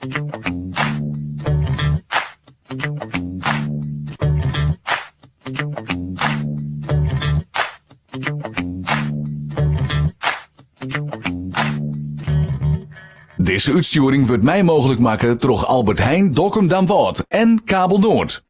Deze uitsturing wordt mij mogelijk maken door Albert Heijn, Dokkum Damwoord en Kabel Noord.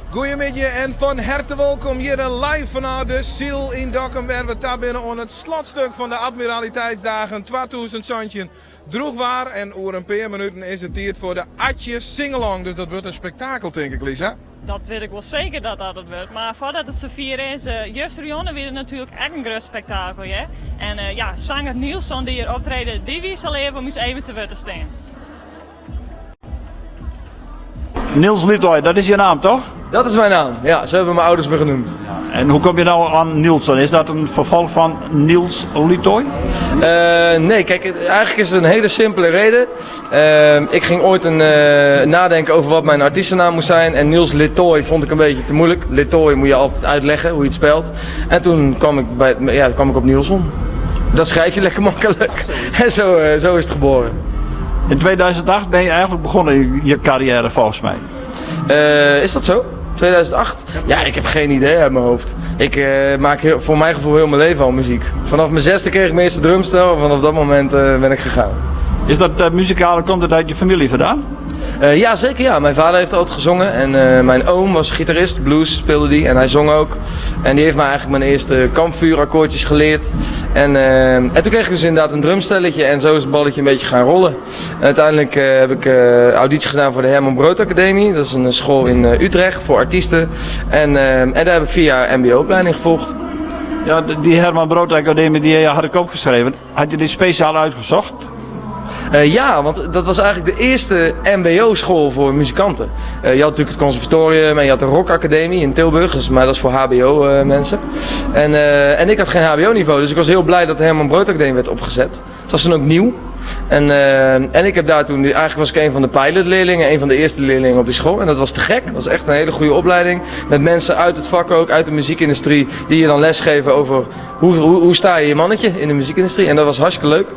Goedemiddag en van harte welkom hier live vanuit de Ziel in Dokkum, waar we daar binnen aan het slotstuk van de Admiraliteitsdagen 2017 droeg waar. En over een paar minuten is het tijd voor de Atje Singalong, dus dat wordt een spektakel denk ik, Lisa. Dat weet ik wel zeker dat het wordt. Maar voordat het zo vier is, juist Rionne weer natuurlijk echt een groot spektakel. Ja? En ja, zanger Nielsen die hier optreden, die wie zal even om eens even te worden staan. Niels Litoy, dat is je naam toch? Dat is mijn naam, ja, zo hebben mijn ouders me genoemd. Ja. En hoe kom je nou aan Nielsen? Is dat een verval van Niels Litoy? Nee, kijk, eigenlijk is het een hele simpele reden. Ik ging ooit nadenken over wat mijn artiestennaam moest zijn. En Niels Litoy vond ik een beetje te moeilijk. Litoy moet je altijd uitleggen hoe je het spelt. En toen kwam ik op Nielsen. Dat schrijf je lekker makkelijk. En zo is het geboren. In 2008 ben je eigenlijk begonnen je carrière volgens mij. Is dat zo? 2008? Ja, ik heb geen idee uit mijn hoofd. Ik maak voor mijn gevoel heel mijn leven al muziek. Vanaf mijn 6e kreeg ik mijn eerste drumstel en vanaf dat moment ben ik gegaan. Is dat muzikale, komt het uit je familie vandaan? Ja, zeker ja. Mijn vader heeft altijd gezongen en mijn oom was gitarist, blues speelde die en hij zong ook. En die heeft mij eigenlijk mijn eerste kampvuurakkoordjes geleerd. En toen kreeg ik dus inderdaad een drumstelletje en zo is het balletje een beetje gaan rollen. En uiteindelijk heb ik auditie gedaan voor de Herman Brood Academie. Dat is een school in Utrecht voor artiesten. En daar heb ik 4 jaar mbo-opleiding gevolgd. Ja, die Herman Brood Academie die had ik opgeschreven. Had je die speciaal uitgezocht? Ja, want dat was eigenlijk de eerste mbo-school voor muzikanten. Je had natuurlijk het conservatorium en je had de Rock Academie in Tilburg, dus, maar dat is voor hbo mensen. En ik had geen hbo-niveau, dus ik was heel blij dat de Herman Brood Academie werd opgezet. Het was toen ook nieuw. En ik heb daar toen, eigenlijk was ik een van de pilotleerlingen, een van de eerste leerlingen op die school. En dat was te gek, dat was echt een hele goede opleiding. Met mensen uit het vak ook, uit de muziekindustrie, die je dan lesgeven over hoe sta je mannetje in de muziekindustrie. En dat was hartstikke leuk.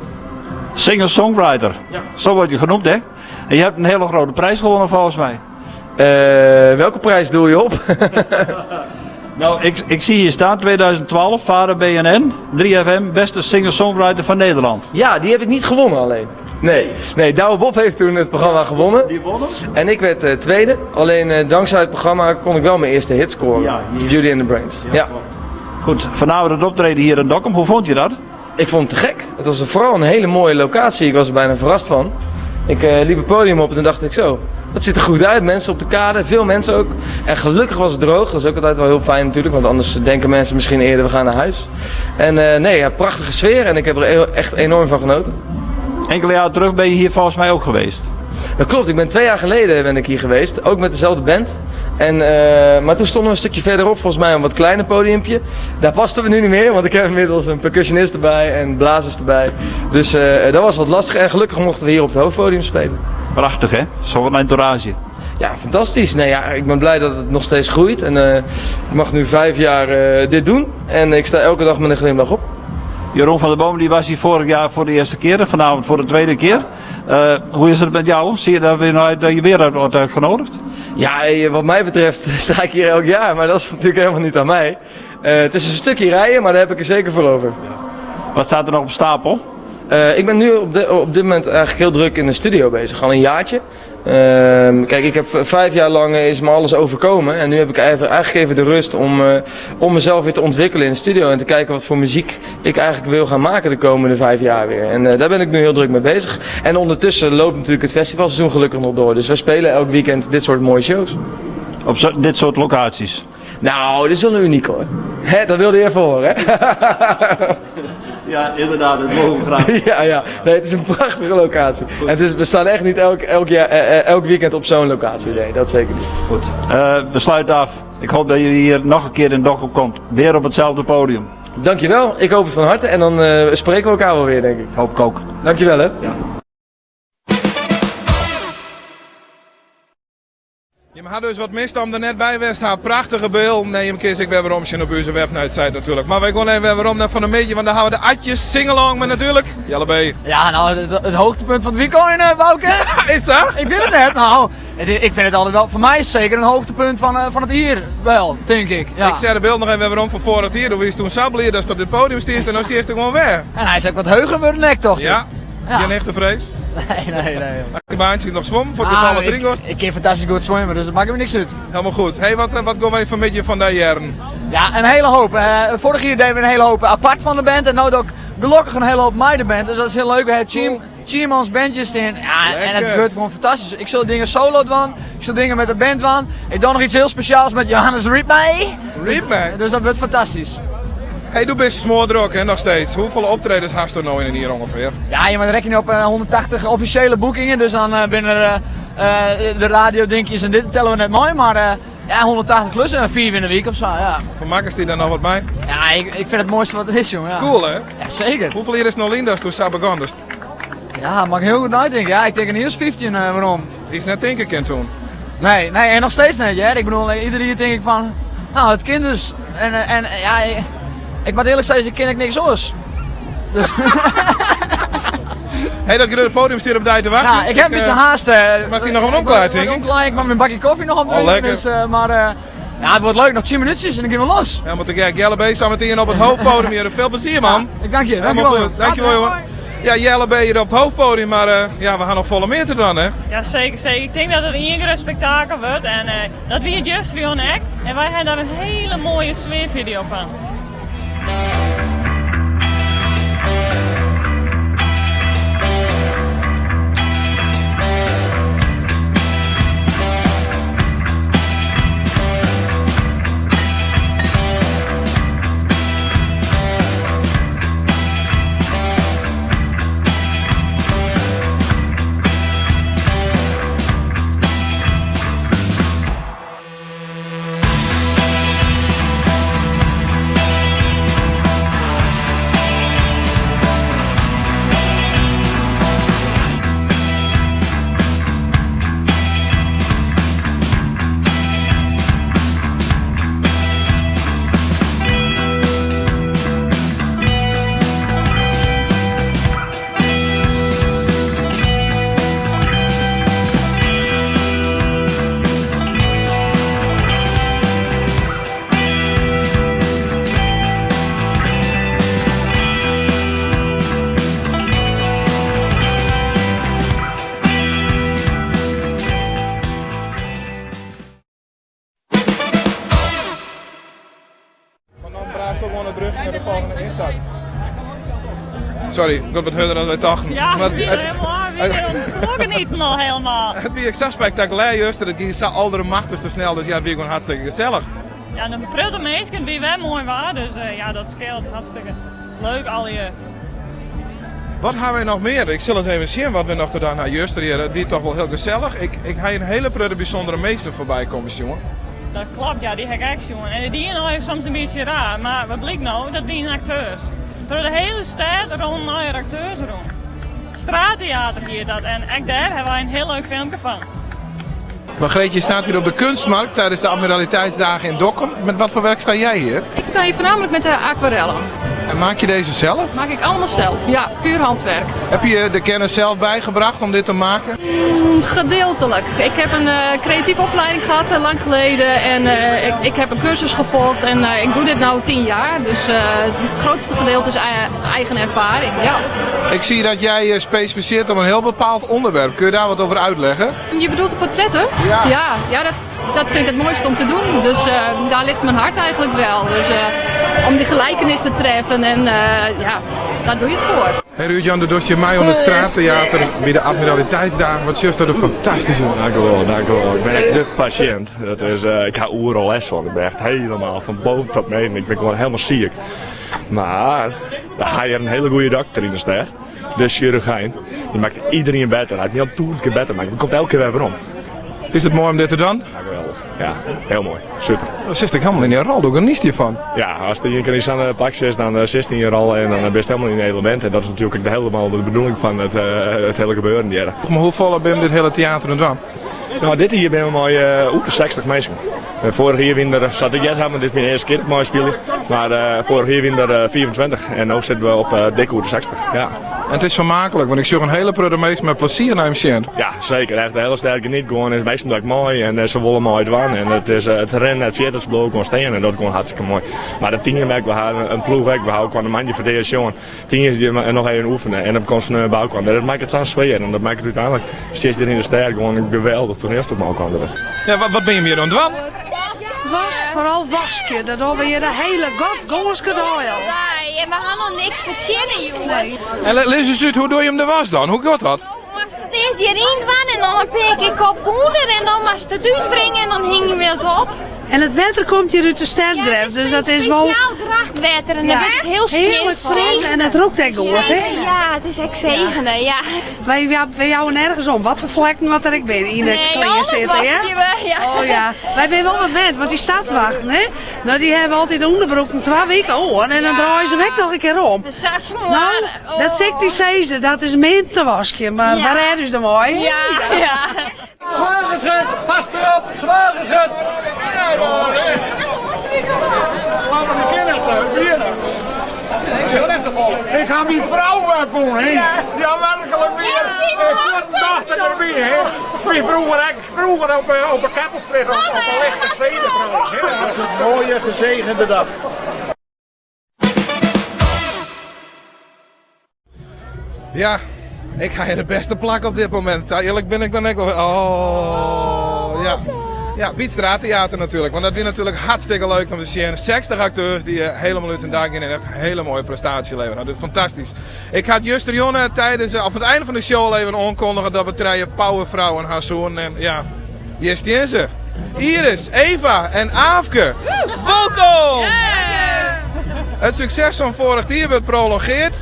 Singer-songwriter. Ja. Zo word je genoemd, hè? En je hebt een hele grote prijs gewonnen volgens mij. Welke prijs doe je op? Nou, ik zie hier staan, 2012, Vader BNN, 3FM, beste singer-songwriter van Nederland. Ja, die heb ik niet gewonnen alleen. Nee, Douwe Bob heeft toen het programma gewonnen. Die wonnen? En ik werd tweede. Alleen dankzij het programma kon ik wel mijn eerste hit scoren. Ja, Beauty and the Brains. Ja. Goed, vanavond het optreden hier in Dokkum. Hoe vond je dat? Ik vond het te gek. Het was vooral een hele mooie locatie. Ik was er bijna verrast van. Ik liep het podium op en toen dacht ik zo, dat ziet er goed uit. Mensen op de kade, veel mensen ook. En gelukkig was het droog. Dat is ook altijd wel heel fijn natuurlijk, want anders denken mensen misschien eerder we gaan naar huis. En prachtige sfeer en ik heb er echt enorm van genoten. Enkele jaren terug ben je hier volgens mij ook geweest. Dat klopt, ik ben 2 jaar geleden hier geweest, ook met dezelfde band. Maar toen stonden we een stukje verderop, volgens mij een wat kleiner podiumpje. Daar pasten we nu niet meer, want ik heb inmiddels een percussionist erbij en blazers erbij. Dus dat was wat lastig en gelukkig mochten we hier op het hoofdpodium spelen. Prachtig hè, zo'n entourage. Ja, fantastisch. Nee, ja, ik ben blij dat het nog steeds groeit en ik mag nu 5 jaar dit doen en ik sta elke dag met een glimlach op. Jeroen van der Boom die was hier vorig jaar voor de eerste keer en vanavond voor de tweede keer. Hoe is het met jou? Zie je dat je weer wordt uitgenodigd? Ja, wat mij betreft sta ik hier elk jaar, maar dat is natuurlijk helemaal niet aan mij. Het is een stukje rijden, maar daar heb ik er zeker voor over. Wat staat er nog op stapel? Ik ben nu op dit moment eigenlijk heel druk in de studio bezig, al een jaartje. Kijk, ik heb 5 jaar lang is me alles overkomen en nu heb ik eigenlijk even de rust om mezelf weer te ontwikkelen in de studio en te kijken wat voor muziek ik eigenlijk wil gaan maken de komende 5 jaar weer. En daar ben ik nu heel druk mee bezig. En ondertussen loopt natuurlijk het festivalseizoen gelukkig nog door, dus we spelen elk weekend dit soort mooie shows. Op dit soort locaties? Nou, dit is wel uniek hoor. Dat wilde je even horen, hè? Ja, inderdaad, dat mogen we graag. Ja. Nee, het is een prachtige locatie. En we staan echt niet elk weekend op zo'n locatie. Nee, dat zeker niet. Goed. We sluiten af. Ik hoop dat je hier nog een keer in Dokkum komt. Weer op hetzelfde podium. Dankjewel. Ik hoop het van harte. En dan spreken we elkaar wel weer, denk ik. Hoop ik ook. Dankjewel, hè. Ja. Je had dus wat mist om er net bij West. Haar prachtige beeld. Nee, hem kies ik weer waarom je op onze website natuurlijk. Maar wij gaan even waarom van een beetje, want dan gaan we de atjes singalong met natuurlijk Jelle B. Ja, nou, het hoogtepunt van het weekend, Bouke. Is dat? Ik weet het net. Nou, ik vind het altijd wel, voor mij is het zeker een hoogtepunt van het hier wel, denk ik. Ja. Ik zei de beeld nog even waarom van voor het hier. Hoe is toen Sablier dat op dit podium stierst en dan stierst hij gewoon weg. En hij is ook wat heuger voor de nek, toch? Ja. Ja. Geen echte vrees. Nee. Die baan ziet nog zwommen voor het totaal drinken. Ik kan fantastisch goed zwemmen, dus dat maakt me niks uit. Helemaal goed. Hey, wat gaan we even met je van die jaren? Ja, een hele hoop. Vorig jaar deden we een hele hoop apart van de band en nu ook gelukkig een hele hoop meiden-band. Dus dat is heel leuk. We hebben Cheermans bandjes in. Ja, en het gebeurt gewoon fantastisch. Ik zal dingen solo doen, ik zal dingen met de band doen. Ik doe nog iets heel speciaals met Johannes Riepmey. Dus dat wordt fantastisch. Hey, doe best smoordrok hè, nog steeds. Hoeveel optredens had je er nou in hier ongeveer? Ja, je moet rekenen op 180 officiële boekingen. Dus dan binnen de radiodinkjes en dit tellen we net mooi. Maar 180 klussen en 4 in de week of zo. Ja. Maken ze die dan nog wat mee? Ja, ik vind het mooiste wat er is, jongen. Ja. Cool hè? Ja, zeker. Hoeveel jaar is nog Linda's toen ze begon? Dus Ja, mag ik heel goed nadenken. Ja, ik denk een nieuws 15. Waarom? die is net denken kind toen. Nee, en nog steeds niet. Ja. Ik bedoel, iedere keer denk ik van, nou, het kind dus. En ja, ik moet eerlijk zeggen, ik ken ik niks anders. Dus. Hey, dat je op het podium staat op de te wachten. Ja, ik heb een beetje haast. Maar is die nog een omklaar, denk ik? Ik mag mijn bakje koffie nog opdrinken. lekker. Dus, ja, het wordt leuk. Nog 10 minuutjes en dan gaan we los. Ja, moet ik kijken. Jelle B. staat meteen op het hoofdpodium hier. Veel plezier, man. Ik dank je. Helemaal goed. Dankjewel, jongen. Ja, Jelle B. hier op het hoofdpodium, maar ja, we gaan nog volle meter dan, hè? Ja, zeker. Ik denk dat het een ingere spektakel wordt en dat wie het juist Rion echt. En wij hebben daar een hele mooie sfeervideo van. gewoon het brug naar de volgende instap. Sorry, ik ben wat harder dan wij dachten. Ja, Maar we zijn helemaal aan. We genieten al helemaal. Het was zo spectaculair juist, dat ging zo oudere machten te snel, dus ja, het was gewoon hartstikke gezellig. Ja, de prutte mensen wie wij mooi waren, dus ja, dat scheelt hartstikke leuk al je. Wat hebben we nog meer? Ik zal eens even zien wat we nog gedaan hebben. Juist hier, het was toch wel heel gezellig. Ik heb een hele prutte bijzondere meester voorbij komen, jongen. Dat klopt, ja, die heb ik echt jongen. En die nou soms een beetje raar, maar wat blijkt nou? Dat die acteurs. Door de hele stad rond naar acteurs rond. Straattheater hier dat en ook daar hebben wij een heel leuk filmpje van. Margreet, je staat hier op de Kunstmarkt tijdens de Admiraliteitsdagen in Dokkum. Met wat voor werk sta jij hier? Ik sta hier voornamelijk met de aquarellen. En maak je deze zelf? Maak ik allemaal zelf. Ja, puur handwerk. Heb je de kennis zelf bijgebracht om dit te maken? Gedeeltelijk. Ik heb een creatieve opleiding gehad lang geleden en ik heb een cursus gevolgd en ik doe dit nu 10 jaar. Dus het grootste gedeelte is eigen ervaring. Ja. Ik zie dat jij je specificeert op een heel bepaald onderwerp. Kun je daar wat over uitleggen? Je bedoelt de portretten? Ja, dat vind ik het mooiste om te doen. Dus daar ligt mijn hart eigenlijk wel. Dus om die gelijkenis te treffen en ja, daar doe je het voor. Hey Ruud-Jan de Dosje, mij op het straattheater bij de Admiraliteitsdagen. Wat is dat een fantastische... Dank u wel. Ik ben echt de patiënt. Dat is, ik ga overal les van. Ik ben echt helemaal van boven tot beneden. Ik ben gewoon helemaal ziek. Maar dan ga je een hele goede dokter in de ster. De chirurgijn. Die maakt iedereen beter. Hij heeft niet op toe een keer beter maken. Dat komt elke keer weer om. Is het mooi om dit te doen? Ja, geweldig. Ja, heel mooi. Super. Dat zit ik helemaal in die rol. Doe ik er niets hiervan. Ja, als er één keer iets aan de pak is, dan 16 jaar al en dan ben je helemaal in een element. En dat is natuurlijk helemaal de bedoeling van het hele gebeuren hier. Maar hoe vol ben je dit hele theater aan het doen? Nou, dit hier ben we mooi de 60 mensen. Vorig jaar winnen zat ik net hebben, dit is mijn eerste keer dat ik mooi spelen. Maar vorig jaar winnen 24 en nu zitten we op dik de 60. Ja. En het is vermakelijk, want ik zie een hele prutte meest met plezier naar hem zien. Ja, zeker. Echt een hele sterke niet gewoon. Het is meestal mooi en ze willen mooi doen. En het is het rennen, het veertigsblok gewoon staan en dat is gewoon hartstikke mooi. Maar de tien merk we hadden een ploeg weg, we houden gewoon een mandje voor deze jongen. 10 is die nog even oefenen en dan komt ze naar bouw. Dat maakt het zo sfeer en dat maakt het uiteindelijk steeds er in de ster gewoon een geweldig toneelstuk kan. Ja, wat ben je meer aan het doen? Vooral wasje, dat doen we hier de hele godgonske dag. Nee, en we gaan nog niks verzinnen, jongens. En lees eens uit, hoe doe je hem de was dan? Hoe gaat dat? Als het eerst hierin doen en dan een pik ik op koeler en dan was het uitwringen en dan hing je weer het op. En het water komt hier uit de stadsgraf, dus dat is wel... speciaal grachtwater en dan wordt het heel heel en het roept echt goed, hè? Ja, het is echt zegenen, ja. Wij jouwen nergens om, wat voor vlekken wat er ik ben in de klingen zitten, ja? Ja? Oh ja, wij zijn wel wat wend, want die stadswachten, hè? Nou, die hebben altijd de onderbroeken 2 weken aan en dan draaien ze weg nog een keer om. Nou, dat zegt die Caesar, dat is min te wasje, maar waar is dus de mooi? Ja. Zwagerschut, vast erop, zwagerschut! Ik ga mijn vrouw wonen, hè? Ja, werkelijk weer. Voor de dochter erbij, hè? Ik vroeger op een keppelstreep op een lichte steden trouwens. Dat is een mooie, gezegende dag. Ja, ik ga hier de beste plak op dit moment. Eerlijk ben ik dan ook wel... Oh, ja. Ja, Beat Straattheater natuurlijk, want dat is natuurlijk hartstikke leuk om te zien. 60 acteurs die helemaal uit hun dag in en echt een hele mooie prestatie leveren. Nou, dat is fantastisch. Ik had juist Jonne tijdens, of het einde van de show al even aankondigen dat we treien Powervrouw en haar zoon. En ja, hier is ze. Iris, Eva en Aafke. Welkom! Het succes van vorig jaar wordt prolongeerd.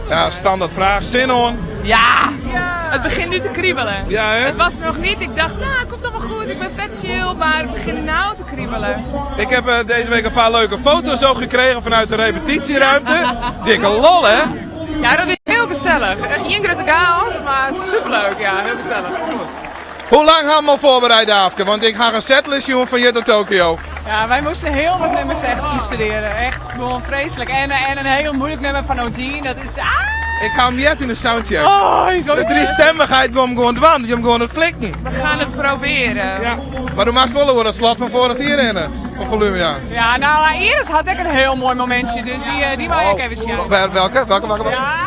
Ja, standaard vraag. Zin on? Ja! Het begint nu te kriebelen. Ja, hè? Het was nog niet. Ik dacht, nou, komt allemaal goed. Ik ben vet chill. Maar het begint nou te kriebelen. Ik heb deze week een paar leuke foto's ook gekregen vanuit de repetitieruimte. Dikke lol, hè? Ja, dat is heel gezellig. Eén grote chaos, maar superleuk. Ja, heel gezellig. Hoe lang hebben we al voorbereid, Aafke? Want ik ga een setlist doen van hier tot Tokio. Ja, wij moesten heel wat nummers echt bestuderen. Echt gewoon vreselijk. En een heel moeilijk nummer van OG. Dat is... Ik ga hem net in de soundcheck. Oh, de driestemmigheid kwam gewoon dwan. Je hem gewoon het flikken. We gaan het proberen. Ja. Maar du mag wel over het slot van vorig jaar in. Of volume, ja. Ja, nou, Iris had ik een heel mooi momentje. Dus die wou ik even zien. Welke?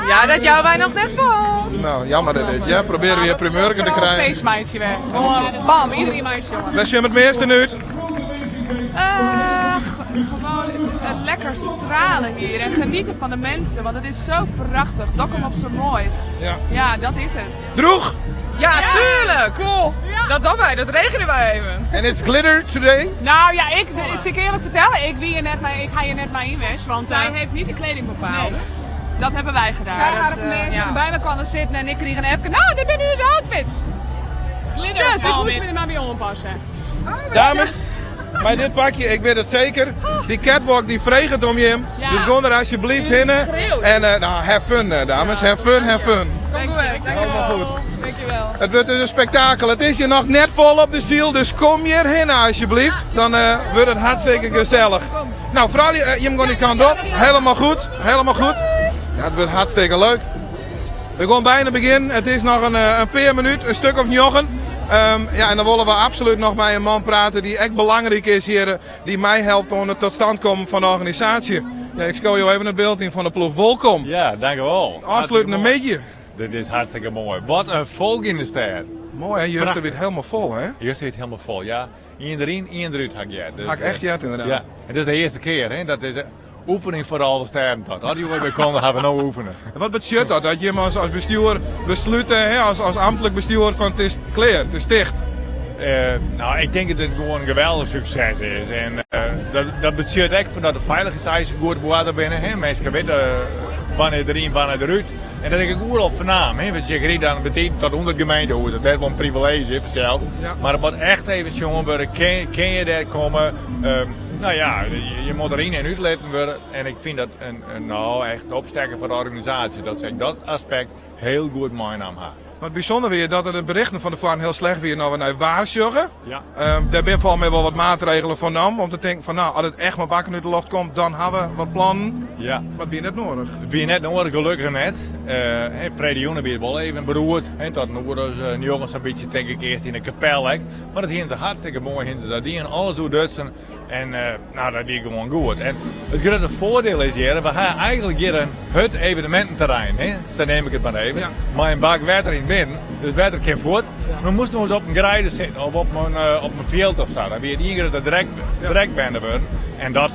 Ja, dat jou wij nog net vol. Nou, jammer dit. Ja, proberen weer primeur te krijgen. Een feestmeidje weg. Gewoon bam, iedereen meisje, jongen. Wist je hem het meeste nu? Gewoon gaat lekker stralen hier en genieten van de mensen, want het is zo prachtig. Dokkum op zijn mooist. Ja, dat is het. Droeg? Ja, tuurlijk! Cool! Dat doen wij, dat regenen wij even. And it's glitter today? Nou ja, ik eerlijk vertellen, ik ga je net maar inwes, want zij heeft niet de kleding bepaald. Nee. Dat hebben wij gedaan. Zij hadden mensen bij me kwamen zitten en ik kreeg een appje. Nou, dit ben nu zijn outfit. Glitter. Dus ik moest me er maar bij onpassen. Dames, bij dit pakje, ik weet het zeker. Die catwalk die vreegt om je. Dus ga er alsjeblieft heen. En nou, have fun dames, have fun. Kom goed, helemaal goed. Dankjewel. Het wordt dus een spektakel. Het is hier nog net vol op de ziel, dus kom hierheen alsjeblieft. Dan wordt het hartstikke gezellig. Nou, vrouw, je gaat die kant op. Helemaal goed. Ja, het wordt hartstikke leuk. We gaan bijna beginnen. Het is nog een paar minuut, een stuk of 9. Ja, en dan willen we absoluut nog met een man praten die echt belangrijk is hier. Die mij helpt om het tot stand komen van de organisatie. Ja, ik schouw jou even het beeld in van de ploeg. Welkom. Ja, dankjewel. Afsluitende beetje. Dit is hartstikke mooi. Wat een volk in de stad. Mooi hè, Juster weer helemaal vol hè? Juster weer helemaal vol, ja. Iedereen, eruit hak je. Dus, hak echt jet inderdaad. Ja, en dat is de eerste keer hè. Dat is oefening voor alle sterren tot. Als je weer konden, gaan we nou oefenen. En wat betekent dat? Dat je als bestuur besluit, hè, als ambtelijk bestuur van het is klaar, het is dicht? Nou, ik denk dat het gewoon een geweldig succes is. En dat betekent echt dat de veiligheidseisen goed worden binnen. Hè. Mensen weten wanneer erin, wanneer eruit. En dat ik ook op vernaam. We zeggen niet dat het betekent tot 100 gemeenten hoe. Dat is wel een privilege vanzelf. Ja. Maar het wordt echt even jongen worden. Ken je daar komen? Nou ja, je moet erin en uit laten worden. En ik vind dat nou echt opsterken voor de organisatie. Dat ze dat aspect heel goed mooi naam hebben. Wat bijzonder weer dat de berichten van de VAR heel slecht weer naar waarschuwen. Ja. Daar ben vooral mee wel wat maatregelen voor nam. Om te denken van nou, als het echt maar bakken uit de lucht komt, dan hebben we wat plannen. Ja. Wat ben je net nodig? Ben je net nodig, gelukkig net. Freddy Jonne weer wel even beroerd. Tot nu dus jongens een beetje denk ik eerst in de kapel. Maar dat ging ze hartstikke mooi. Dat die en alles hoe Dutsen. En nou, dat die gewoon goed. En het grote voordeel is hier, we gaan eigenlijk hier het evenemententerrein. Zo neem ik het maar even. Ja. Maar een bak water in binnen, dus water geen voort. Ja. Dan moesten we ons op een grijde zitten of op een veld of zo. Dan weer die grote drekbende worden. En dat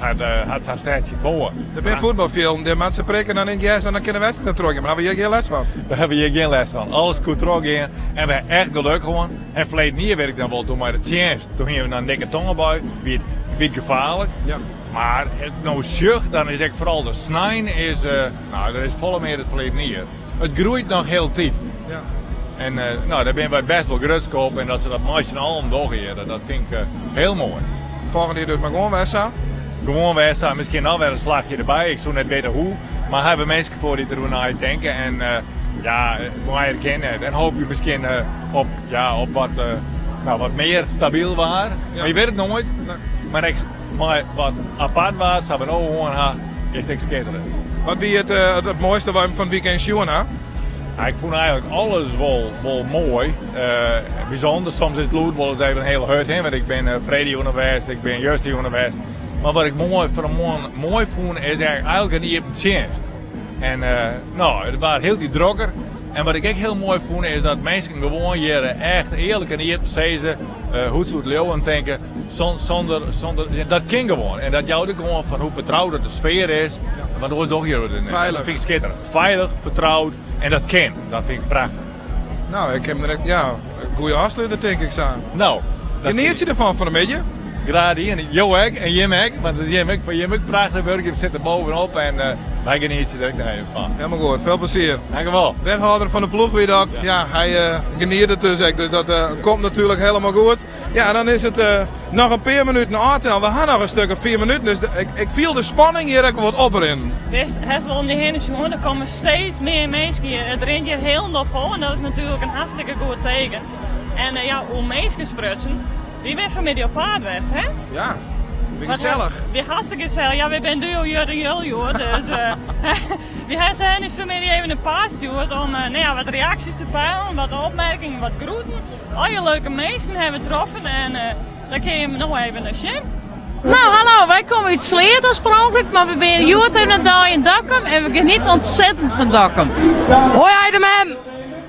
had zo'n statie voor. Er zijn voetbalvelden, de mensen prikken dan in het jas en dan kunnen we wedstrijden terug. Maar daar hebben we hier geen les van. Daar hebben we hier geen les van. Alles goed teruggaan. En we hebben echt geluk gewoon. En verleden jaar werd ik dan wel toen maar de chance. Toen gingen we naar een dikke tongenbui. Weer gevaarlijk. Ja. Maar het nou zucht, dan is echt vooral de snijn is, nou dat is volle meer het verleden hier. Het groeit nog heel tijd. Ja. En nou daar ben wij best wel gerust op en dat ze dat meisje al omdoen hier, dat vind ik heel mooi. Volgende keer dus maar gewoon wedstrijd? Gewoon wedstrijd, misschien nog weer een slagje erbij, ik zou net weten hoe. Maar hebben mensen voor die er naar denken en ja, moet je herkennen. En hoop je misschien op wat meer stabiel waren. Ja. Maar je weet het nooit. Nee. Maar wat apart was, hebben we nou gewoon is het schitterend. Wat wie het mooiste van het weekend zien? Ja, ik vond eigenlijk alles wel mooi. Bijzonder, soms is het lood wel eens even een hele hut heen, want ik ben Freddy onderwijs, ik ben Justy onderwijs. Maar wat ik mooi vond is eigenlijk een eerste dienst. En nou, het was heel die drukker. En wat ik echt heel mooi vond is dat mensen gewoon hier echt eerlijk en eerlijk zeggen hoe ze het leeuwen denken zonder dat kan gewoon. En dat jou er gewoon van hoe vertrouwd de sfeer is. Maar dat is toch hier. Veilig. Dat vind ik schitterend. Veilig, vertrouwd en dat kan. Dat vind ik prachtig. Nou, ik heb direct een goede afsluiter denk ik samen. Nou. Geniet je ervan voor een beetje? Graag die. En Joek en Jimek, want Jimek van Jimek prachtig werk. Je zit er bovenop en wij genieten er direct van. Helemaal goed, veel plezier. Dankjewel. Wethouder van de ploeg weer dat. Ja, hij geniet het dus echt. Dus dat komt natuurlijk helemaal goed. Ja, dan is het nog een paar minuten aantel. We gaan nog een stuk of 4 minuten. Dus ik viel de spanning hier ook wat op erin. Wist, het wel om die heen jongen, er komen steeds meer mensen hier. Het rent hier helemaal vol en dat is natuurlijk een hartstikke goed teken. En ja, hoe mensen sprutsen. Wie bent familie op paard geweest, hè? Ja, weer gezellig. Weer hartstikke gezellig. Ja, we zijn duo jut en jul, dus we hebben in familie even een paard gestuurd om wat reacties te peilen, wat opmerkingen, wat groeten. Al je leuke mensen hebben we getroffen en dan kun je hem nog even naar zien. Nou, hallo, wij komen uit Sleert oorspronkelijk, maar we zijn jut en een dag in Dokkum en we genieten ontzettend van Dokkum. Hoi Heidemem!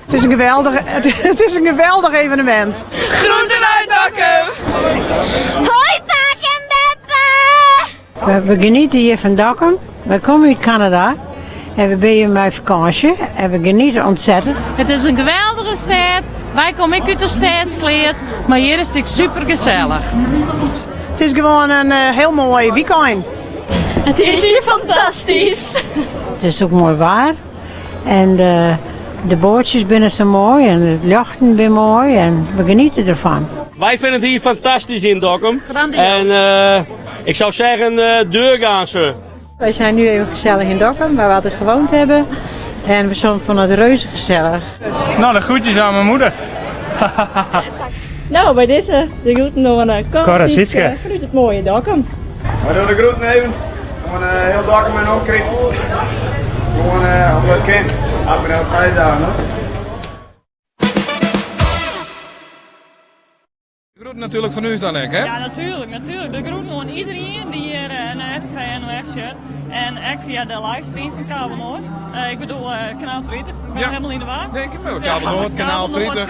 Het is een geweldig evenement. Groeten uit Dokkum! Hoi Paak en Beppe! We genieten hier van Dokkum. We komen uit Canada. En we zijn hier bij vakantie. En we genieten ontzettend. Het is een geweldige stad. Wij komen ook uit de stad Sleert. Maar hier is het super gezellig. Het is gewoon een heel mooi weekend. Het is hier fantastisch. Het is ook mooi waar. En de bootjes binnen zo mooi. En het jachten zijn mooi. En we genieten ervan. Wij vinden het hier fantastisch in Dokkum. Grandioos. En ik zou zeggen, deur gaan ze. Wij zijn nu even gezellig in Dokkum, waar we altijd gewoond hebben. En we vonden het reuze gezellig. Nou, de groetjes aan mijn moeder. Nou, bij deze de groeten nog een Cora Sietske. vanuit het mooie Dokkum. We doen de groeten even. Gewoon heel Dokkum en omkring. Gewoon op het kind. Admiraal Tijdsdagen. De groeten natuurlijk van u dan, hè? Ja, natuurlijk. De groeten van iedereen die hier naar RTV NOF zit. En ook via de livestream van Kabel Noord. Ik bedoel kanaal 30. Ik ben helemaal in de war. Nee, ik heb ook Kabel Noord, kanaal 30.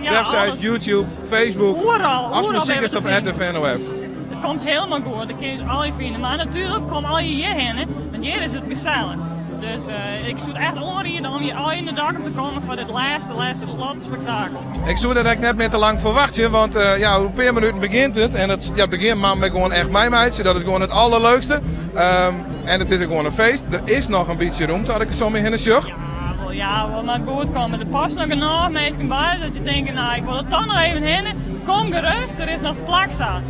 Ja, website, alles. YouTube, Facebook. Overal. Als muziek ben is je op te vinden. RTV NOF. Het komt helemaal goed, dat kun je al je vinden. Maar natuurlijk kom al je hierheen, hè, want hier is het gezellig. Dus ik zoek echt onreden om hier al in de Dokkum te komen voor dit laatste slotspektakel. Ik zou er net meer te lang voor wachten, want ja, op een paar minuten begint het. En het begint maar met gewoon echt mijn meidje, dat is gewoon het allerleukste. En het is ook gewoon een feest. Er is nog een beetje ruimte, had ik er zo mee in de sjug. Ja, wel maar goed komen. Er past nog genoeg mensen bij dat je denkt, nou ik wil er toch nog even heen. Kom gerust, er is nog plak staan.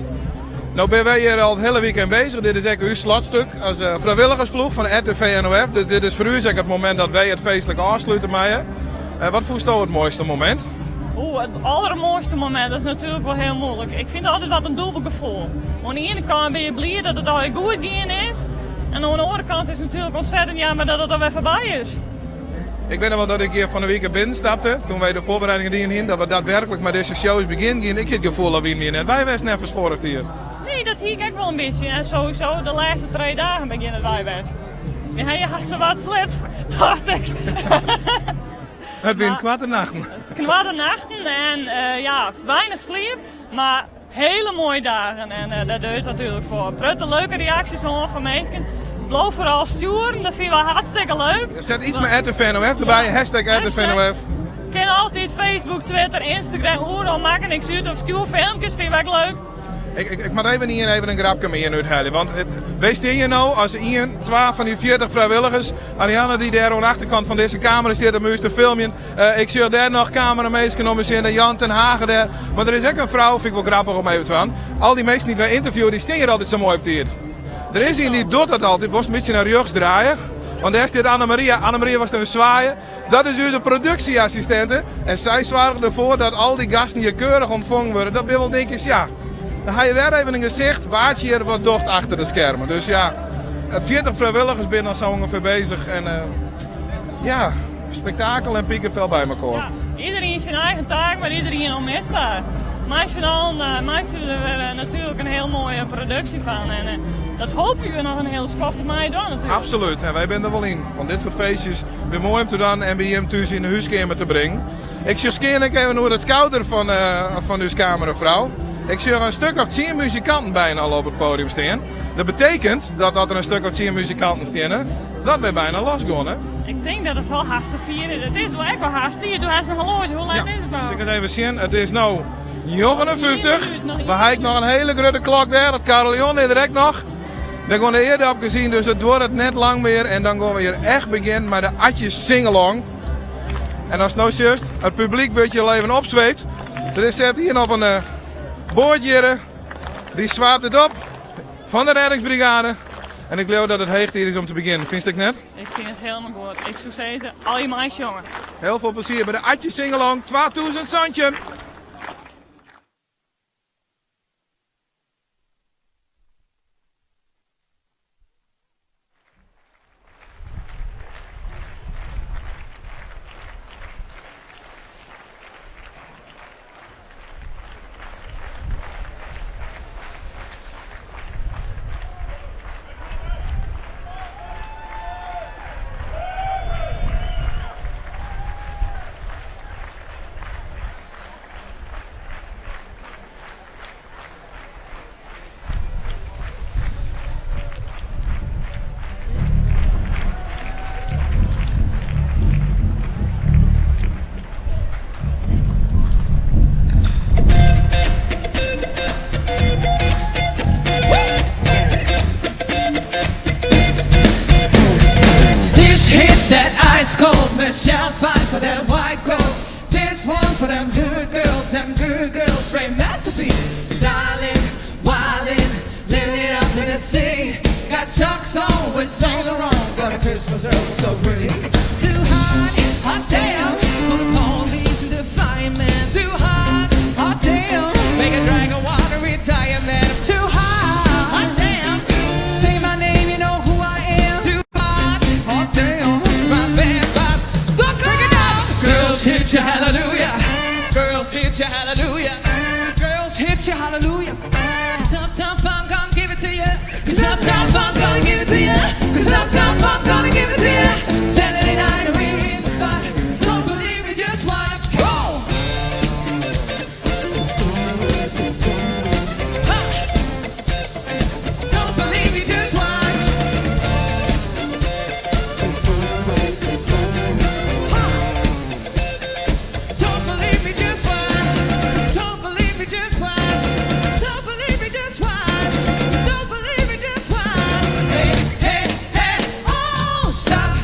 Nou ben wij hier al het hele weekend bezig. Dit is echt uw slotstuk als vrijwilligersploeg van RTV NOF. Dit is voor u het moment dat wij het feestelijk afsluiten met je. Wat vond je het mooiste moment? Het allermooiste moment is natuurlijk wel heel moeilijk. Ik vind het altijd wat een dubbel gevoel. Aan de ene kant ben je blij dat het al goed gegaan is. En aan de andere kant is het natuurlijk ontzettend jammer dat het alweer voorbij is. Ik weet nog wel dat ik hier van de week binnenstapte, toen wij de voorbereidingen deden, dat we daadwerkelijk met deze shows beginnen. Ik heb het gevoel dat we hier net wij was net verzorgd hier. Nee, dat zie ik ook wel een beetje. En sowieso de laatste 2 dagen beginnen wij best. Ja, je had zo wat slet, dacht ik. Het zijn kwarte nachten. Kwarte nachten en ja, weinig sleep, maar hele mooie dagen. En daar doet natuurlijk voor. Prutte leuke reacties van mensen. Blijf vooral sturen, dat vinden we hartstikke leuk. Zet iets met RTV NOF erbij, ja, hashtag RTV NOF. Je kan altijd Facebook, Twitter, Instagram, overal maken niks uit of stuur filmpjes, vind ik leuk. Ik mag even een grapje mee uithalen, want wees je nou als 12 van die 40 vrijwilligers, Ariane die daar aan de achterkant van deze camera zit, de muur te filmen. Ik zie daar nog camerameesken om me zitten, Jan ten Hagen daar. Maar er is ook een vrouw, vind ik wel grappig om even te van. Al die meesten die wij interviewen, die staan hier altijd zo mooi op de. Er is iemand die doet dat altijd, was een beetje naar rechts draaien. Want daar staat Annemaria. Annemaria was even zwaaien. Dat is onze productieassistente. En zij zorgt ervoor dat al die gasten hier keurig ontvangen worden. Dat ben wel denk ik, ja. Dan ga je weer even een gezicht wat je hier wat docht achter de schermen. Dus ja, 40 vrijwilligers binnen zo ongeveer bezig. En ja, spektakel en pieken veel bij elkaar. Ja, iedereen zijn eigen taak, maar iedereen onmisbaar. Meisje er natuurlijk een heel mooie productie van. En dat hopen we nog een hele schofte mei doen natuurlijk. Absoluut, en wij zijn er wel in. Van dit soort feestjes, weer mooi om te doen en bij hem thuis in de huiskamer te brengen. Ik zie even door het schouder van uw kamervrouw. Ik zie er een stuk of 10 muzikanten bijna al op het podium staan. Dat betekent dat er een stuk of 10 muzikanten staan, dat we bijna losgaan, hè? Ik denk dat het wel haast te vieren is. Het is wel echt wel haast. Je doet haast een horloge. Hoe laat is het nou? Als ik het even zien, het is nu 59. We hebben nog een hele grote klok daar, dat carillon is direct nog. We gaan er eerder op gezien, dus het wordt het net lang meer. En dan gaan we hier echt beginnen met de Atjes Singalong. En als het nou juist, het publiek wordt je even opzweept. Er zit hier op een boordje, die zwaapt het op van de reddingsbrigade. En ik geloof dat het hecht hier is om te beginnen. Vind je het net? Ik vind het helemaal goed. Ik zou zeggen, al je meisjes jongen. Heel veel plezier bij de Atjes Singalong 2000 Santje. shall fight for that white gold. This one for them good girls, straight masterpiece. Styling, wildin', living it up in the city. Got Chucks on with Saint Laurent, got a Christmas Earl so pretty. Too hot, hot damn, for the police and the firemen. Too hot, hot damn, make a dragon water retirement. Too hot, hot damn, say my name, you know who I am. Too hot, hot damn, my band, look it up. Girls hit you, hallelujah. Girls hit you, hallelujah. Girls hit you, hallelujah. 'Cause Uptown Funk gonna give it to you. 'Cause Uptown Funk gonna give it to you. 'Cause Uptown Funk gonna give it to you. Saturday night we're in the spot. Don't believe me, just watch. Go! Don't believe me, just watch. Don't believe me, just watch. Don't believe me, just watch. Don't believe me, just watch. Don't believe me, just watch. Hey, hey, hey, oh, stop.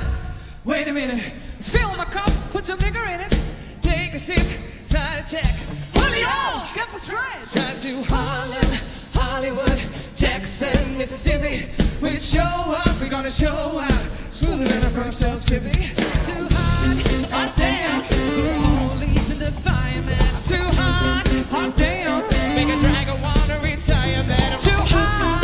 Wait a minute. Fill my cup, put some liquor in it. Take a sip, side check. Julio, got the stride. Drive to Harlem, Hollywood, Texas, Mississippi. We show up, we're gonna show out. Smoother than a French toast kippy. Too hot, hot damn. Police and the fireman. Too hot, hot damn. Make a dragon wanna retire, man. Too hot.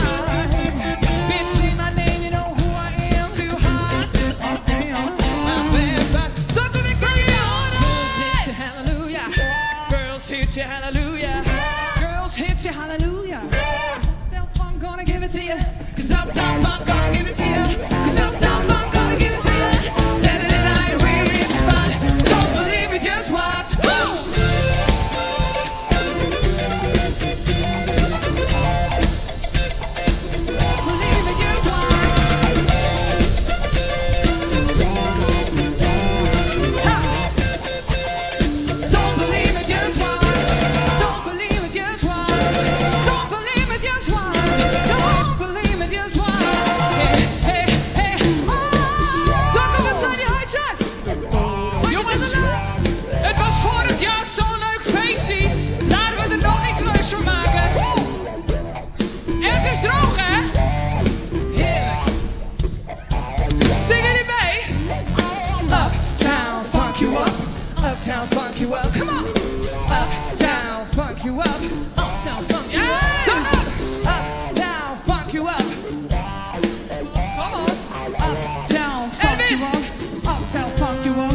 Bitch, say my name, you know who I am. Too hot, hot damn. My bad, but look at me, girls hit you, hallelujah. Girls hit you, hallelujah. Girls hit you, hallelujah. 'Cause Uptown Funk gonna give it to you. 'Cause Uptown Funk gonna give it to you. 'Cause Uptown Funk gonna give it to you. Saturday night we're in the spot. Don't believe me, just watch. Woo! Believe me, just watch. Ha! Don't believe me, just watch. Don't believe me, just watch. Don't believe me, just watch. Don't believe me, just watch. Hey, hey, hey, oh! Don't come inside je handjes. Jongens, het was vorig jaar zo'n leuk feestje. Laten we er nog iets leuks van maken. En het is droog, hè? Heerlijk. Zingen jullie mee? Uptown funk you up. Uptown funk you up. Come on. Uptown funk you up. Uptown funk you up. Come on. Uptown funk you up. Come on. Uptown funk you up. Uptown funk you up.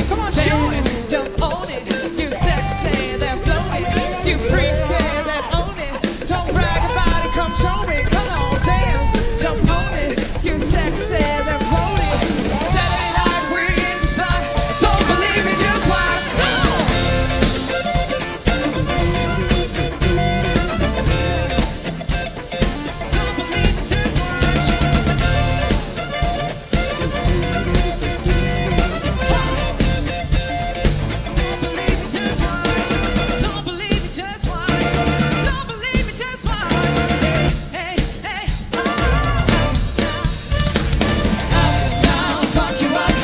Come on, show it. Jump on it. You sexy, that flow it. You freak, that own it. Don't brag about it, come show me. Come on, dance. Jump on it. You sexy, that flow it. Saturday night we're in the spot. Don't believe me, just watch. Don't believe me, just watch. Don't believe me, just watch. Don't believe me, just watch. Hey, hey, hey, Uptown funk you up.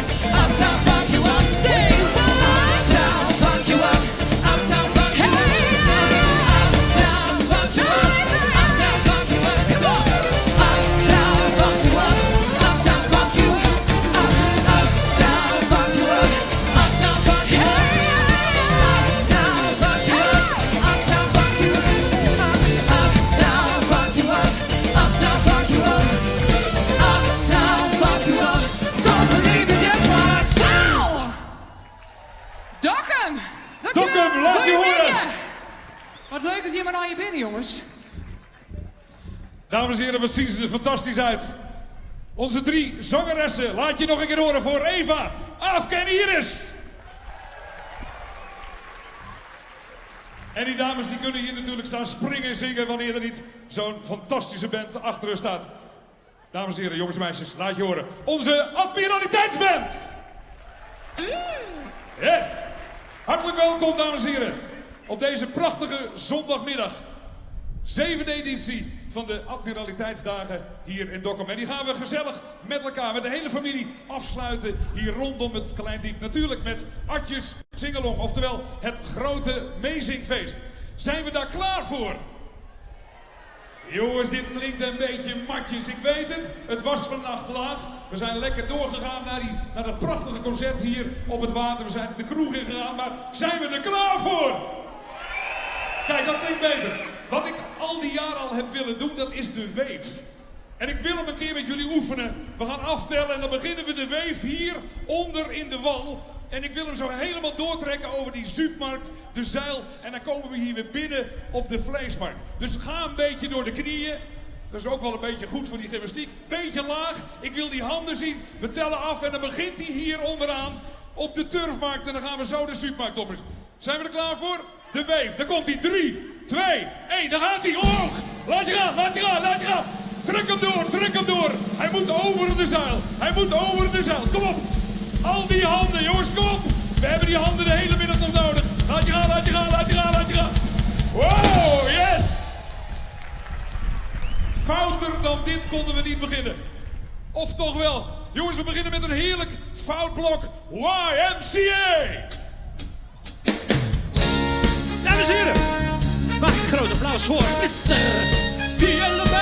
Uptown funk you up. Say Uptown funk you up. Uptown funk you up. Uptown funk you up. Uptown funk you up. Come on. Uptown funk you up. Uptown funk you up. Uptown funk you up. Uptown funk you up. Uptown funk you up. Uptown funk you up. Uptown funk you up. Uptown funk you up. Uptown funk you up. Don't believe me, just watch. Wow! Dokkum! Dokkum, laat je horen. Wat leuk dat je maar naar je binnen, jongens. Dames en heren, wat zien ze er fantastisch uit. Onze 3 zangeressen, laat je nog een keer horen voor Eva, Afke en Iris. En die dames die kunnen hier natuurlijk staan springen en zingen wanneer er niet zo'n fantastische band achter hun staat. Dames en heren, jongens en meisjes, laat je horen. Onze Admiraliteitsband. Yes. Hartelijk welkom, dames en heren. Op deze prachtige zondagmiddag. 7e editie van de Admiraliteitsdagen hier in Dokkum. En die gaan we gezellig met elkaar, met de hele familie afsluiten hier rondom het Kleindiep. Natuurlijk met Atjes Singalong, oftewel het grote meezingfeest. Zijn we daar klaar voor? Jongens, dit klinkt een beetje matjes, ik weet het. Het was vannacht laat. We zijn lekker doorgegaan naar dat prachtige concert hier op het water. We zijn de kroeg in gegaan, maar zijn we er klaar voor? Kijk, dat klinkt beter. Wat ik al die jaren al heb willen doen, dat is de weef. En ik wil hem een keer met jullie oefenen. We gaan aftellen en dan beginnen we de weef hier onder in de wal. En ik wil hem zo helemaal doortrekken over die supermarkt, de Zuil. En dan komen we hier weer binnen op de vleesmarkt. Dus ga een beetje door de knieën. Dat is ook wel een beetje goed voor die gymnastiek. Beetje laag. Ik wil die handen zien. We tellen af en dan begint hij hier onderaan op de turfmarkt. En dan gaan we zo de supermarkt op. Zijn we er klaar voor? De weef. Daar komt hij. 3, 2, 1. Daar gaat hij. Omhoog. Laat je gaan, laat je gaan, laat je gaan. Trek hem door, trek hem door. Hij moet over de zuil. Hij moet over de zuil. Kom op. Al die handen, jongens, kom op. We hebben die handen de hele middag nog nodig. Laat je gaan, laat je gaan, laat je gaan, laat je gaan. Wow, yes. Fouster dan dit konden we niet beginnen. Of toch wel. Jongens, we beginnen met een heerlijk foutblok YMCA. Dames en heren, mag ik een groot applaus voor Mr. PLB.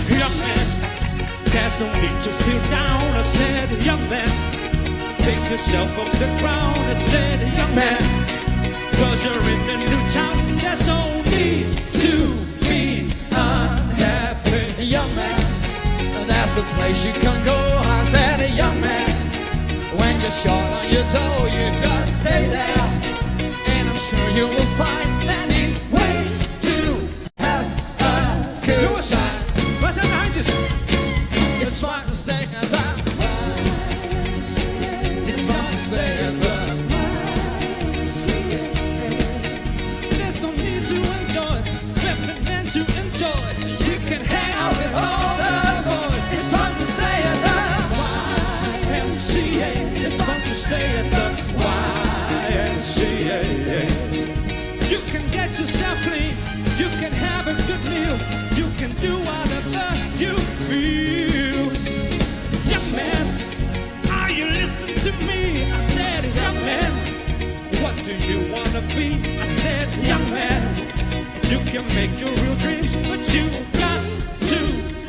Young man, there's no need to feel down. I said, young man, pick yourself off the ground. I said, young man, cause you're in a new town. There's no need to be unhappy. Young man, that's the place you can go. I said, young man, when you're short on your toe, you just stay there. And I'm sure you will find many ways to have a good time. Waar zijn de handjes? It's fun to stay at the It's fun to stay at the There's no need to enjoy, nothing meant to enjoy. You can hang out with all the boys. It's fun to stay at the YMCA. It's fun to stay at the YMCA. You can get yourself clean, you can have a good meal, you can do whatever you feel. Young man, are you listening to me? I said, young man, what do you wanna be? I said, young man, you can make your real dreams, but you got to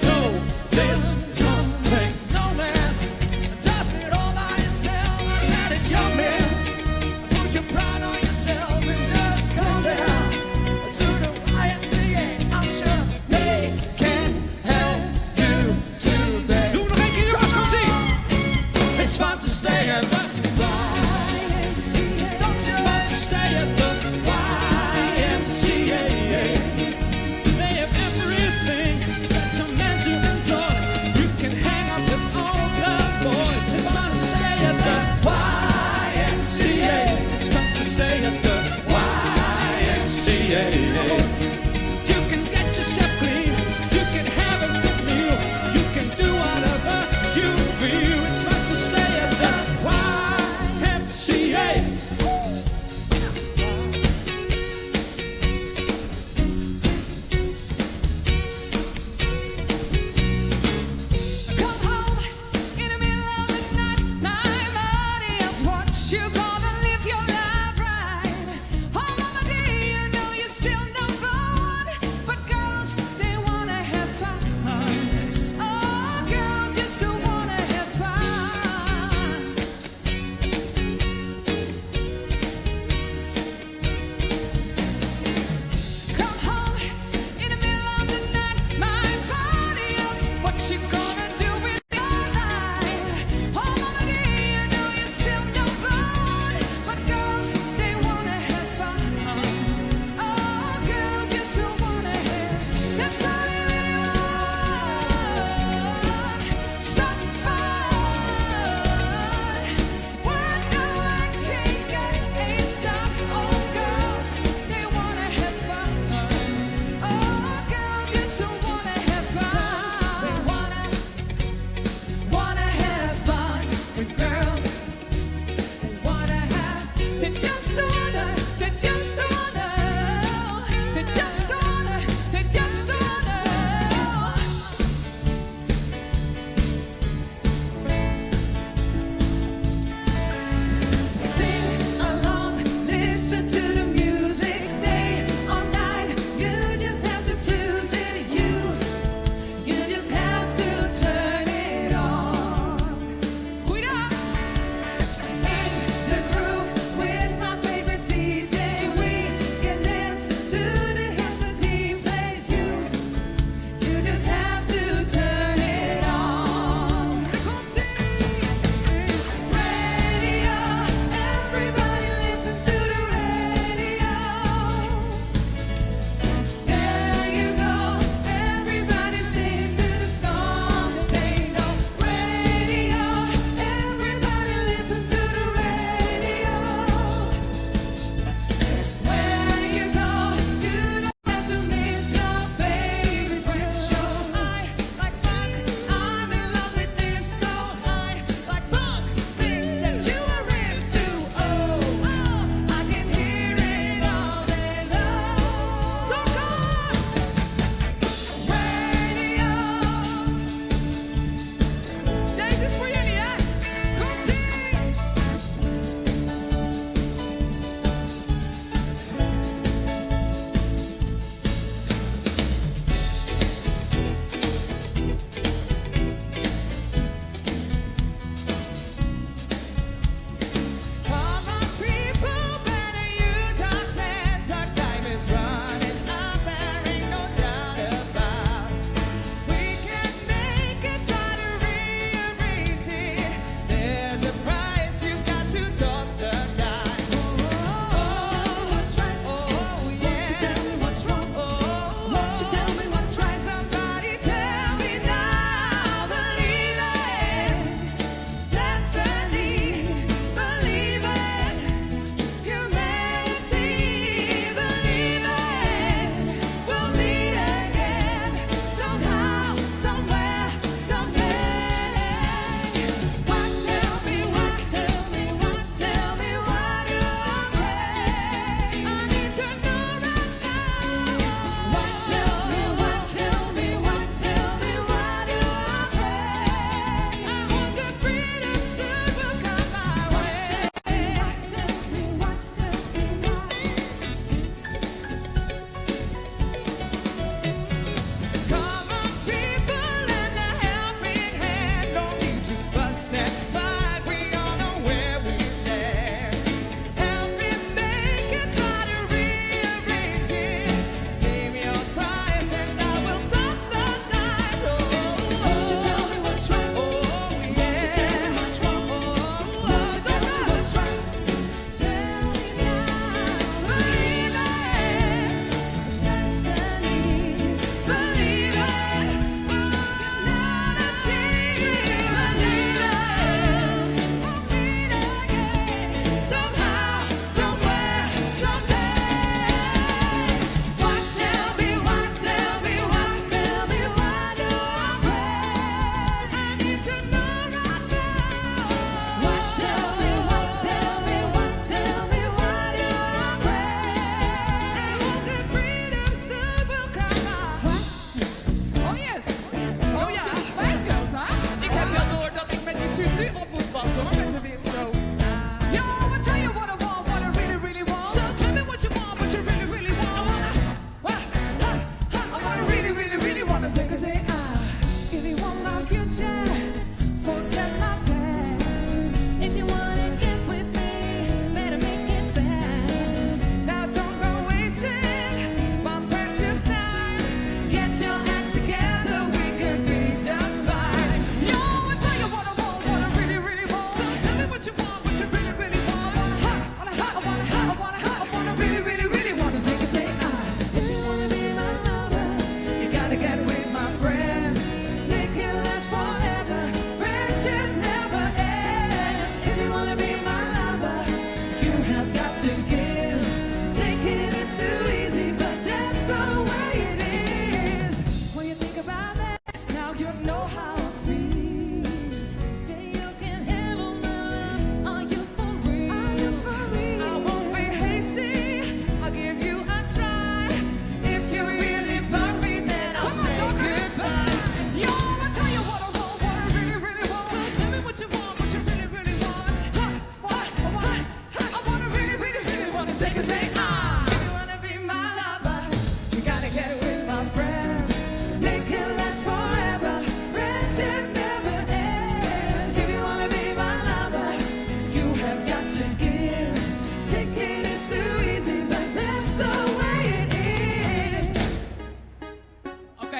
know this one thing. No man does it all by himself. I said, young man, put your pride on yourself and just go there to the YMCA. I'm sure they can help you today. Doe nog een keer, jongens, komt-ie! It's fun to stay at the YMCA. It's fun to stay at the YMCA. They have everything that a man to enjoy. You can hang out with all the boys. It's fun to stay at the YMCA. It's fun to stay at the YMCA. You can get yourself clean. You can have a good meal. You can do whatever you feel. It's fun to stay at the YMCA. Come home in the middle of the night. My body is what you gonna live your life right. Oh, mama dear, you know you're still number one. But girls, they wanna have fun. Oh, girls just don't wanna have fun. Come home in the middle of the night. My body is what you gonna do with your life. Oh, mama dear, you know you're still number one. But girls, they wanna have fun. Oh,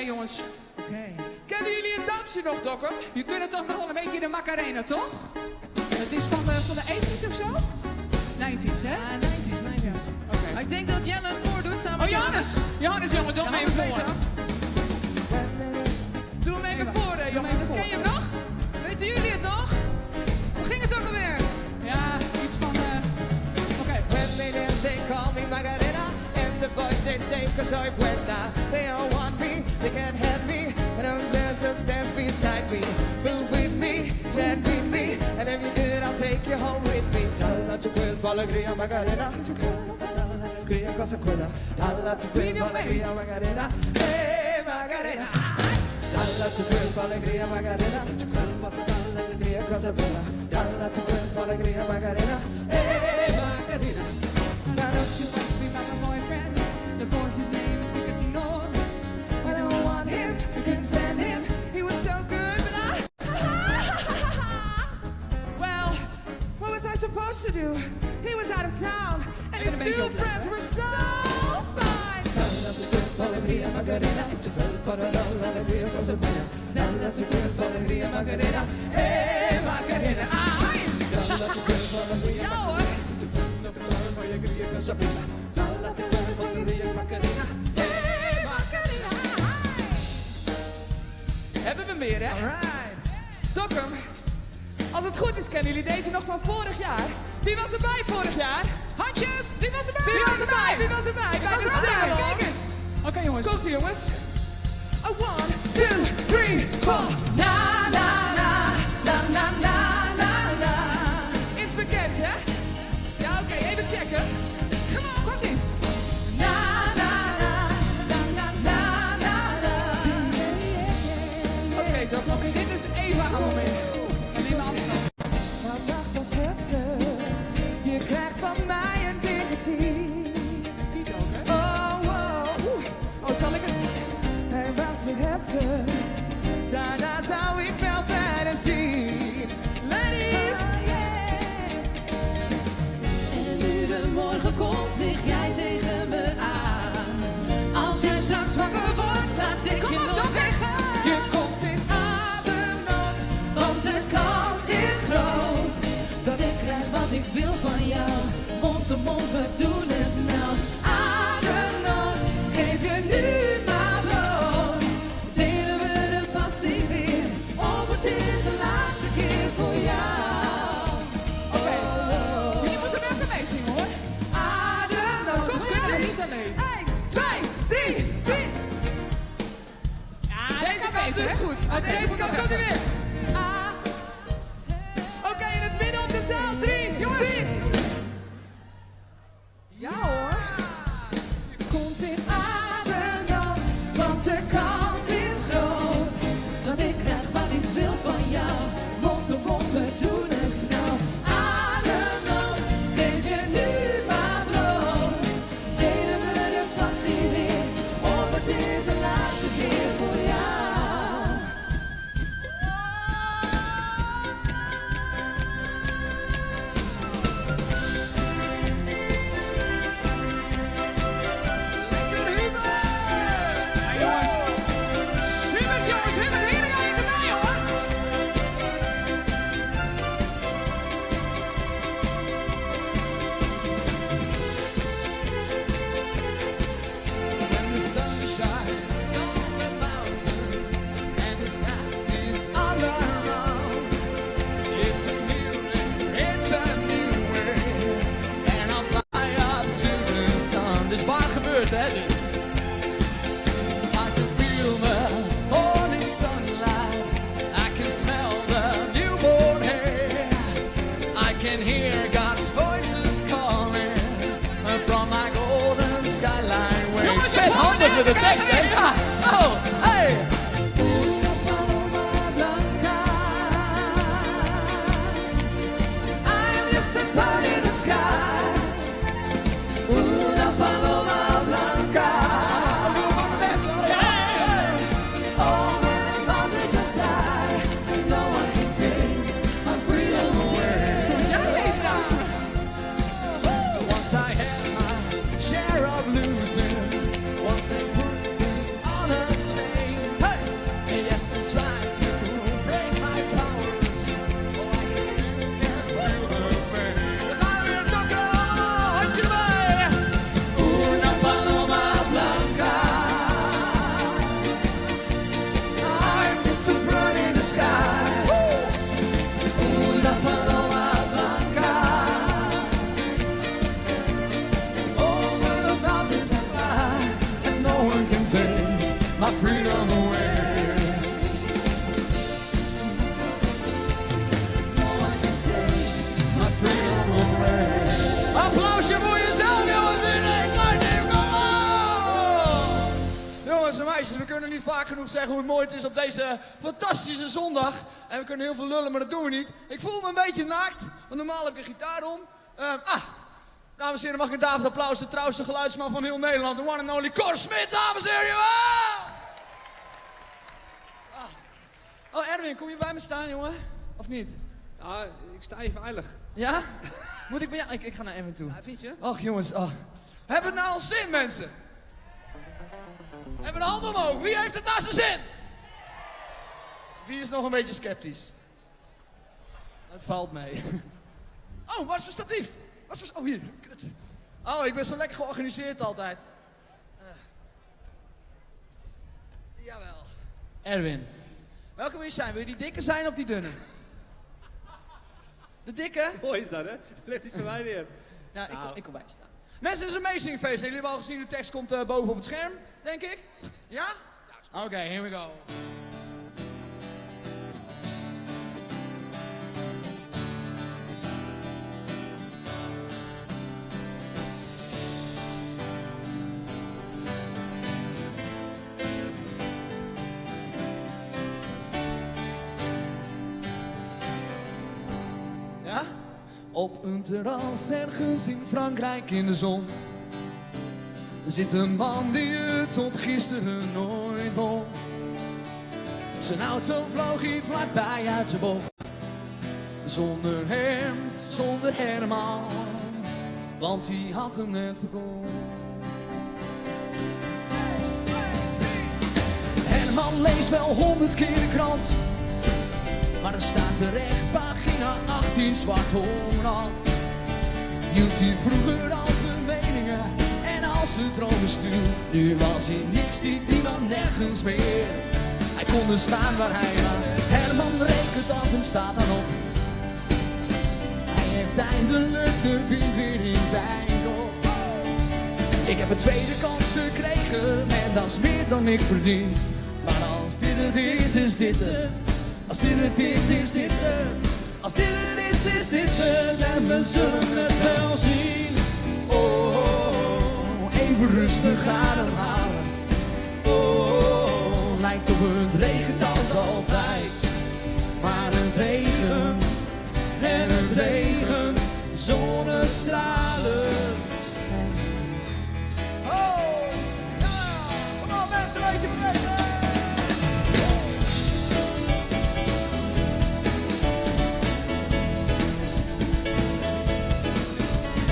jongens. Kennen jullie het dansje nog, Dokkum? Je kunt toch nog wel een beetje de Macarena, toch? Het is van de 80's of zo? 90's, hè? Ja, 90's. Ja. Ik denk dat Jelle hem voordoet samen met Johannes! Johannes, jongen, doe hem even voor. Doe hem even voor, jongens. Ken je hem nog? Weten jullie het nog? Hoe ging het ook alweer? Ja, iets van... Oké. When they dance, they call me Macarena. And the boys, they say, cause I'm buena. They all want me, they can't have me. And I'm dance beside me. Move with me, chat with me. And if you do it, I'll take you home with me. Dalla tu cuerpo, alegría, Macarena. Dalla alegría, cosa quella. Dalla tu cuerpo, alegría, Macarena. Hey, Macarena. Dalla tu cuerpo, alegría, Macarena. Dalla alegría, cosa quella. Dalla tu cuerpo, alegría, Macarena. Hey, Macarena. Now don't you want to be my boyfriend? The boy whose name is Nick Ignore. I don't want him, you couldn't stand him. He was so good, but well, what was I supposed to do? He was out of town, and his two friends were so fine. Dalla tu cuerpo, alegría, Macarena. Tu cuerpo, alegría, cosa buena. Dalla tu cuerpo, alegría, Macarena. Hey, Macarena. Dalla tu cuerpo, alegría, Macarena. Tu cuerpo, alegría, cosa buena. Dalla tu cuerpo, alegría, Macarena. Hey, Macarena. Hebben we hem weer, hè? Alright. Dokkum, als het goed is kennen jullie deze nog van vorig jaar. Wie was erbij vorig jaar? Handjes! Wie was erbij? Wie was erbij? Wie was erbij? Bij de stemmen. Kijk eens. Oké, jongens. Komt-ie, jongens. 1, 2, 3, 4. Na, na, na, na, na, na, na, na. Is bekend, hè? Ja, oké, even checken. Come on, komt-ie. Na, na, na, na, na, na, na, na. Oké, Dokkum, dit is even een moment. En neem afstand. Vandaag was heftig. Je krijgt van mij een dikke tien. Oh, zal ik het? Hij was niet heftig. Daarna zou ik wel verder zien. Ladies! En nu de morgen komt, lig jij tegen me aan. Als jij straks wakker wordt, laat ik je nog weer gaan. Je komt in ademnood, Want de kans is groot dat ik krijg wat ik wil van jou. Mond op mond, we doen het nou. Ademnood, geef je nu maar bloot. Delen we de passie weer, of wordt dit de laatste keer voor jou? Oké, jullie moeten hem even meezingen, hoor. Ademnood, kom goed, je niet alleen. 1, 2, 3, 4. Ja, deze kant doet het goed. Deze kant komt hij weer. Oké, in het midden op de zaal. 3, jongens. 4. Ja hoor. Je komt in ademnood, want de kans is groot dat ik krijg wat ik wil van jou. Mond op mond, we doen het nou. Ademnood, geef je nu maar bloot. Delen we de passie weer, of wordt dit de laatste keer voor jou? Dus waar gebeurt hè dit? I can feel the morning sunlight. I can smell the newborn air. I can hear God's voices calling from my golden skyline where jongens, vet handig met de tekst hè? Ja! Oh, hey! I'm just a bird in the sky. Una paloma blanca. Over the mountains I fly. No one can take my freedom away. Once I had my share of losing. Once they put me on a chain. my freedom away. No one can take my freedom away. Applausje voor jezelf, jongens, in Nederland. Jongens en meisjes, we kunnen niet vaak genoeg zeggen hoe het mooi het is op deze fantastische zondag. En we kunnen heel veel lullen, maar dat doen we niet. Ik voel me een beetje naakt, want normaal heb ik een gitaar om. Dames en heren, mag ik een David applaus, de trouwste geluidsman van heel Nederland. De one and only Cor Smit, dames en heren. Oh, Erwin, kom je bij me staan, jongen? Of niet? Ja, ik sta hier veilig. Ja? Moet ik bij jou? Ik ga naar Erwin toe. Ja, vind je? Och, jongens. Oh. Hebben we het nou al zin, mensen? Hebben we een hand omhoog? Wie heeft het nou zijn zin? Wie is nog een beetje sceptisch? Het valt mee. Oh, waar is mijn statief? Oh, hier. Kut. Oh, ik ben zo lekker georganiseerd altijd. Jawel. Erwin. Welke wil je zijn? Wil je die dikke zijn of die dunne? De dikke? Mooi is dat, hè? Leg die bij mij neer. Ja, ik kom bij staan. Mensen, het is een meezingfeest. Jullie hebben al gezien, de tekst komt boven op het scherm, denk ik. Ja? Oké, here we go. Ja? Op een terras ergens in Frankrijk in de zon zit een man die het tot gisteren nooit won. Zijn auto vloog hier vlakbij uit de bocht. Zonder hem, zonder Herman, want die had hem net verkocht. Herman leest wel 100 keer de krant, maar er staat terecht pagina 18 zwart onderhand. Hield hij vroeger al zijn meningen en als zijn dromen stuur. Nu was hij niks, die niemand nergens meer. Hij kon er staan waar hij was. Herman rekent af en staat dan op. Hij heeft eindelijk de wind weer in zijn kop. Ik heb een tweede kans gekregen en dat is meer dan ik verdien. Maar als dit het is, is dit het. Als dit het is, is dit het. Als dit het is dit het. En we zullen het wel zien. Oh, even rustig ademhalen. Oh, lijkt op het regent als altijd. Maar het regent en het regent. Zonnestralen. Oh, ja, kom op mensen, weet je bewegen.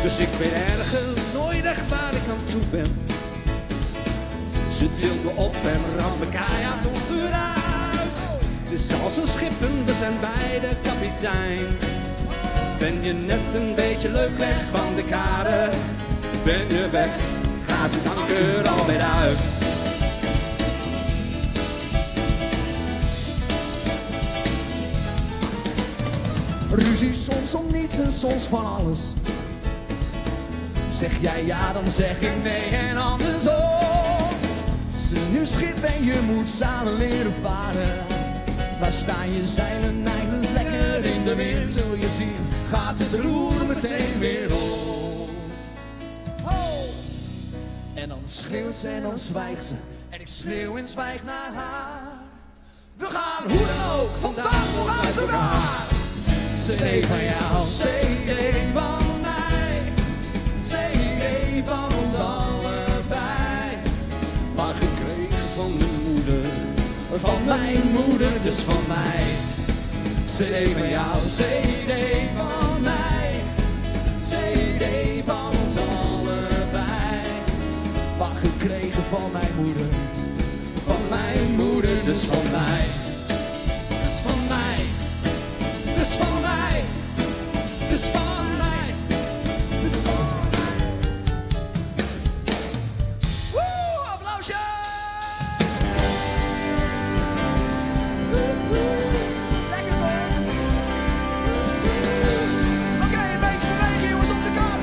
Dus ik weet ergens nooit echt waar ik aan toe ben. Ze tilt me op en ramt me keihard onderuit. Het is als een schip en we zijn beide kapitein. Ben je net een beetje leuk weg van de kade? Ben je weg, gaat het anker alweer uit. Ruzie soms om niets en soms van alles. Zeg jij ja, dan zeg ik nee en andersom. Het is een nieuw schip en je moet samen leren varen. Waar staan je zeilen eigenlijk lekker in de wind? Zul je zien, gaat het roer meteen weer om. Oh. En dan schreeuwt ze en dan zwijgt ze. En ik schreeuw en zwijg naar haar. We gaan hoe dan ook vandaag nog uit elkaar. CD van jou, CD van mij. CD van ons allebei. Maar gekregen van de moeder, van mijn moeder, dus van mij. CD van jou, CD van mij. CD van ons allebei. Maar gekregen van mijn moeder, van mijn moeder, dus van mij. Dus van mij. Dus van mij. Dus van mij. Dus van mij. Woe, applausje! Lekker hoor. Oké, een beetje bewegen jongens op de kaart.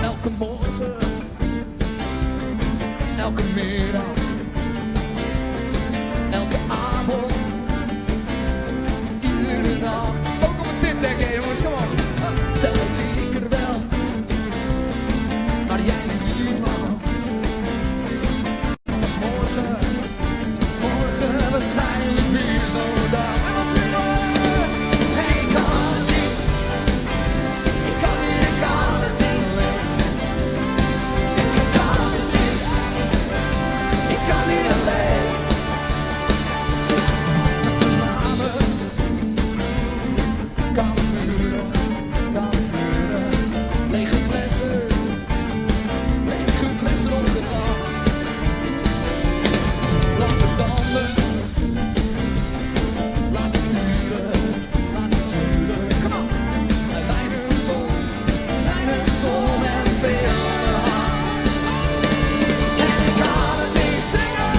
Elke morgen. elke middag, elke avond, iedere nacht. Ook op het Vimdek, hè jongens, kom op. Stel dat ik er wel, maar jij niet was. Als morgen waarschijnlijk weer zo'n dag. En wat zingen we? Ik kan het niet, ik kan het niet. Ik kan niet alleen. Met de namen kan muren. Lege flessen ondergang. Lange tanden, laat het duren. Come on. Weinig zon en veel haar. En ik kan het niet zingen.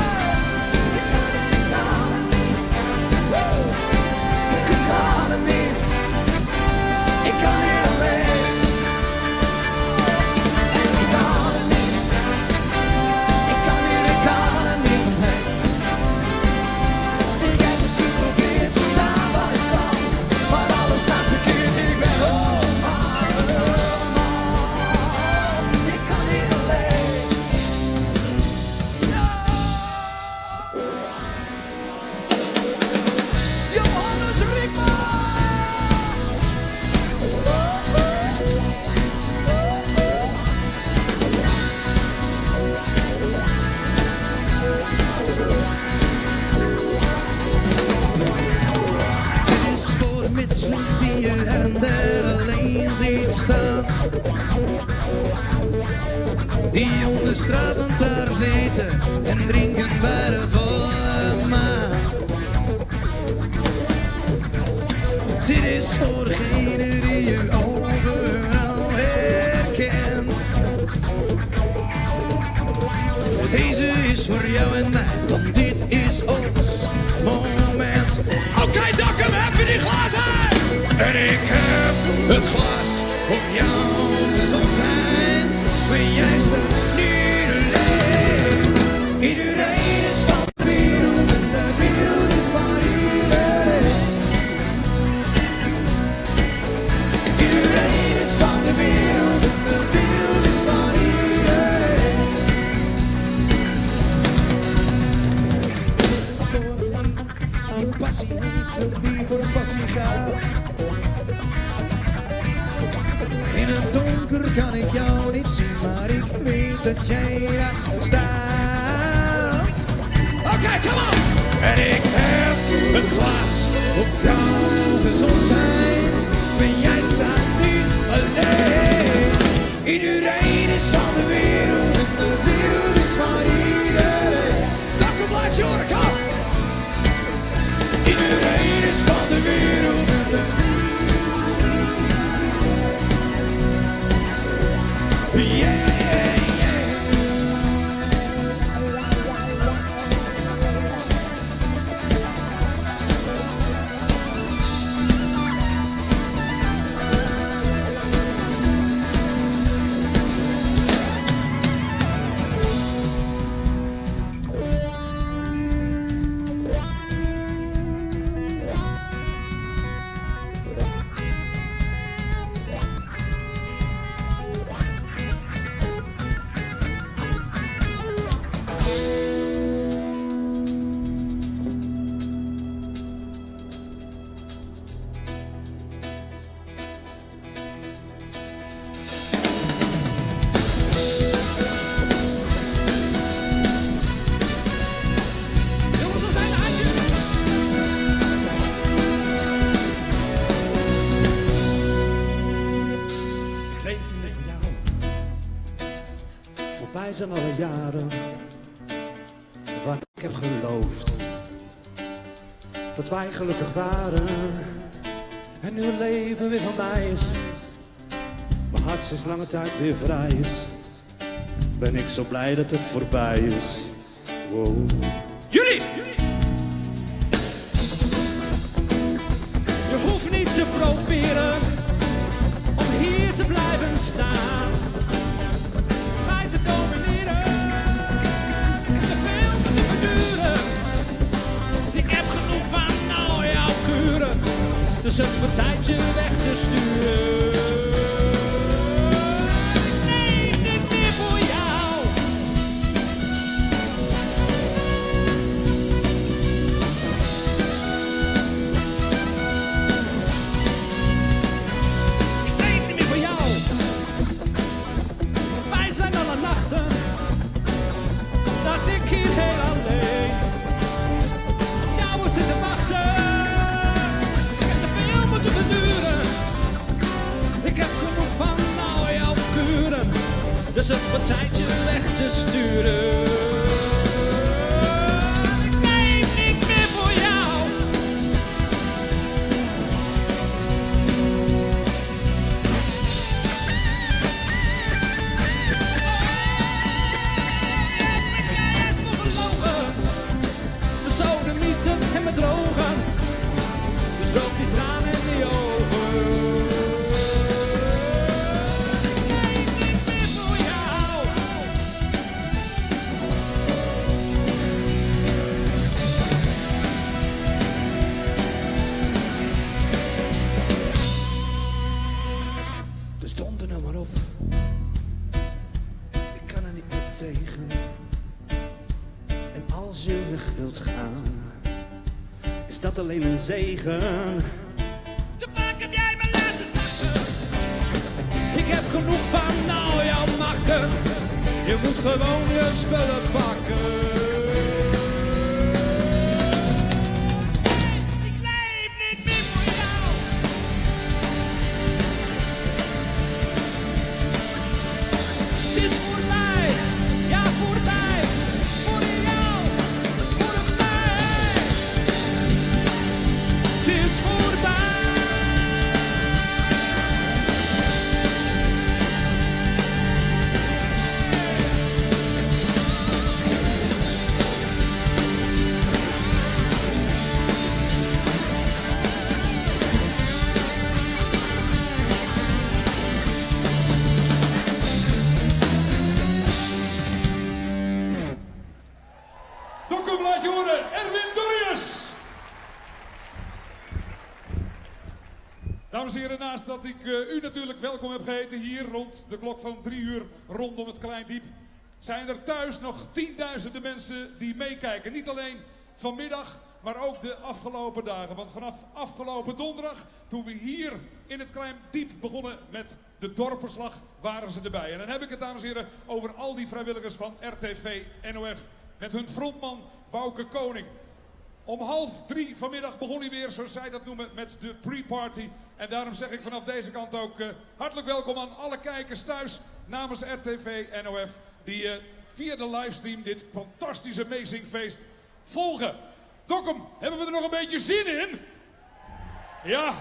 Ik kan het niet. Ik kan het niet. Ik kan niet alleen. En ik kan het niet. Ik kan het niet omheen. Ik heb het geprobeerd, gedaan wat ik kan. Maar alles staat verkeerd, ik ben helemaal. Ik kan niet alleen. Johannes Riepma! Dit is voor de mitswins die je her en der alleen ziet staan. Die om de straatlantaarn zitten en drinken bij de volle maan. Dit is voor degene die je overal herkent. Deze is voor jou en mij, want dit is ons moment. Oké, Dokkum, even die glazen! En ik heb het glas op jouw gezondheid. Maar jij staat niet alleen. Iedereen is van de wereld en de wereld is van iedereen. Iedereen is van de wereld en de wereld is van iedereen. Die passie die voor een passie gaat. In het donker kan ik jou niet zien, maar ik weet dat jij daar staat. Oké, come on! En ik heb het glas op jouw gezondheid, maar jij staat niet alleen. Iedereen is van de wereld en de wereld is van iedereen. Dokkum, laat je horen, kom! Iedereen is van de wereld en de wereld. Yeah! Voorbij zijn alle jaren waar ik heb geloofd dat wij gelukkig waren en nu het leven weer van mij is. Mijn hart sinds lange tijd weer vrij is. Ben ik zo blij dat het voorbij is. Wow. Jullie! Je hoeft niet te proberen om hier te blijven staan. Mij te domineren. Dus het wordt tijdje weg te sturen. Nee, niet meer voor jou. Ik leef niet meer voor jou. Wij zijn alle nachten dat ik hier heel alleen op jou moet zitten wachten. Ik heb te veel moeten verduren. Ik heb genoeg van al jouw kuren. Dus het wordt tijdje weg te sturen. Ik leef niet meer voor jou. We zouden niet het hem bedrogen. Dus droog die tranen in die ogen. Nee, niet meer voor jou. Dus donder nou maar op. Ik kan er niet meer tegen. En als je weg wilt gaan, is dat alleen een zegen. Te vaak heb jij me laten zakken. Ik heb genoeg van al jouw makken. Je moet gewoon je spullen pakken. Ik leef niet meer voor jou. Het is voorbij, ja voorbij. Voor jou, voor mij. Het is voorbij. Dokkum, laat je horen, Erwin Torrius. Dames en heren, naast dat ik u natuurlijk welkom heb geheten hier rond de klok van 3 uur rondom het Klein Diep, zijn er thuis nog tienduizenden mensen die meekijken. Niet alleen vanmiddag, maar ook de afgelopen dagen. Want vanaf afgelopen donderdag, toen we hier in het Klein Diep begonnen met de dorpenslag, waren ze erbij. En dan heb ik het, dames en heren, over al die vrijwilligers van RTV NOF. Met hun frontman Bouke Koning. Om 2:30 vanmiddag begon hij weer, zoals zij dat noemen, met de pre-party. En daarom zeg ik vanaf deze kant ook hartelijk welkom aan alle kijkers thuis namens RTV NOF. Die via de livestream dit fantastische amazingfeest volgen. Dokkum, hebben we er nog een beetje zin in? Ja.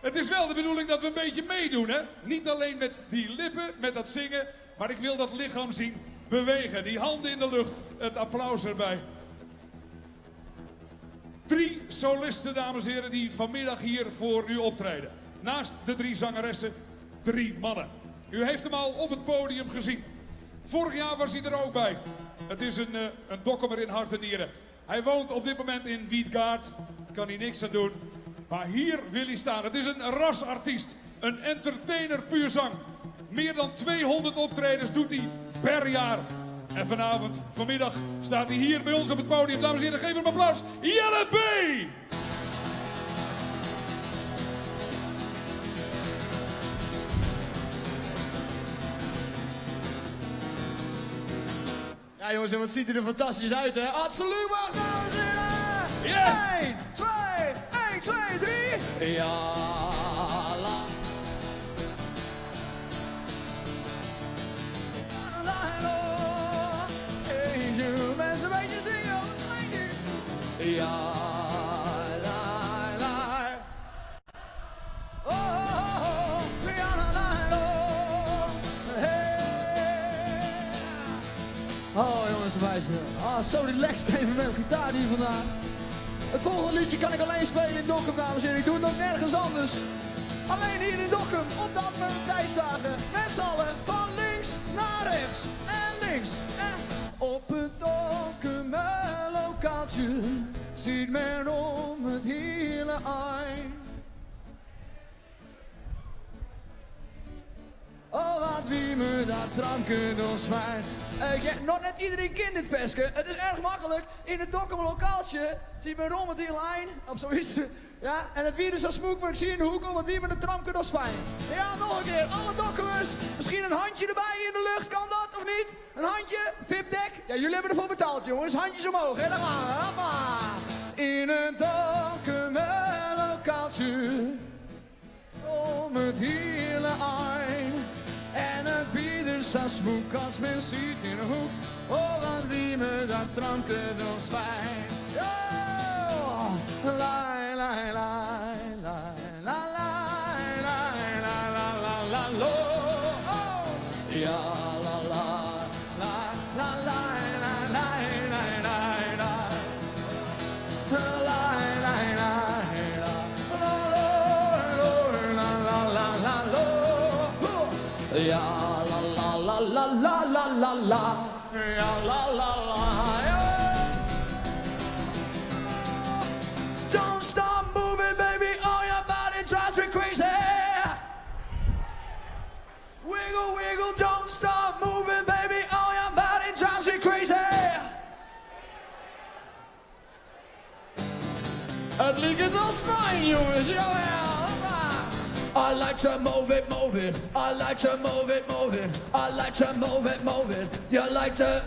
Het is wel de bedoeling dat we een beetje meedoen, hè? Niet alleen met die lippen, met dat zingen, maar ik wil dat lichaam zien bewegen. Die handen in de lucht, het applaus erbij. 3 solisten, dames en heren, die vanmiddag hier voor u optreden. Naast de 3 zangeressen, 3 mannen. U heeft hem al op het podium gezien. Vorig jaar was hij er ook bij. Het is een dokkummer in hart en nieren. Hij woont op dit moment in Wiedgaard. Kan hij niks aan doen. Maar hier wil hij staan. Het is een rasartiest. Een entertainer puur zang. Meer dan 200 optredens doet hij per jaar. En vanavond, vanmiddag, staat hij hier bij ons op het podium. Dames en heren, geef hem een applaus. Jelle B! Ja jongens, en wat ziet er fantastisch uit, hè? Absoluut, wacht, dames en heren! Yes! 1, 2, 3! Ja, la. Mensen, een beetje zingen, ja, la, la. Oh, oh, oh, ja, la, la, hey. Oh, jongens en meisjes. Ah, zo relaxed even met gitaar hier vandaag. Het volgende liedje kan ik alleen spelen in Dokkum, dames en heren. Ik doe het ook nergens anders. Alleen hier in Dokkum, op de Admiraliteitsdagen. Met z'n allen van links naar rechts en links en op het Dokkumer lokaaltje ziet men om het hele eind Oh, wat wie me dat tramke door zwaar. Nog net iedereen kent dit versje. Het is erg makkelijk. In het Dokkum lokaaltje zie je bij Ron met die lijn. Of zo is het. Ja, en het weer is zo smoek, maar ik zie in de hoek al wat wie met de tramke door zwaar. Ja, nog een keer. Alle Dokkumers. Misschien een handje erbij in de lucht. Kan dat of niet? Een handje. VIP-dek. Ja, jullie hebben ervoor betaald, jongens. Handjes omhoog, hè. Daar gaan we. Hoppa. In het Dokkum lokaaltje. Om het hele eind. En het bier is zo smoek als men ziet in de hoek. Oh, wat wie me dat tramke door zwaar. Oh, la la la la la la la la la la lo. Oh, ja la la la la la la la la la la la la la lo. Ja la la la la la la la la. Ja la la la. Don't stop moving, baby. Oh, your body drives me crazy. Wiggle, wiggle, don't stop moving, baby. Oh, your body drives me crazy. Het liedje wel snijn, jongens. Jawel. I like to move it, move it. I like to move it, move it. I like to move it, move it. You like to...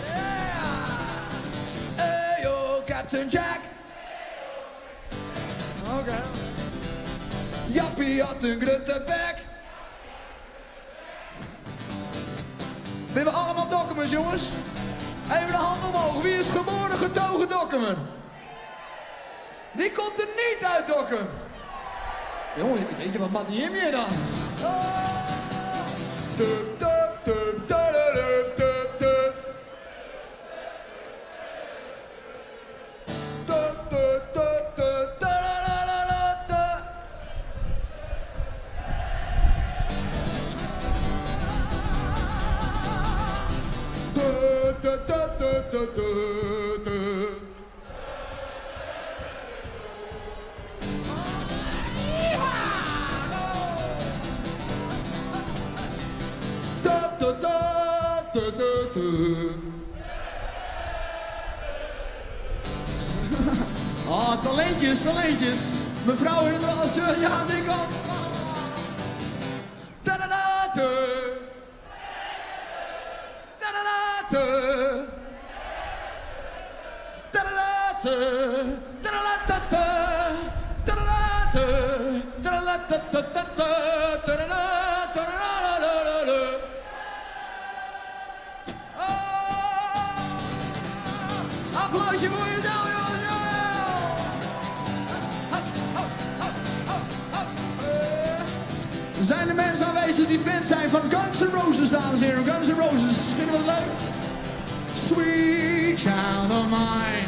Yeah! Hey, yo, Captain Jack. Okay. Jappie had een grote bek. We hebben allemaal Dokkumers, jongens. Even de hand omhoog. Wie is geboren getogen Dokkumer? Wie komt er niet uit Dokkum? Jongen, weet je wat Mattie Jim hier dan? Tup, tup, tup, tup, tup, tup. Tup, tup, tup, tup, tup. Tup, tup, tup, tup, tup, tup. Oh, talentjes, talentjes. Mevrouw in het rasje, ja, die kant. Ta-da-da-te. Ta-da-da-te. Ta-da-da-te. Ta-da-da-ta-ta. Ta-da-da-te. Ta-da-da-ta-ta-ta-ta. Ta-da-da-ta-da-da-da-da-da. Applausje voor jezelf, jongens. Zijn er mensen aanwezig die fan zijn van Guns N' Roses, dames en heren? Guns N' Roses, vinden we dat leuk? Sweet child of mine.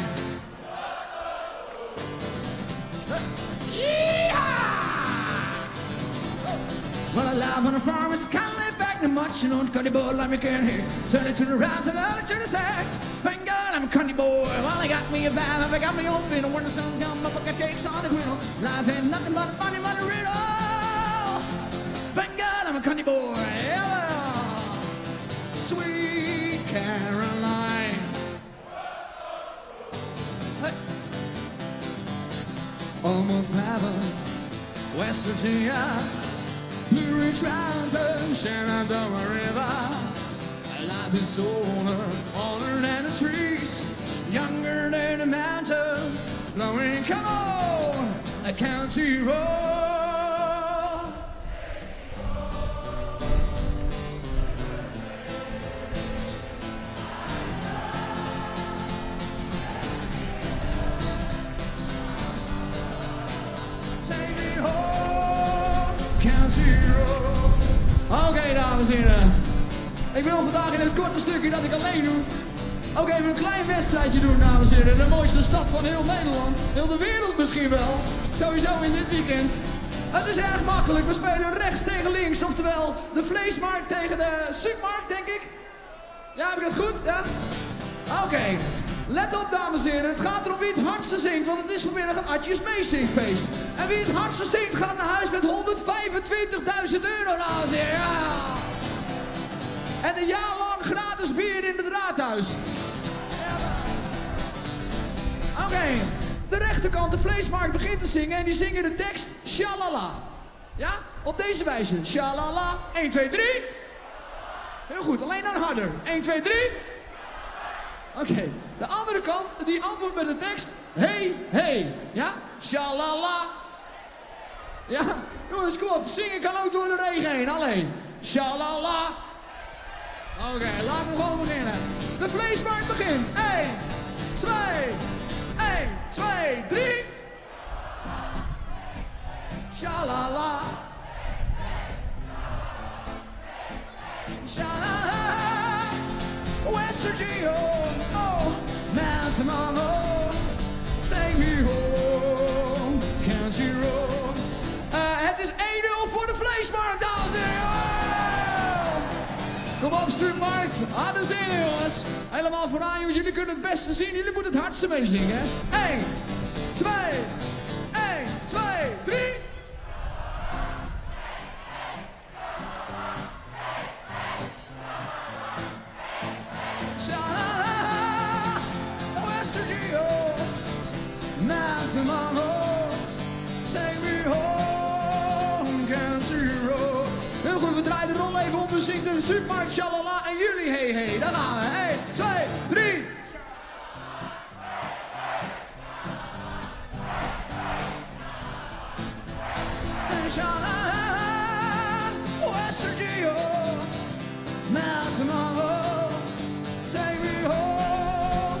Well, I live on a farm, it's kind of laid back, not much, you know, country boy like me can't hear. Turn it to the rise and turn it to the side. Thank God I'm a country boy, well, I got me a vibe, I got me own fiddle. When the sun's come up, I got cakes on the griddle. Life ain't nothing but a funny, funny riddle. Thank God I'm a country boy, yeah. Sweet Caroline. Hey. Almost heaven, West Virginia. Blue Ridge Mountains, Shenandoah River. Life is older than the trees, younger than the mountains, blowing, come on, a county road. Take me home, county road. Oké, dames en heren. Ik wil vandaag in het korte stukje dat ik alleen doe ook even een klein wedstrijdje doen, dames en heren. De mooiste stad van heel Nederland. Heel de wereld misschien wel. Sowieso in dit weekend. Het is erg makkelijk. We spelen rechts tegen links. Oftewel de vleesmarkt tegen de supermarkt, denk ik. Ja, heb ik het goed? Ja? Oké. Let op, dames en heren. Het gaat erom wie het hardste zingt, want het is vanmiddag een Atjes meezingfeest. En wie het hardste zingt gaat naar huis met 125.000 euro, dames en heren. Ja. En een jaar lang gratis bier in het raadhuis. Oké, de rechterkant, de vleesmarkt, begint te zingen en die zingen de tekst Shalala. Ja, op deze wijze. Shalala, 1, 2, 3. Heel goed, alleen dan harder. 1, 2, 3. Oké, de andere kant, die antwoordt met de tekst hey, hey. Ja, shalala. Ja, jongens, kom op. Zingen kan ook door de regen heen. Alleen. Shalala. Oké, laten we gewoon beginnen. De vleesmarkt begint. 1, 2, 1, 2, 3. Shalala. Shalala. West Virginia, oh, Mountain Mama, take me home, country road. Het is 1-0 voor de vleesmarkt, dames en heren. Kom op, supermarkt, aan de zin, jongens. Helemaal vooraan, jongens, jullie kunnen het beste zien. Jullie moeten het hardste meezingen, hè. 1, 2, 1, 2, 3. Heel goed, we draaien de rol even om. We zingen de supermarkt, shalala en jullie hey hey. Daar gaan we. 1, 2, 3. Shalala, West Virginia, Mountain Mama, take me home,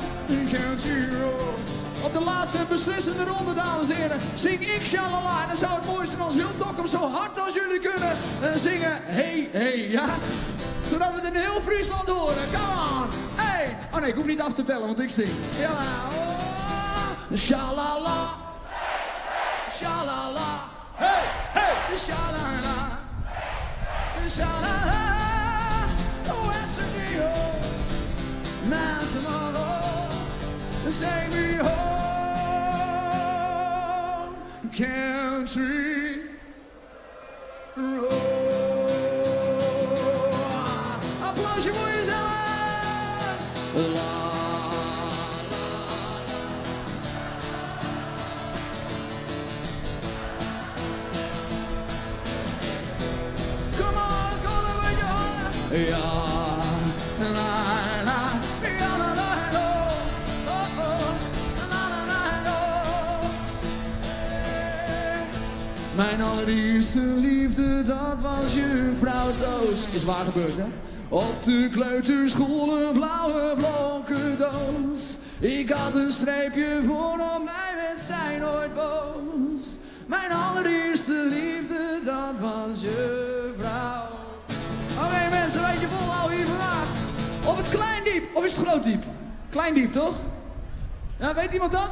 country road. Op de laatste beslissende ronde, dames en heren, zing ik shalala. En dan zou het mooi zijn als heel Dokkum zo hard als jullie kunnen zingen hey, hey, ja. Zodat we het in heel Friesland horen. Come on. Hey. Oh nee, ik hoef niet af te tellen, want ik zing. Ja. Oh. Shalala. Shalala. Hey, hey. Shalala. Shalala. West Virginia. Mountain Mama. Take me home, country road. Applausje voor jezelf. La, la, la. Come on, kom er met je handen. Ja, la, la. Mijn allereerste liefde, dat was juffrouw Toos. Is waar gebeurd, hè? Op de kleuterschool een blauwe blanke doos. Ik had een streepje voor op mij, werd zij nooit boos. Mijn allereerste liefde, dat was juffrouw. Oké mensen, weet je volhouden hier vandaag? Op het Kleindiep, of is het Grootdiep? Kleindiep, toch? Ja, weet iemand dat?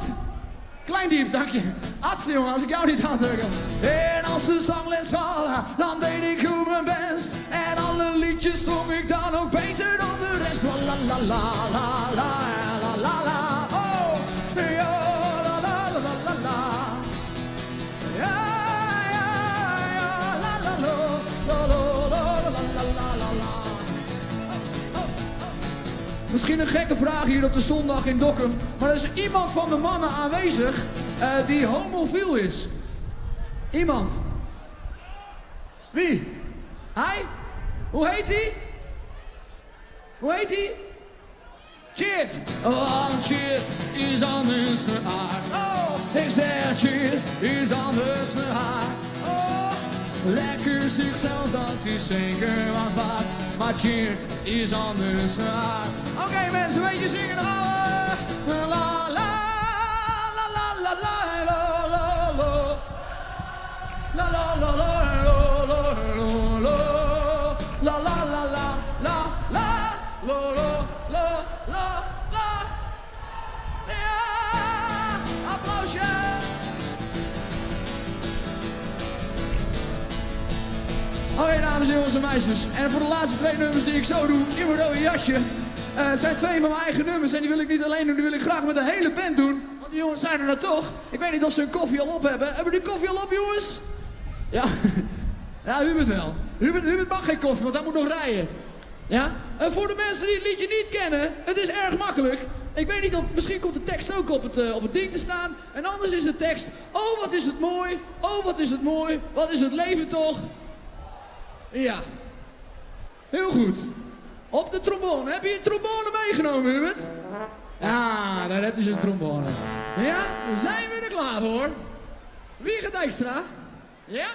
Kleindiep, dank je. Atse jongen, als ik jou niet aandruk. En als de zangles had, dan deed ik goed mijn best. En alle liedjes zong ik dan ook beter dan de rest. La la la la la la la la la. Oh, ja, la la la la la. Ja, ja, ja, la la la la la la la la. Misschien een gekke vraag hier op de zondag in Dokkum. Maar er is iemand van de mannen aanwezig die homofiel is. Iemand. Wie? Hij? Hoe heet hij? Hoe heet hij? Chit. Oh, Chit is anders geaard. Oh, ik zeg Chit is anders geaard. Oh, lekker zichzelf, dat is zeker wat waard. Maar Chit is anders geaard. Oké mensen, weet je zingen, dan gaan we. La la la la la la la la la. La la la la la la la. La la la la la la la la la la. Ja, applausje. Oké, dames en jongens en meisjes. En voor de laatste twee nummers die ik zo doe, in mijn rode jasje. Het zijn 2 van mijn eigen nummers en die wil ik niet alleen doen, die wil ik graag met de hele band doen. Want die jongens zijn er nou toch. Ik weet niet of ze hun koffie al op hebben. Hebben die koffie al op, jongens? Ja, ja, Hubert wel. Hubert mag geen koffie, want hij moet nog rijden. Ja? En voor de mensen die het liedje niet kennen, het is erg makkelijk. Ik weet niet of, misschien komt de tekst ook op het ding te staan. En anders is de tekst, oh wat is het mooi, oh wat is het mooi, wat is het leven toch. Ja, heel goed. Op de trombone. Heb je je trombone meegenomen, Hubert? Ja, daar heb je zijn trombone. Ja, dan zijn we er klaar voor. Wie gaat extra? Ja.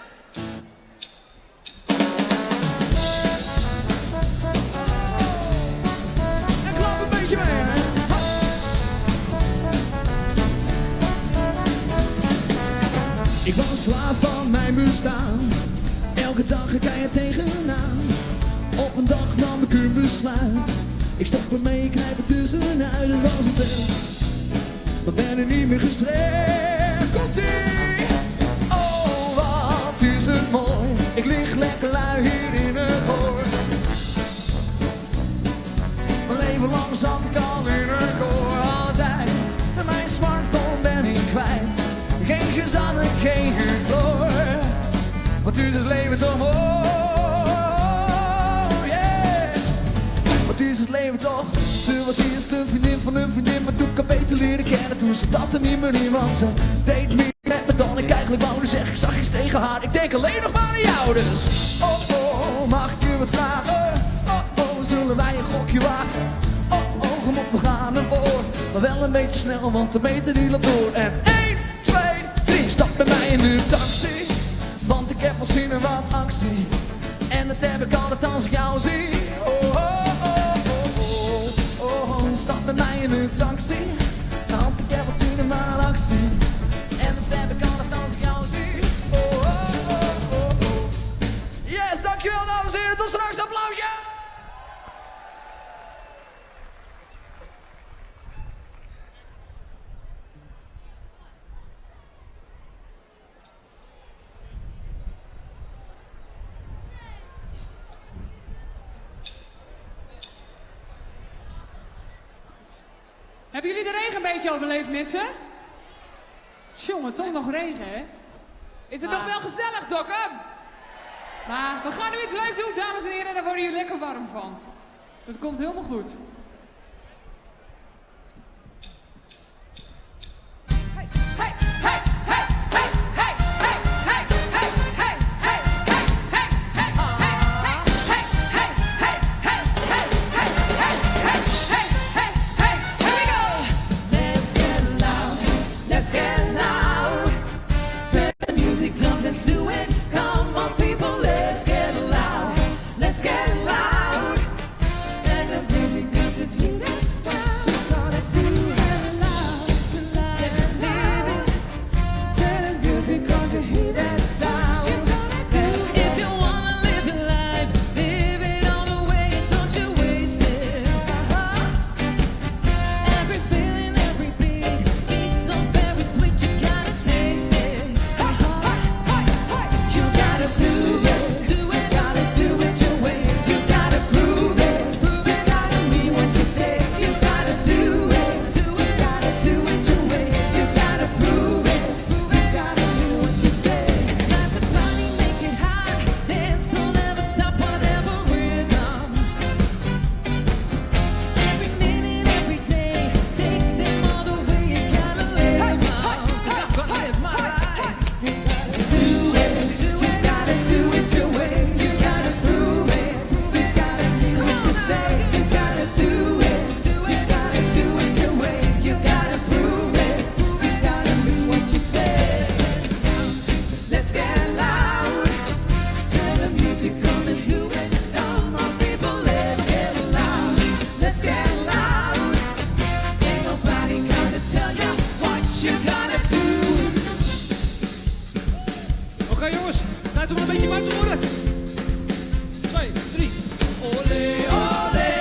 En klap een beetje mee, hè. Ik was slaaf van mijn bestaan. Elke dag ga ik er tegenaan. Op een dag nam ik een besluit. Ik stop ermee, ik knijp er tussenuit. Het was een test, maar ben er niet meer gestreefd. Komt-ie! Oh, wat is het mooi. Ik lig lekker lui hier in het hoor. Mijn leven lang zat ik al in een koor. Altijd, en mijn smartphone ben ik kwijt. Geen gezang, geen gekloor. Wat is het leven zo mooi. Wat is het leven toch? Ze was eerst een vriendin van een vriendin, maar toen ik haar beter leerde kennen, toen ze dat er niet meer in, want ze deed meer met me dan ik eigenlijk wou. Dus zeg ik zachtjes tegen haar, ik denk alleen nog maar aan jou. Dus oh oh, mag ik je wat vragen? Oh oh, zullen wij een gokje wagen? Oh oh, kom op, we gaan ervoor. Maar wel een beetje snel, want de meter die loopt door. En 1, 2, 3, stap bij mij in de taxi, want ik heb wel zin in wat actie. En dat heb ik altijd als ik jou zie. Oh oh. Stap met mij in een taxi, want ik heb wel zin in mijn actie. En dat heb ik altijd als ik jou zie. Oh, oh, oh, oh, oh. Yes, dankjewel dames en heren, tot straks, applausje! Hebben jullie de regen een beetje overleefd, mensen? Jongen, toch nog regen, hè? Is het toch wel gezellig, Dokkum? Maar we gaan nu iets leuks doen, dames en heren, en daar worden jullie lekker warm van. Dat komt helemaal goed. Tijd om een beetje warm te worden. 2, 3. Olé, olé,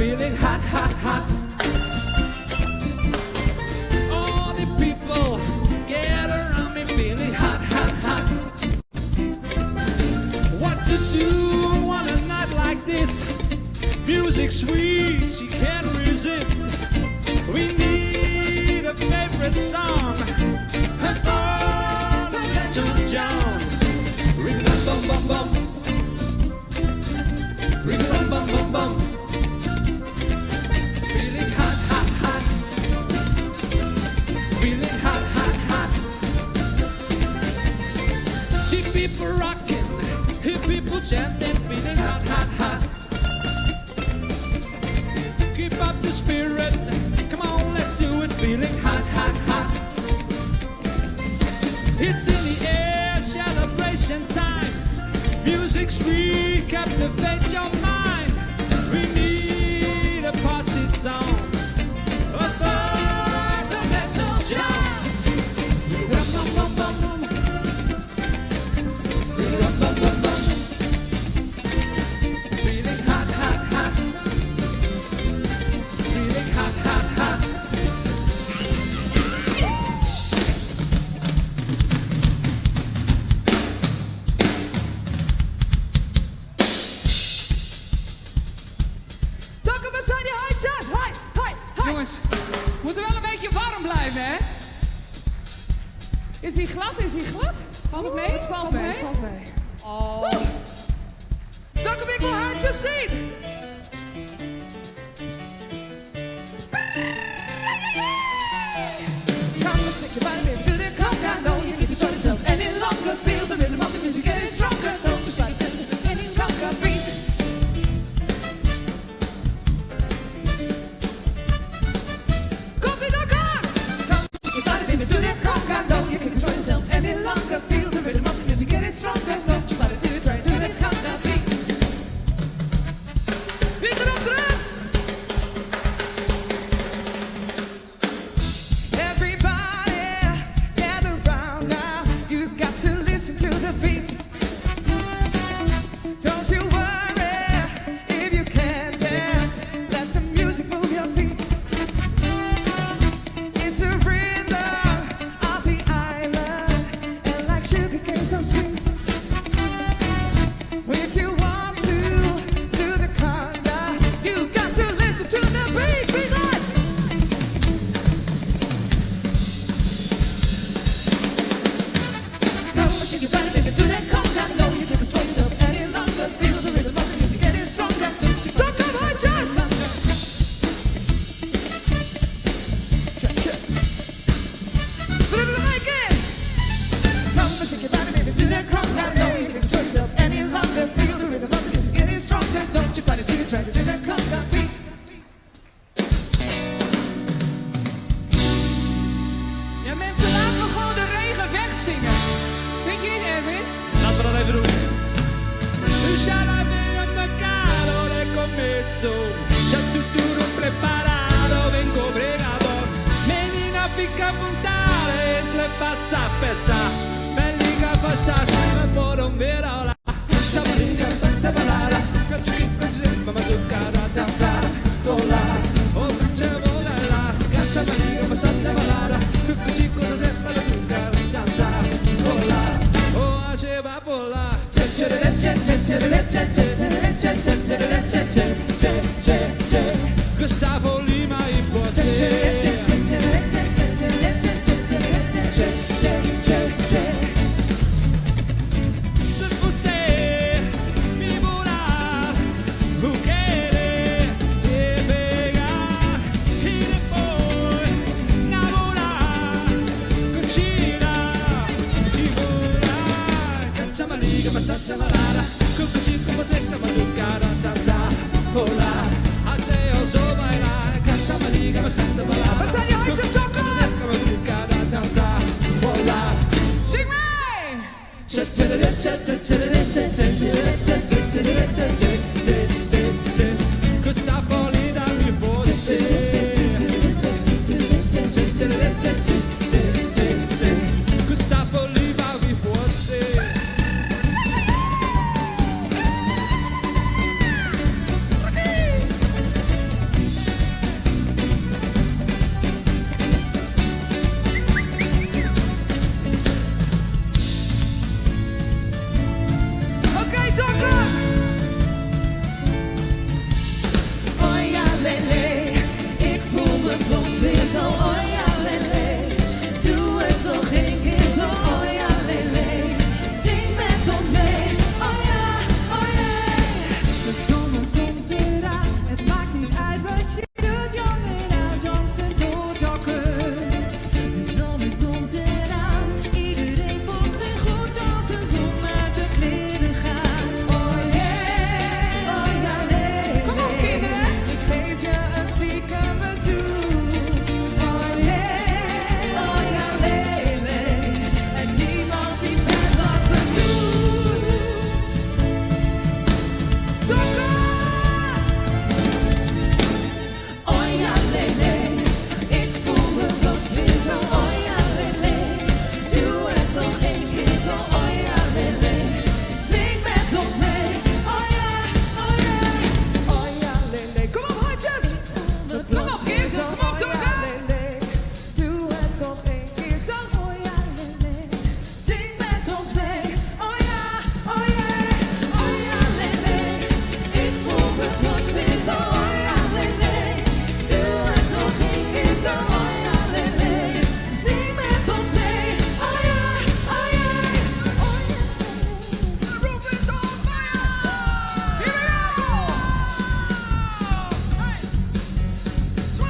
feeling hot, hot, hot. All the people get around me feeling hot, hot, hot. What to do on a night like this? Music sweet, she can't resist. We need a favorite song, a fundamental John. Ring bum bum bum bum. Ring bum bum bum bum. Feeling hot, hot, hot. Feeling hot, hot, hot. See people rocking, hear people chanting, feeling hot, hot, hot. Keep up the spirit, come on, let's do it, feeling hot, hot, hot. It's in the air, celebration time. Music sweet, captivate your mind. We need a party song, a fundamental jam. Rum bum bum bum. Rum bum bum bum. Feeling hot, hot, hot. Feeling hot, hot, hot. Dokkum, we zijn die handjes. Hoi, hoi, hoi. Jongens, we moeten wel een beetje warm blijven, hè? Is hij glad? Is hij glad? Valt het mee? Het valt mee. Valt mee. Oh. Dokkum, ik wil handjes zien. Come on, shake your body, baby, do the conga. No, you can't control yourself any longer. Feel the rhythm of the music getting stronger. Don't push like any conga beat. Komt ie dan, kom! Come, shake your body, baby, do the conga. No, you can't control yourself any longer. Feel the rhythm of the music getting stronger. Don't you body do it, try do the conga beat. Wie er op drums? Everybody, gather round now. You got to listen to the beat. Don't you worry if you can't dance. Let the music move your feet. It's the rhythm of the island, and like sugar cane so sweet. So if you want to do the conga, you got to listen to the beat. Beat like. Come on, shake your body, baby, do that conga. No, you can't control yourself any longer. Feel the rhythm of the music getting stronger. Don't come on, just. Check, check. Put it like it. Come on, shake your body, baby, do that conga. No, you can't control yourself any longer. Feel the rhythm of the music getting stronger. Don't you body do it, try to do that conga beat. Ja, mensen, laten we gewoon de regen wegzingen. Vind je niet, Erwin? Laten we dat even doen. Lasciala bene mercado del commesso. C'è tutto preparato, vengo pregato. Menina picca puntare, entra e passa a festa. Bellica festa, scena por un verola. Ciamalina senza parare, ma tocca da danzare. Cola, oh c'è volare. Ciamalina senza parare, cucci cosa te la tocca da danzare. Cola, oh c'è va pola. Gustavo Lima y José. Se você me morar, vou querer te pegar e depois namorar, curtirá e voar. Cacciama liga, mas senza malare, cucci come se te malucara danza, cola, até eu sou bailar. Cacciama liga, mas senza malare, Wat zijn die handjes, Dokkum? malucara danza, cola. Zing mee! Gustavo Lima y José. Gustavo Lima y José. plots weer zo, oh ja, lele. Doe het nog een keer zo, oh ja, lele. Zing met ons mee, oh ja, oh jee. De zon komt eraan, het maakt niet uit wat je doet, jongeren dansen door dokken. De zon komt eraan, iedereen voelt zich goed als de zon uit de kleren gaat. Oh yeah, oh ja, lele. Kom op kinderen, ik geef je een stiekem bezoek. Oh yeah, oh ja, lele. En niemand die zegt wat we doen. Dokken! Oh ja, lele. Ik voel me plots weer zo, oh ja, lele. Doe het nog een keer zo, oh ja, lele. Zing met ons mee, oh ja, oh yeah. Oh ja, lele. Kom op, hondjes! Kom op, kids, kom op, Dokken! Doe het nog een keer zo, oh ja, lele. Zing met ons mee, oh ja, oh yeah. Oh ja, lele. Ik voel me plots weer zo, oh ja, lele. Doe het nog een keer zo, oh ja, lele. Zing met ons mee, oh ja, oh yeah. Oh ja. The roof is on fire! Here we go! 1, 2,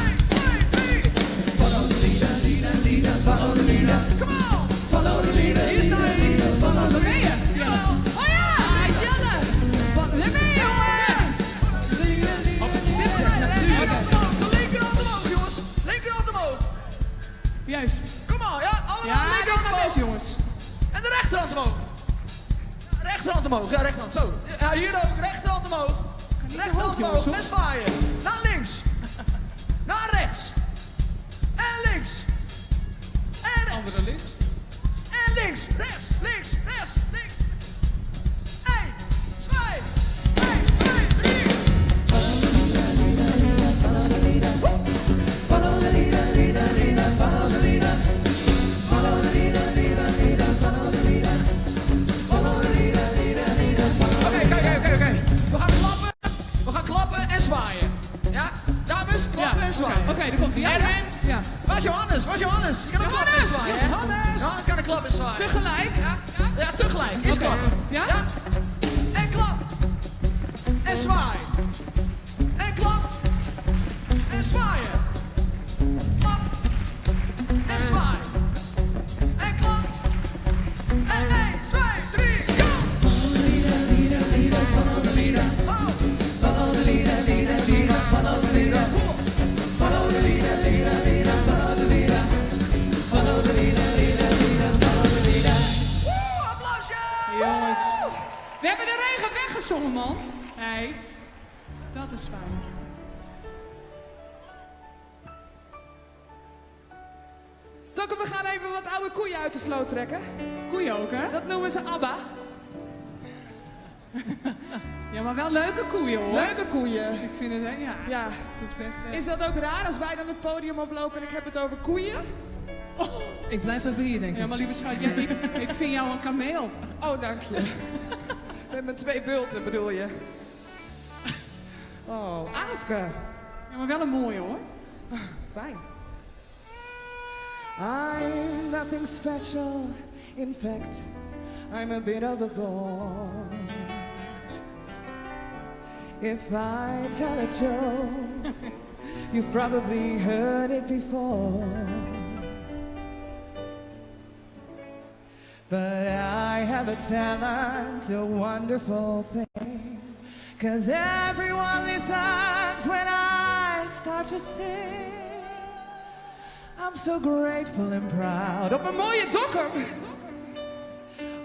1, 2, 3. Follow the leader, leader, leader, follow the leader. Come on! Follow the leader, hier sta je. Follow the leader. Oh ja! Jelle! Follow the leader, jongen! Op het stipje, natuurlijk. De linkerhand omhoog, jongens. Linkerhand omhoog. Juist. Kom on, ja, allemaal linkerhand omhoog. jongens. En de rechterhand omhoog. Ja, rechterhand omhoog, ja, rechterhand, zo. Ja, hier ook, rechterhand omhoog. Rechterhand omhoog, en zwaaien. Naar links. Naar rechts. En links. En rechts. Andere links. En links, rechts, links, rechts, links. 1, 2, 1, 2, 3. Follow the leader, follow the leader, leader, leader, follow the leader. Follow the leader, leader, leader, follow the leader. Follow the leader, leader, leader, follow the leader. Oké. We gaan klappen en zwaaien. Ja? Dames, klappen en zwaaien. Oké, daar komt hij. Ja. Waar is Johannes? Waar is Johannes? Je kan klappen en zwaaien, hè? Johannes kan een klap en zwaaien. Tegelijk? Ja, tegelijk. Eerst klappen. Ja? En klap. En zwaaien. En klap. En zwaaien. Klap. En zwaaien. En klap. En 1, 2, 3, go! Follow the leader, leader, leader, follow the leader. Follow the leader, leader, leader, follow the leader. Follow the leader, leader, leader, follow the leader. Follow the leader, leader, leader, follow the leader. Woe, applausje! Jongens. We hebben de regen weggezongen, man. Nee. Dat is fijn. Dokken, we gaan even wat oude koeien uit de sloot trekken. Koeien ook, hè? Dat noemen ze ABBA. Ja, maar wel leuke koeien, hoor. Leuke koeien. Ik vind het, hè? Ja. Dat is best, hè? Is dat ook raar als wij dan het podium oplopen en ik heb het over koeien? Ik blijf even hier, denk ik. Ja, maar lieve schat, ik vind jou een kameel. Oh, dank je. Met mijn 2 bulten bedoel je? Oh, Aafke. Ja, maar wel een mooie, hoor. Fijn. I'm nothing special. In fact, I'm a bit of a bore. If I tell a joke, you've probably heard it before. But I have a talent, a wonderful thing. 'Cause everyone listens when I start to sing. I'm so grateful and proud. Op een mooie Dokkum.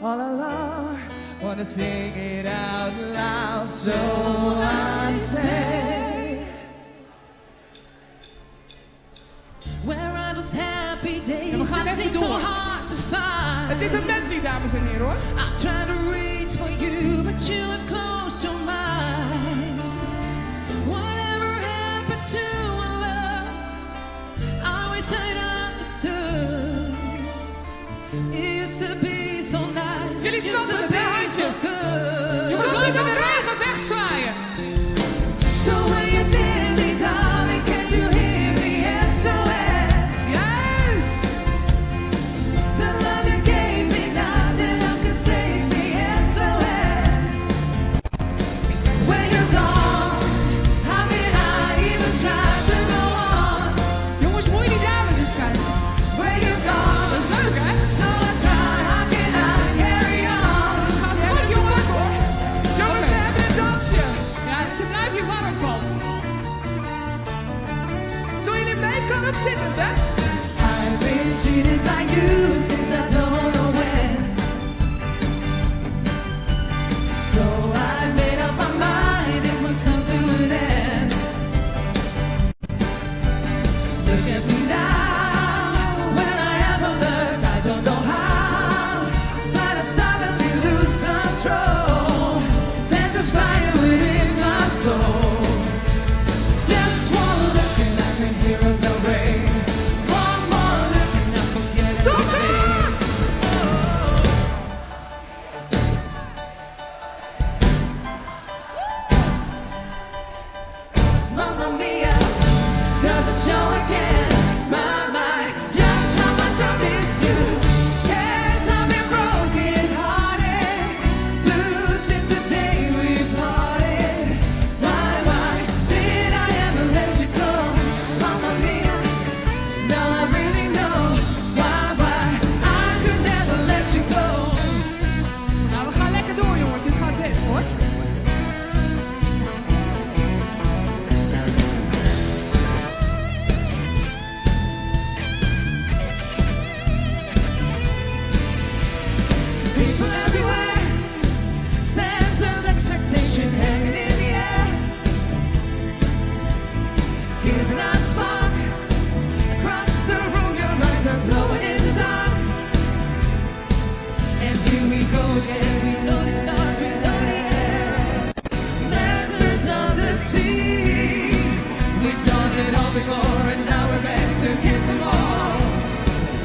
All along, wanna sing it out loud, so I say. Where are those happy days? Ja, we gaan even door. So hard to find. Het is een medley, dames en heren, hoor. I try to reach for you, but you have closed your mind. Whatever happened to our love? I wish I'd understood. It used to be so nice. Jullie snappen het plaatje. Jongens, laten we de regen wegzwaaien. So when you zittend, hè? I've been cheated by you since I don't know when. So I made up my mind it must come to an end. Look at me now, when I ever learned, I don't know how, but I suddenly lose control. There's a fire within my soul. Just one look and I can hear the rain. One more look and I forget everything. Mamma mia, does it show again? My, just how much I missed you. Yes, I've been broken hearted, blue since the day we parted. Why, did I ever let you go? Mamma mia, now I really know why, I could never let you go. Nou, we gaan lekker door, jongens, dit gaat best, hoor. People everywhere, sense of expectation hanging in the air. Giving out spark across the room, your eyes are glowing in the dark. And here we go again, we know the stars, we know the end. Masters of the sea, we've done it all before, and now we're back to get some more.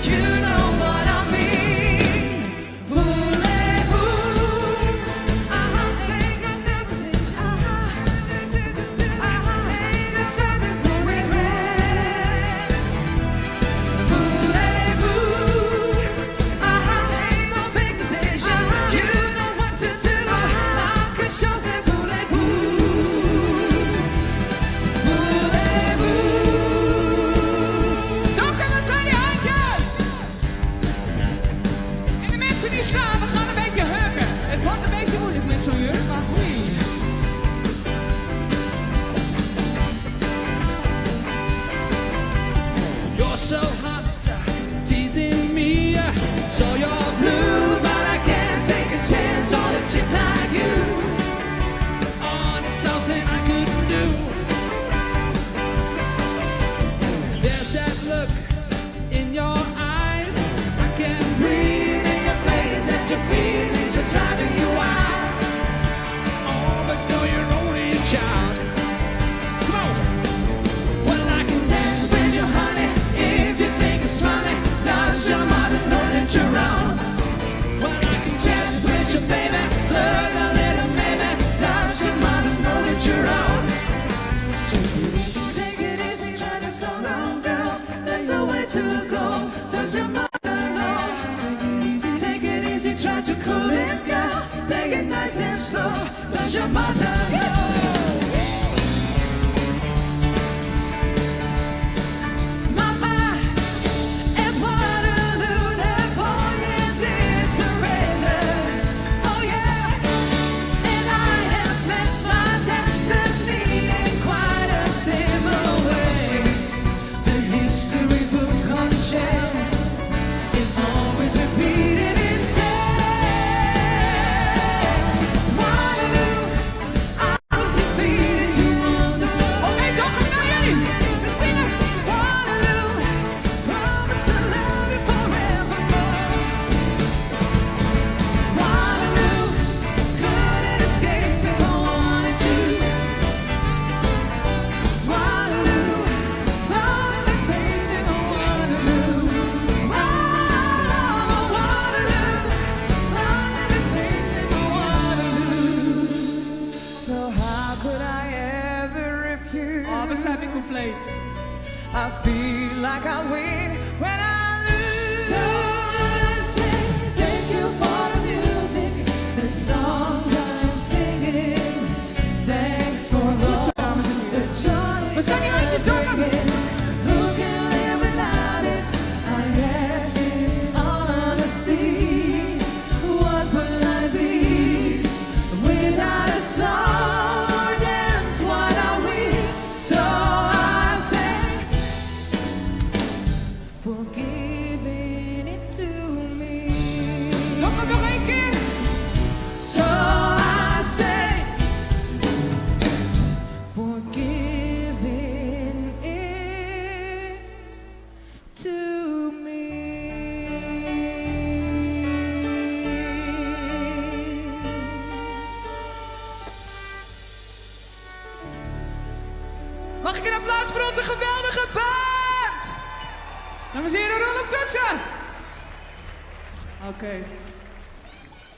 You know what I mean. Voulez-vous, take a message, ain't the surface no regret. Voulez-vous, ain't no big decision, you know what to do. Que chose est voulez-vous, voulez-vous. Dan kunnen we die handjes. En de mensen die staan, we gaan een beetje hurken. Het wordt een beetje moeilijk met zo'n jurk, maar goed. You're so hot, teasing me. So you're blue, but I can't take a chance on a chick like you. On it's something I couldn't do. There's that look in your eyes. I can read in your face that your feelings are driving you wild. Oh, but no, you're only a child. Come on. Well, I can dance with you, honey, if you think it's funny. Does your mother know that you're wrong? Well, I can chat with you, baby, flirt a little, maybe. Does your mother know that you're wrong? Take it easy, try to slow down, girl. There's no way to go. Does your mother know? Take it easy, try to cool it, girl. Take it nice and slow. Does your mother know? Mama, at Waterloo, Napoleon did surrender. Oh yeah, and I have met my destiny in quite a similar way. The history book on the shelf is always repeating itself. Waterloo, I was defeated to wonder. Okay, don't come now, Jenny. Let's sing it. Waterloo, promised to love you forevermore. Waterloo, couldn't escape if I wanted to. Waterloo, found in the face of a Waterloo. Waterloo, found in the face of a Waterloo. So how could I ever refuse? Oh, we zijn weer compleet. I feel like I win when I lose. So I say thank you for the music, the songs I'm singing. Thanks for all the joy. We zijn die handjes door, kom. Who can live without it? I ask in all honesty. What will I be without a song or dance? What are we? So I say Mag ik een applaus voor onze geweldige band? Dames en heren, rol op toetsen. Oké.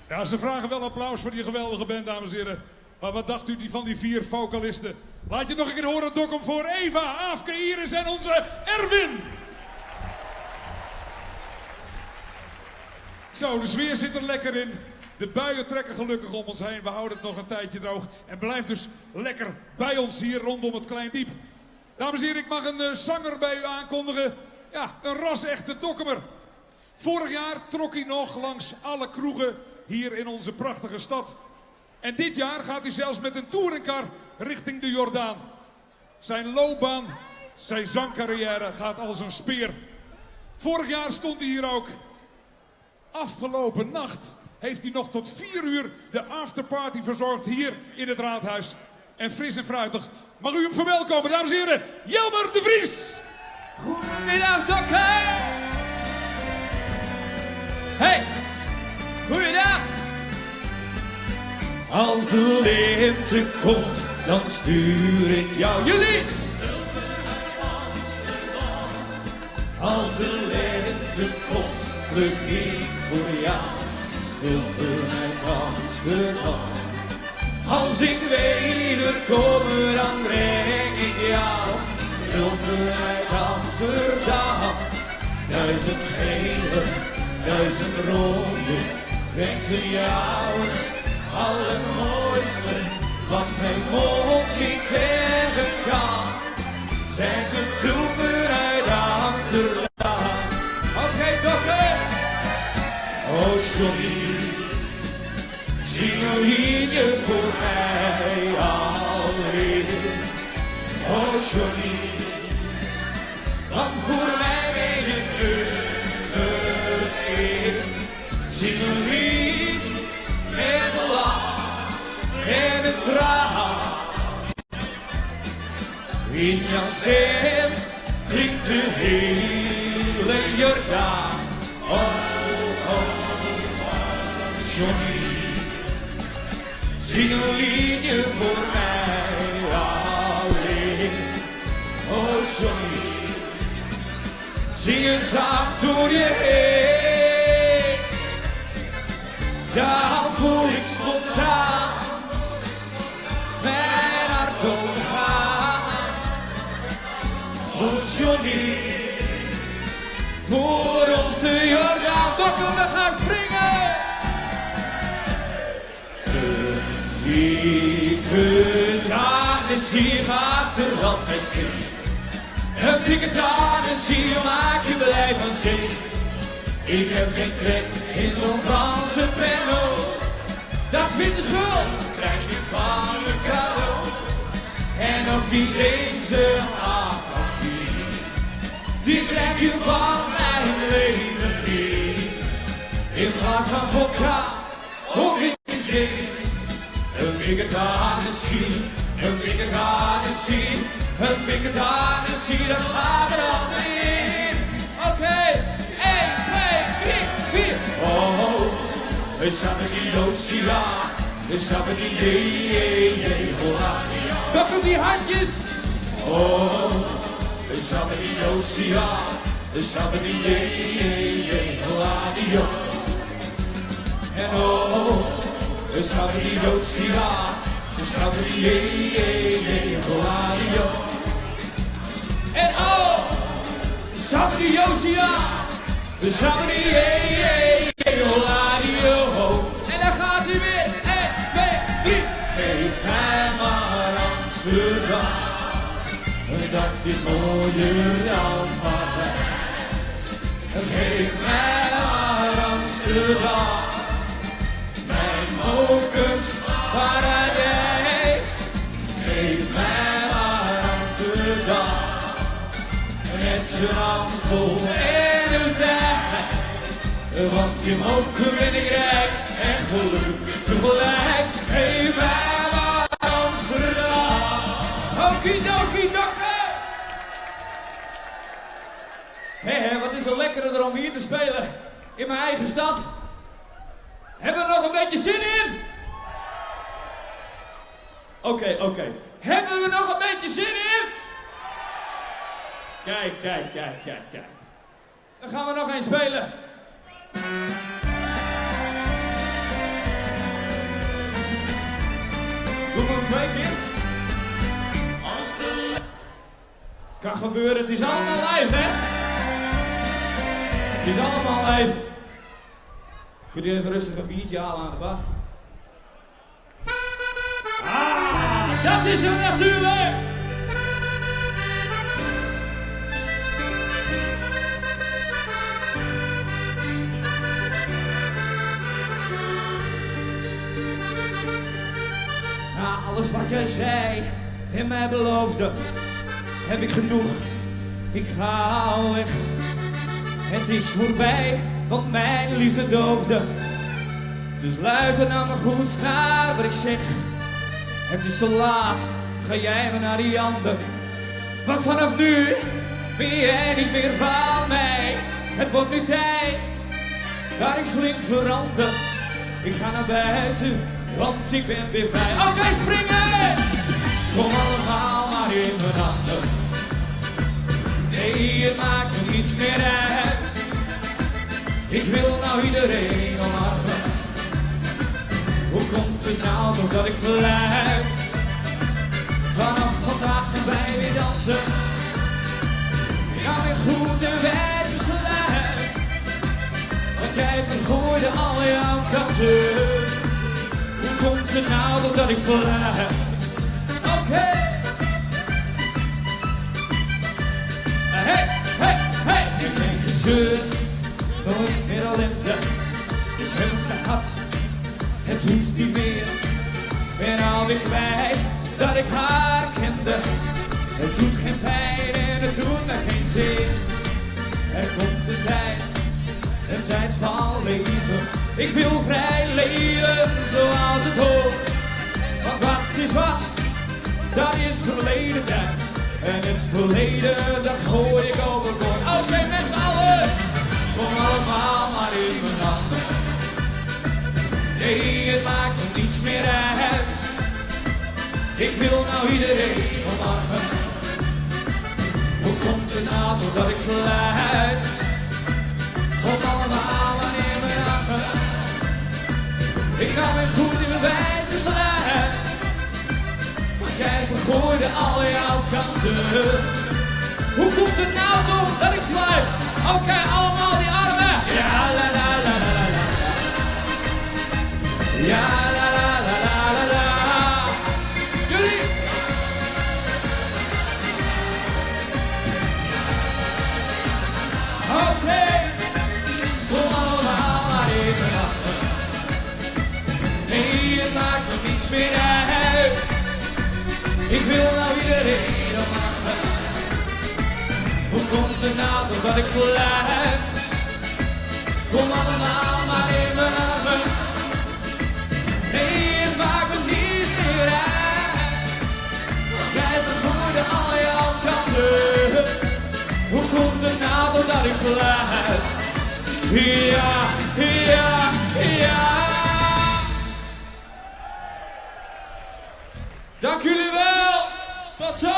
Ja, ze vragen wel applaus voor die geweldige band, dames en heren. Maar wat dacht u van die 4 vocalisten? Laat je nog een keer horen, Dokkum, voor Eva, Aafke, Iris en onze Erwin. Zo, de sfeer zit er lekker in. De buien trekken gelukkig om ons heen. We houden het nog een tijdje droog. En blijf dus lekker bij ons hier rondom het Klein Diep. Dames en heren, ik mag een zanger bij u aankondigen. Ja, een ras-echte Dokkumer. Vorig jaar trok hij nog langs alle kroegen hier in onze prachtige stad. En dit jaar gaat hij zelfs met een touringcar richting de Jordaan. Zijn loopbaan, zijn zangcarrière gaat als een speer. Vorig jaar stond hij hier ook. Afgelopen nacht heeft hij nog tot 4 uur de afterparty verzorgd hier in het Raadhuis. En fris en fruitig mag u hem verwelkomen, dames en heren, Jelmer de Vries. Goedendag, Dokkum! Hey, goeiedag! Als de lente komt, dan stuur ik jou je lied. Als de lente komt, pluk ik voor jou. Tulpen uit Amsterdam. Als ik wederkom, dan breng ik jou. Tulpen uit Amsterdam. 1000 gele, 1000 rode, breng ze jou eens. Allermooiste wat mijn mond niet zeggen kan. Zeggen tulpen uit Amsterdam. Oké, Dokkum. Oh, Johnny, zing een liedje voor mij alweer. Oh, Johnny, want voor mij ben je een eer. Zing een lied met een lach en een traan. In jouw stem klinkt de hele Jordaan. Oh, Johnny, zing een liedje voor mij alleen. Oh, Johnny, zing het zacht door je heen. Dan voel ik spontaan mijn hart omgaan. Oh, Johnny, voor ons de Jordaan. Dokkum, we gaan springen! Dikke dames, hier maakt de land met kind. Een dikke dames, hier maak je blij van zin. Ik heb geen trek in zo'n Franse penno. Dat winterspul krijg je van een cadeau. En ook die Deense afvalbier, die krijg je van mijn leven niet. In plaats van vodka of in gin. Een dikke damesie, een dikke damesie, een dikke damesie, dat gaat er altijd in. Oké, 1, 2, 3, 4. Oh, we samen die Josia, we samen die je, hola. Dokkum, die handjes. Oh, we samen die Josia, we samen die je, hola. En oh, we samen die Josia, we samen die je, hola. En oh, we samen die Josia, we samen die je, hola. En dan gaat hij weer, 1, 2, 3. Geef mij maar Amsterdam, dat is mooier dan Parijs. Geef mij maar Amsterdam, mijn Mokkens paradijs. Geef mij maar Amsterdam, met zijn angst vol en een tijd. Want in Mokken ben ik rijk en gelukkig tegelijk. Geef mij maar Amsterdam. Okidoki Dokkum. Hé, wat is er lekkerder om hier te spelen in mijn eigen stad. Hebben we er nog een beetje zin in? Oké. Hebben we er nog een beetje zin in? Kijk. Dan gaan we nog eens spelen. Doe nog 2 keer. Kan gebeuren, het is allemaal live, hè? Het is allemaal live. Kunt u even rustig een biertje halen aan de bar? Dat is hem natuurlijk! Na alles wat jij zei en mij beloofde, heb ik genoeg. Ik ga weg. Het is voorbij, want mijn liefde doofde. Dus luister nou maar goed naar wat ik zeg. Het is te laat, ga jij maar naar die ander. Want vanaf nu ben jij niet meer van mij. Het wordt nu tijd dat ik flink verander. Ik ga naar buiten, want ik ben weer vrij. Oké, springen! Kom allemaal maar in mijn handen. Nee, het maakt me niets meer uit. Ik wil nou iedereen omarmen. Hoe komt het nou toch dat ik verluid? Vanaf vandaag gaan wij weer dansen. Ik ga weer goed en wijd besluit. Want jij vergooide al jouw kansen. Hoe komt het nou toch dat ik verluid? Oké. Hey. Ik ben gezeurd, nooit meer ellende. Ik heb het gehad. Het hoeft niet meer, ben alweer kwijt dat ik haar kende. Het doet geen pijn en het doet me geen zin. Er komt een tijd van leven. Ik wil vrij leven zoals het hoort. Want wat is was, dat is verleden tijd. En het verleden, dat gooi ik overboord. Oké, met z'n allen, kom allemaal maar in mijn handen. Nee, het maakt me niets meer uit. Ik wil nou iedereen omarmen. Hoe komt het nou doordat ik verluid? Kom allemaal maar in mijn handen. Ik ga weer goed in mijn wijd besluit. Want jij vergooide al jouw kansen. Hoe komt het nou toch dat ik fluit? Oké, allemaal die armen. Ja, la la la la la la. Ja, la la la la la la. Jullie. Oké. Kom allemaal maar even achter. Nee, het maakt me niets meer uit. Ik wil nou iedereen omarmen. Hoe komt het nou doordat ik fluit? Kom allemaal maar in mijn armen. Nee, het maakt me niet meer uit. Want jij vergooide al jouw kanten. Hoe komt het nou doordat ik fluit? Ja. Dank jullie wel. Tot zo.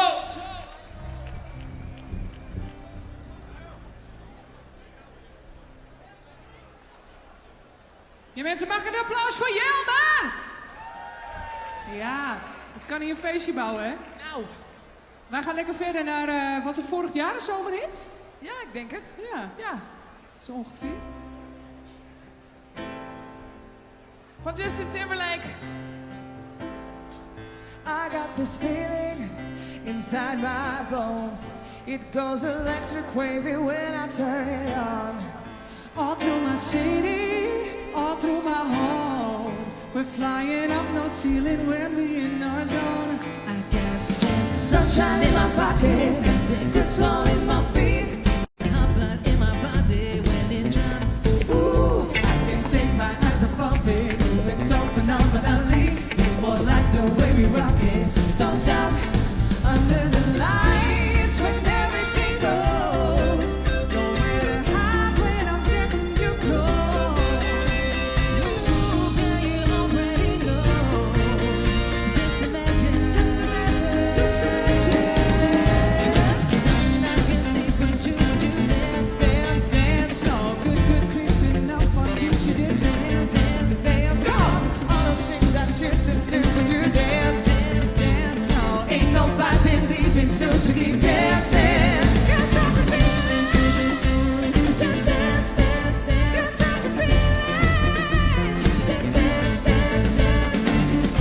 Je mensen mag een applaus voor Jelmer! Ja, het kan hier een feestje bouwen, hè? Nou. Wij gaan lekker verder naar, was het vorig jaar een zomerhit? Ja, ik denk het. Ja. Zo ongeveer. Van Justin Timberlake. I got this feeling inside my bones. It goes electric wavy when I turn it on. All through my city, all through my home. We're flying up, no ceiling, we're in our zone. I get sunshine in my pocket, and good soul in my feet. Hot blood in my body when it drops. Ooh, I can't take my eyes off of it. Moving so phenomenally. More like the way we rock it. Don't stop under the lights when everything goes. Nowhere to hide when I'm getting you close. Ooh, girl, you already know. So just imagine, just imagine. so to keep dancing. Can't stop the feeling. So just dance, dance, dance. Can't stop the feeling. So just dance, dance, dance.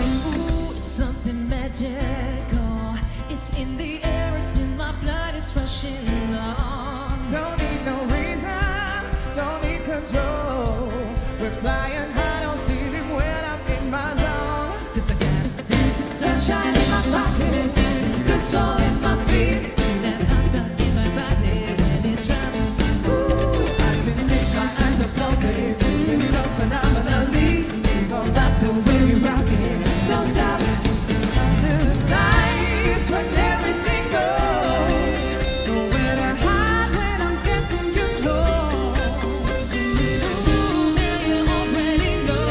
Ooh, it's something magical. It's in the air, it's in my blood, it's rushing along. Don't need no reason, don't need control. We're flying high, don't see them when I'm in my zone. 'Cause I got sunshine in my pocket, good soul in my feet, that hot blood in my body when it drops. Ooh, I can take my eyes off of it. It's so phenomenally. Don't like the way you rock it. So don't stop. Under the lights when everything goes. Nowhere to hide when I'm getting too close. Ooh, now you already know.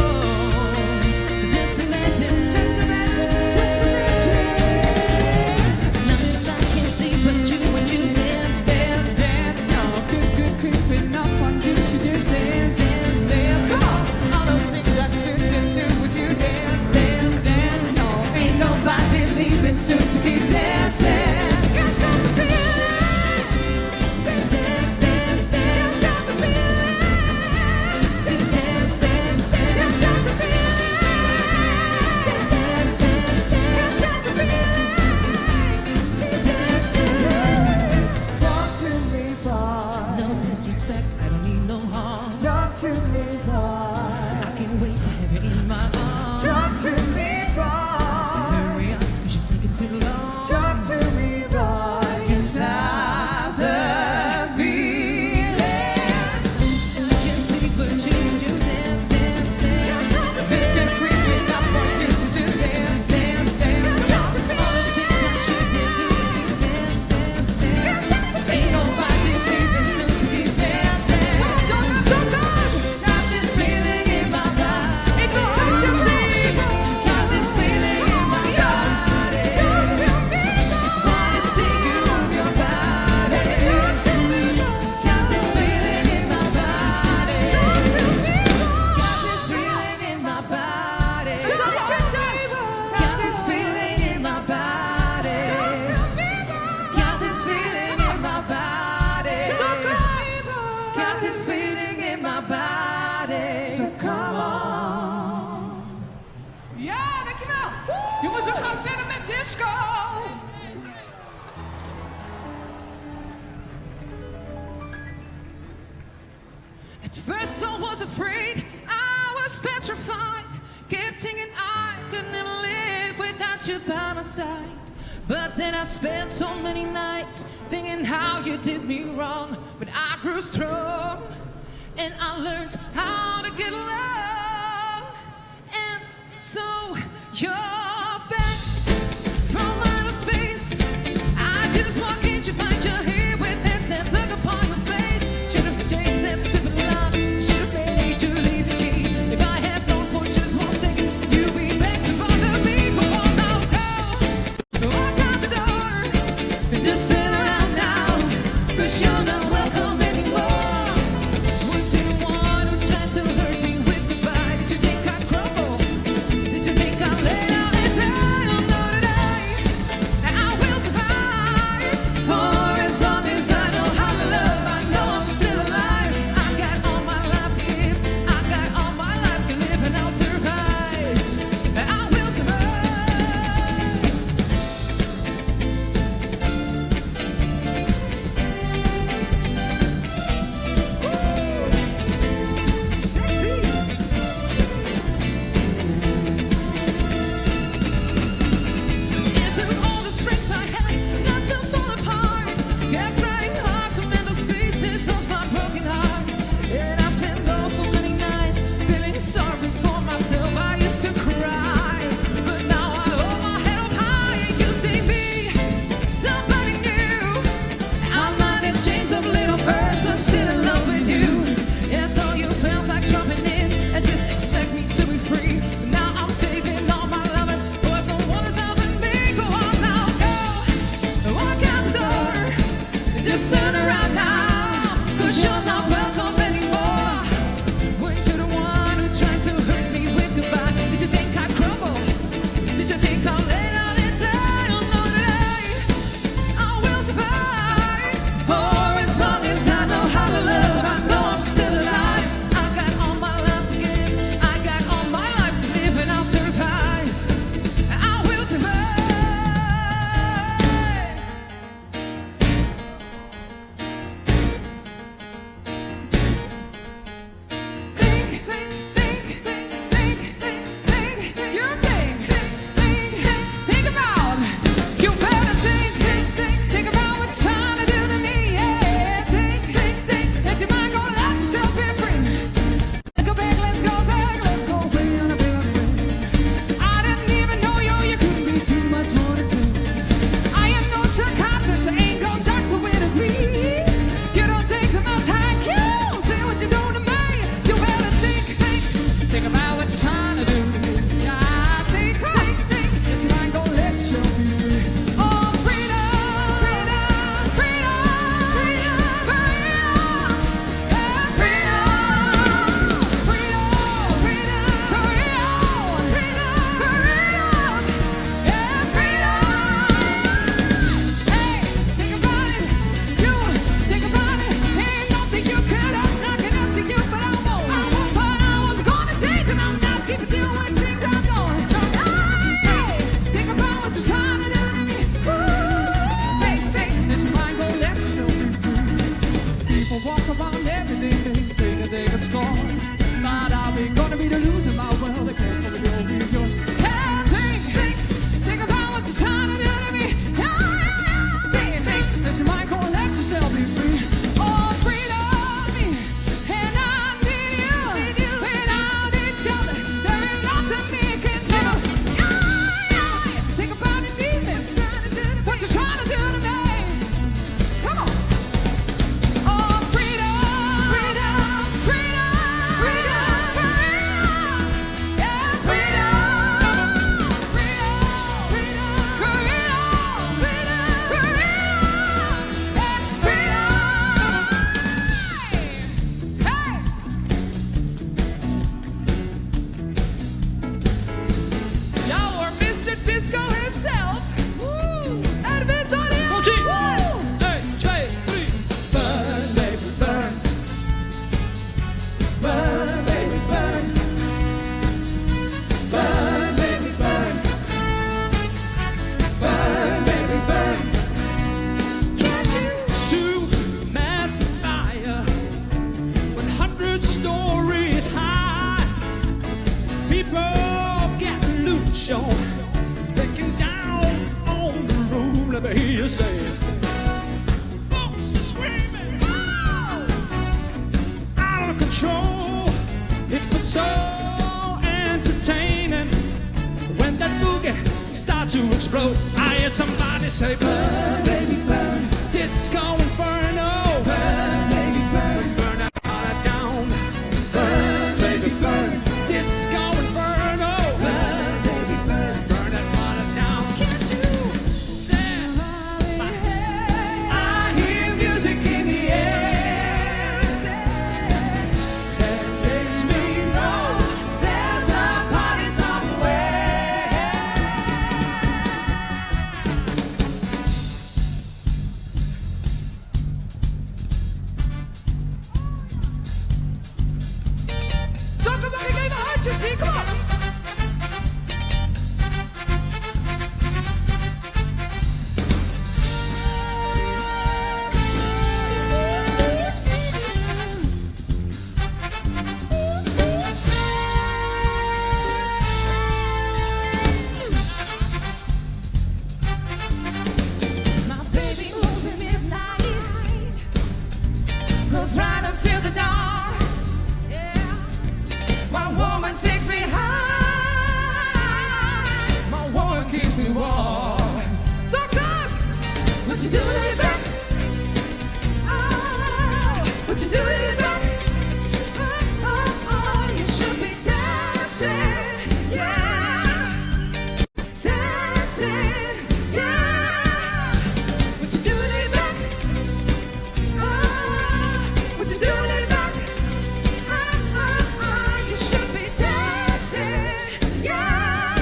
So just imagine, just imagine, just imagine. Nothing I can see but you when you dance, dance, dance. Now good creeping up on you. So just dance, dance, dance. Come on, all those things I shouldn't do. Would you dance, dance, dance? No, Ain't nobody leaving soon, so keep dancing. can't stop the feeling. Dance, dance, dance. Stop the feeling. Just dance, dance, dance. Stop the feeling. Dance, dance, dance. Stop the feeling. Talk to me, boy. No disrespect, I don't need no harm. Talk to me, boy. I can't wait to have you in my arms. Talk to me, boy. Hurry up, 'cause you're taking too long. Talk to me, boy. Can't stop the feeling. I can see but you dance, dance, dance. Feeling creeping up on you, so just dance, dance, dance. All those things I shouldn't do, but you dance, dance, dance. Ain't nobody leaving soon, so keep dancing. Got this feeling in my body. Got this feeling in my body. Wanna see you move your body. Got this feeling in my body. Got this feeling in my body. Got this feeling in my body. Got this feeling in my body. Got this feeling in my body. So come on. Ja, dankjewel. Jongens, we gaan verder met disco. At first I was afraid, I was petrified. Kept thinking I could never live without you by my side. But then I spent so many nights thinking how you did me wrong. But I grew strong and I learned how to get along. And so you're back from outer space. I just walk in to find you here with that sad look upon your face. Should have changed that stupid love. Should have made you leave the key. If I had known for just 1 second, you'd be back to bother me. Go on now, go. Walk out the door. Just turn around now. 'Cause you're not welcome anymore. Weren't you the one who tried to hurt me with goodbye? Did you think I'd crumble? Did you think I'd lay down and die? Oh no, today I will survive. For as long as I know how to love, I know I'm still alive. I got all my life to give. I got all my life to live, and I'll survive. I will survive. It took all the strength I had not to fall apart. Kept trying hard to mend the pieces of my broken heart. And I spent so many nights feeling sorry for myself. I used to cry, but now I hold my head up high and you see me, somebody new. I'm not a change of little person, still in love with you. And so you felt like dropping in and just expect me to be free. But now I'm saving all my loving for someone who's loving me. Go on now, go. Walk out the door. Just turn around now. 'Cause you're not welcome anymore. Weren't you the one who tried to hurt me with goodbye? Did you think I'd crumble? Did you think I'd lay down and die? Oh no, today I to hear you say it. Folks are screaming, out of control. It was so entertaining when that boogie started to explode. I heard somebody say, burn, baby, burn. Disco Inferno. Burn, baby, burn. Burn that heart down. Burn, baby, burn. Disco Inferno. Burn, baby, burn. Burn that heart down. Can't you say my head? I hear music in the air that makes me know there's a party somewhere. Talk about it, even hartjes zien, kom op. My baby moves at midnight, goes right up till the dawn. Yeah, my woman takes me high, my woman keeps me warm. Doctor, what you doing in back? Oh, what you doing in back? Oh, oh, oh, you should be dancing, yeah, dancing, yeah. What you doing in back? Oh, what you doing in back? Oh, oh, oh, you should be dancing, yeah,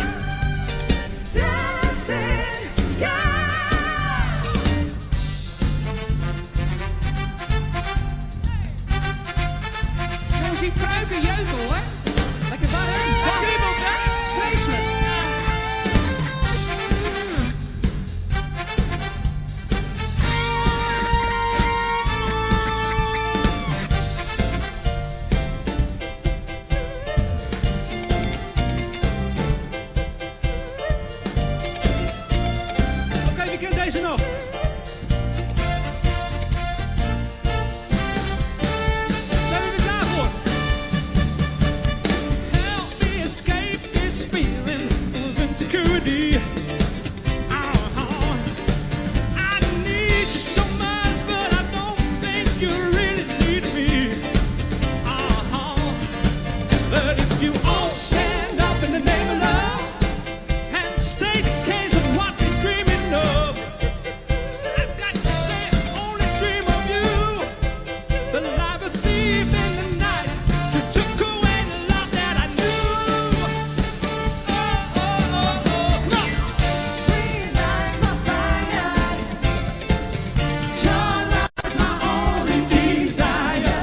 dancing, yeah. Jongens, die pruiken jeuken hoor. Lekker warm. Wat kriebelt hè? Vreselijk. Oké, wie kent deze nog? Zijn we er klaar voor? Help me escape this feeling of insecurity. I need you so much, but I don't think you really need me. But if you all stand up in the name of love and state the case of what we're dreaming of, I've got to say I only dream of you. The life of thief in the night, you took away the love that I knew. Oh, oh, oh, oh, come on. Relight my fire. Your love's my only desire.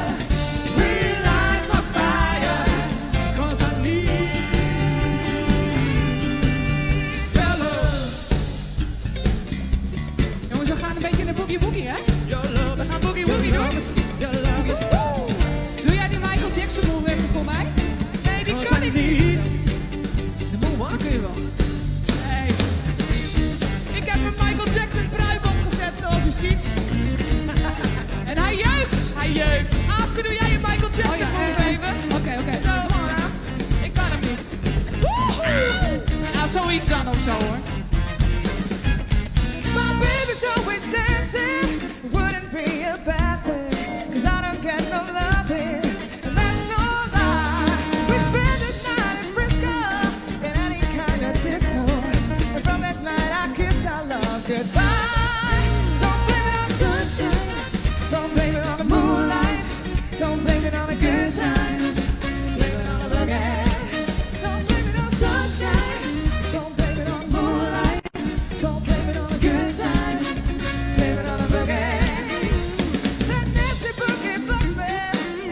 Relight my fire. 'Cause I need your love. Jongens, we gaan een beetje in de boogie woogie hè? Your love. We gaan boogie woogie doen. Your love. Woe! Doe jij die Michael Jackson move even voor mij? Nee, die 'Cause kan I ik niet. need De move kun je wel. Nee. Ik heb een Michael Jackson pruik opgezet zoals u ziet. En hij jeukt. Hij jeukt. Afke, doe jij een Michael Jackson move even? Oké. Zo, ik kan hem niet. Woehoe! Nou, zoiets dan of zo hoor. My baby's always dancing. Wouldn't be a bad thing, 'cause I don't get no loving. And that's no lie. We spend the night in Frisco, in any kind of disco. And from that night I kiss our love goodbye. Don't blame it on sunshine. Don't blame it on the moonlight. Don't blame it on the good times. Blame it on the boogie. Don't blame it on sunshine. Don't blame it on the moonlight. Don't blame it on the good times. Blame it on the boogie. That nasty boogie bugs me,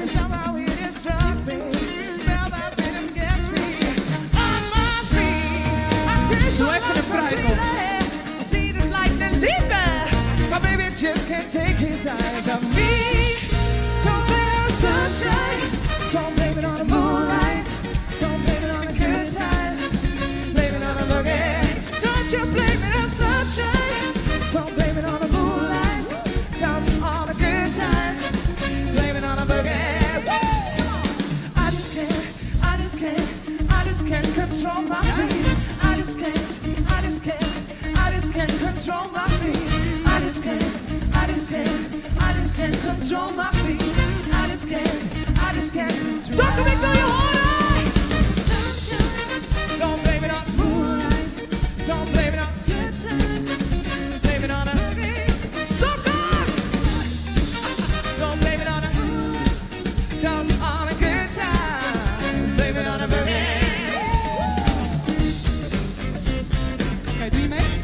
and somehow it instructs me. Spell that rhythm gets me on my feet. I just Doe even de pruik op. I see the lightning leap me. My baby just can't take his eyes off me. Don't blame it on sunshine. Don't blame it on the moonlight. Don't blame it on the good times. Blame it on the boogie. Don't you blame it on sunshine. Don't control my feet. I just can't control my feet. I just can't control. Don't make me harder. Sunshine. Don't blame it on moonlight. Don't blame it on good time. Blame it on a hurricane. Don't blame it on a don't on a good time. Blame it on a hurricane. Okay, doe je mee?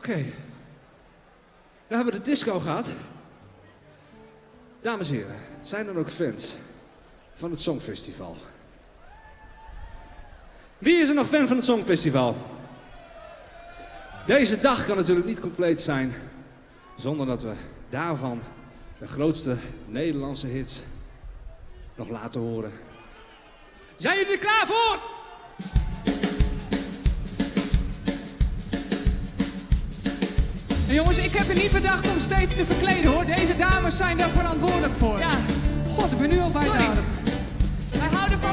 Oké. Dan hebben we de disco gehad. Dames en heren, zijn er ook fans van het Songfestival? Wie is er nog fan van het Songfestival? Deze dag kan natuurlijk niet compleet zijn zonder dat we daarvan de grootste Nederlandse hits nog laten horen. Zijn jullie er klaar voor? En jongens, ik heb er niet bedacht om steeds te verkleden hoor. Deze dames zijn daar verantwoordelijk voor. Ja. God, ik ben nu al bij het adem. Wij houden van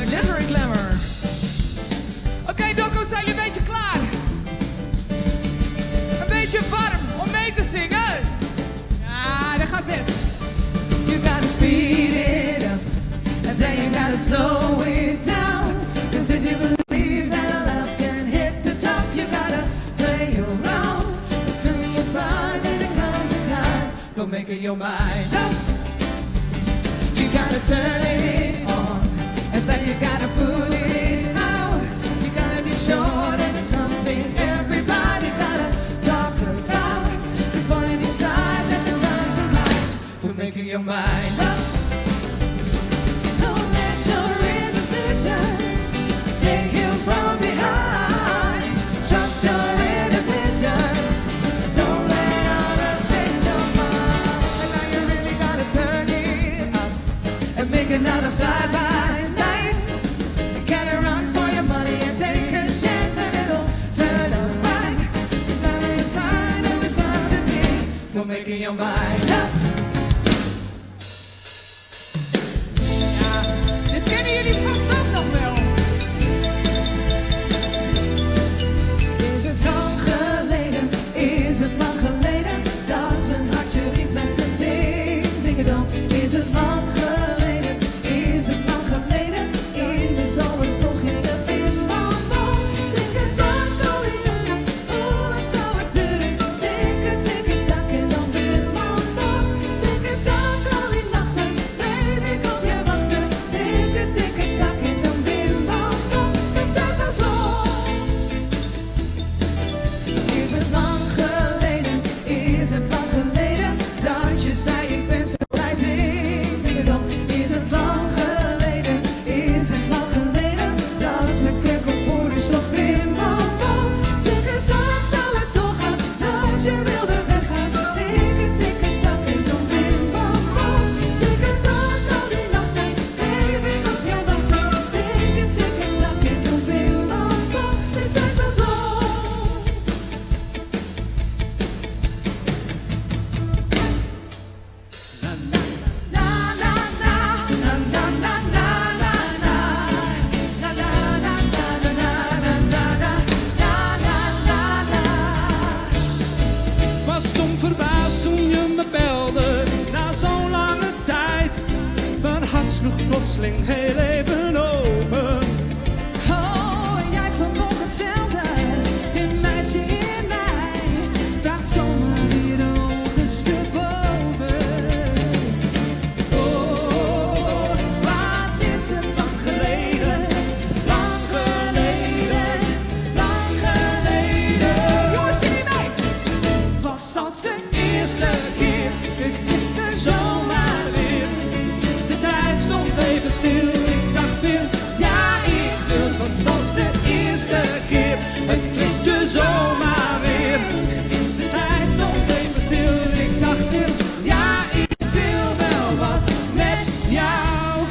Glittery Glamour. Oké, Dokkum, zijn jullie een beetje klaar? Een beetje warm om mee te zingen? Ja, dat gaat best. You gotta speed it up, and then you gotta slow it down. Cause if you believe that love can hit the top, you gotta play around. But soon you'll find that it comes a time for making your mind up. You gotta turn it on, and then you gotta put it out. You gotta be sure that it's something everybody's gotta talk about before you decide that the time's arrived for making your mind up. Don't let your indecision take you from behind. Trust your inhibitions. Don't let others take your mind. And now you really gotta turn it up and make another fly-by night. Get a run for your money and take a chance, and it'll turn out right. It's only a sign of it's got to be for making your mind up. Ja, dit kennen jullie vast ook nog wel. Is het lang geleden? Is het lang geleden dat mijn hartje riep met zijn ding, dingedong? Is het lang geleden? Is het lang geleden? In de zomer zong je de bim-bam-bom. Tik-a-tak, dolly-doody, hoe lang zou het duren? Tik-a-tik-a-tak en dan bim-bam-bom. Tik-a-tak, al die nachten, baby, kom je wachten? Tik-a-tik-a-tak en dan bim-bam-bom. De tijd was om. Is het lang geleden? Is het lang geleden dat je zei ik ben zo blij? Ding, ding-a-dong. Is het lang geleden? Is het lang geleden dat de kerk op voor u sloeg? Bim-bam-bom. Tik-a-tak, zou het toch gaan dat je wilde weggaan? Tik-a-tik-a-tak en dan bim-bam-bom. Tik-a-tak, al die nachten, baby, op jou wachten. Tik-a-tik-a-tak en dan bim-bam-bom. De tijd was om. Was stom verbaasd toen je me belde, na zo'n lange tijd. Mijn hart sloeg plotseling heel even open. Oh, en jij kwam nog hetzelfde, een meisje in mij, bracht zomaar weer een stuk boven. Oh, wat is het lang geleden, lang geleden, lang geleden. Jongens, zing je mee? Het was als de eerste keer, de zomaar weer. De tijd stond even stil, ik dacht weer, ja ik wil. Het was als de eerste keer, het klikte zomaar weer. De tijd stond even stil, ik dacht weer, ja ik wil wel wat met jou.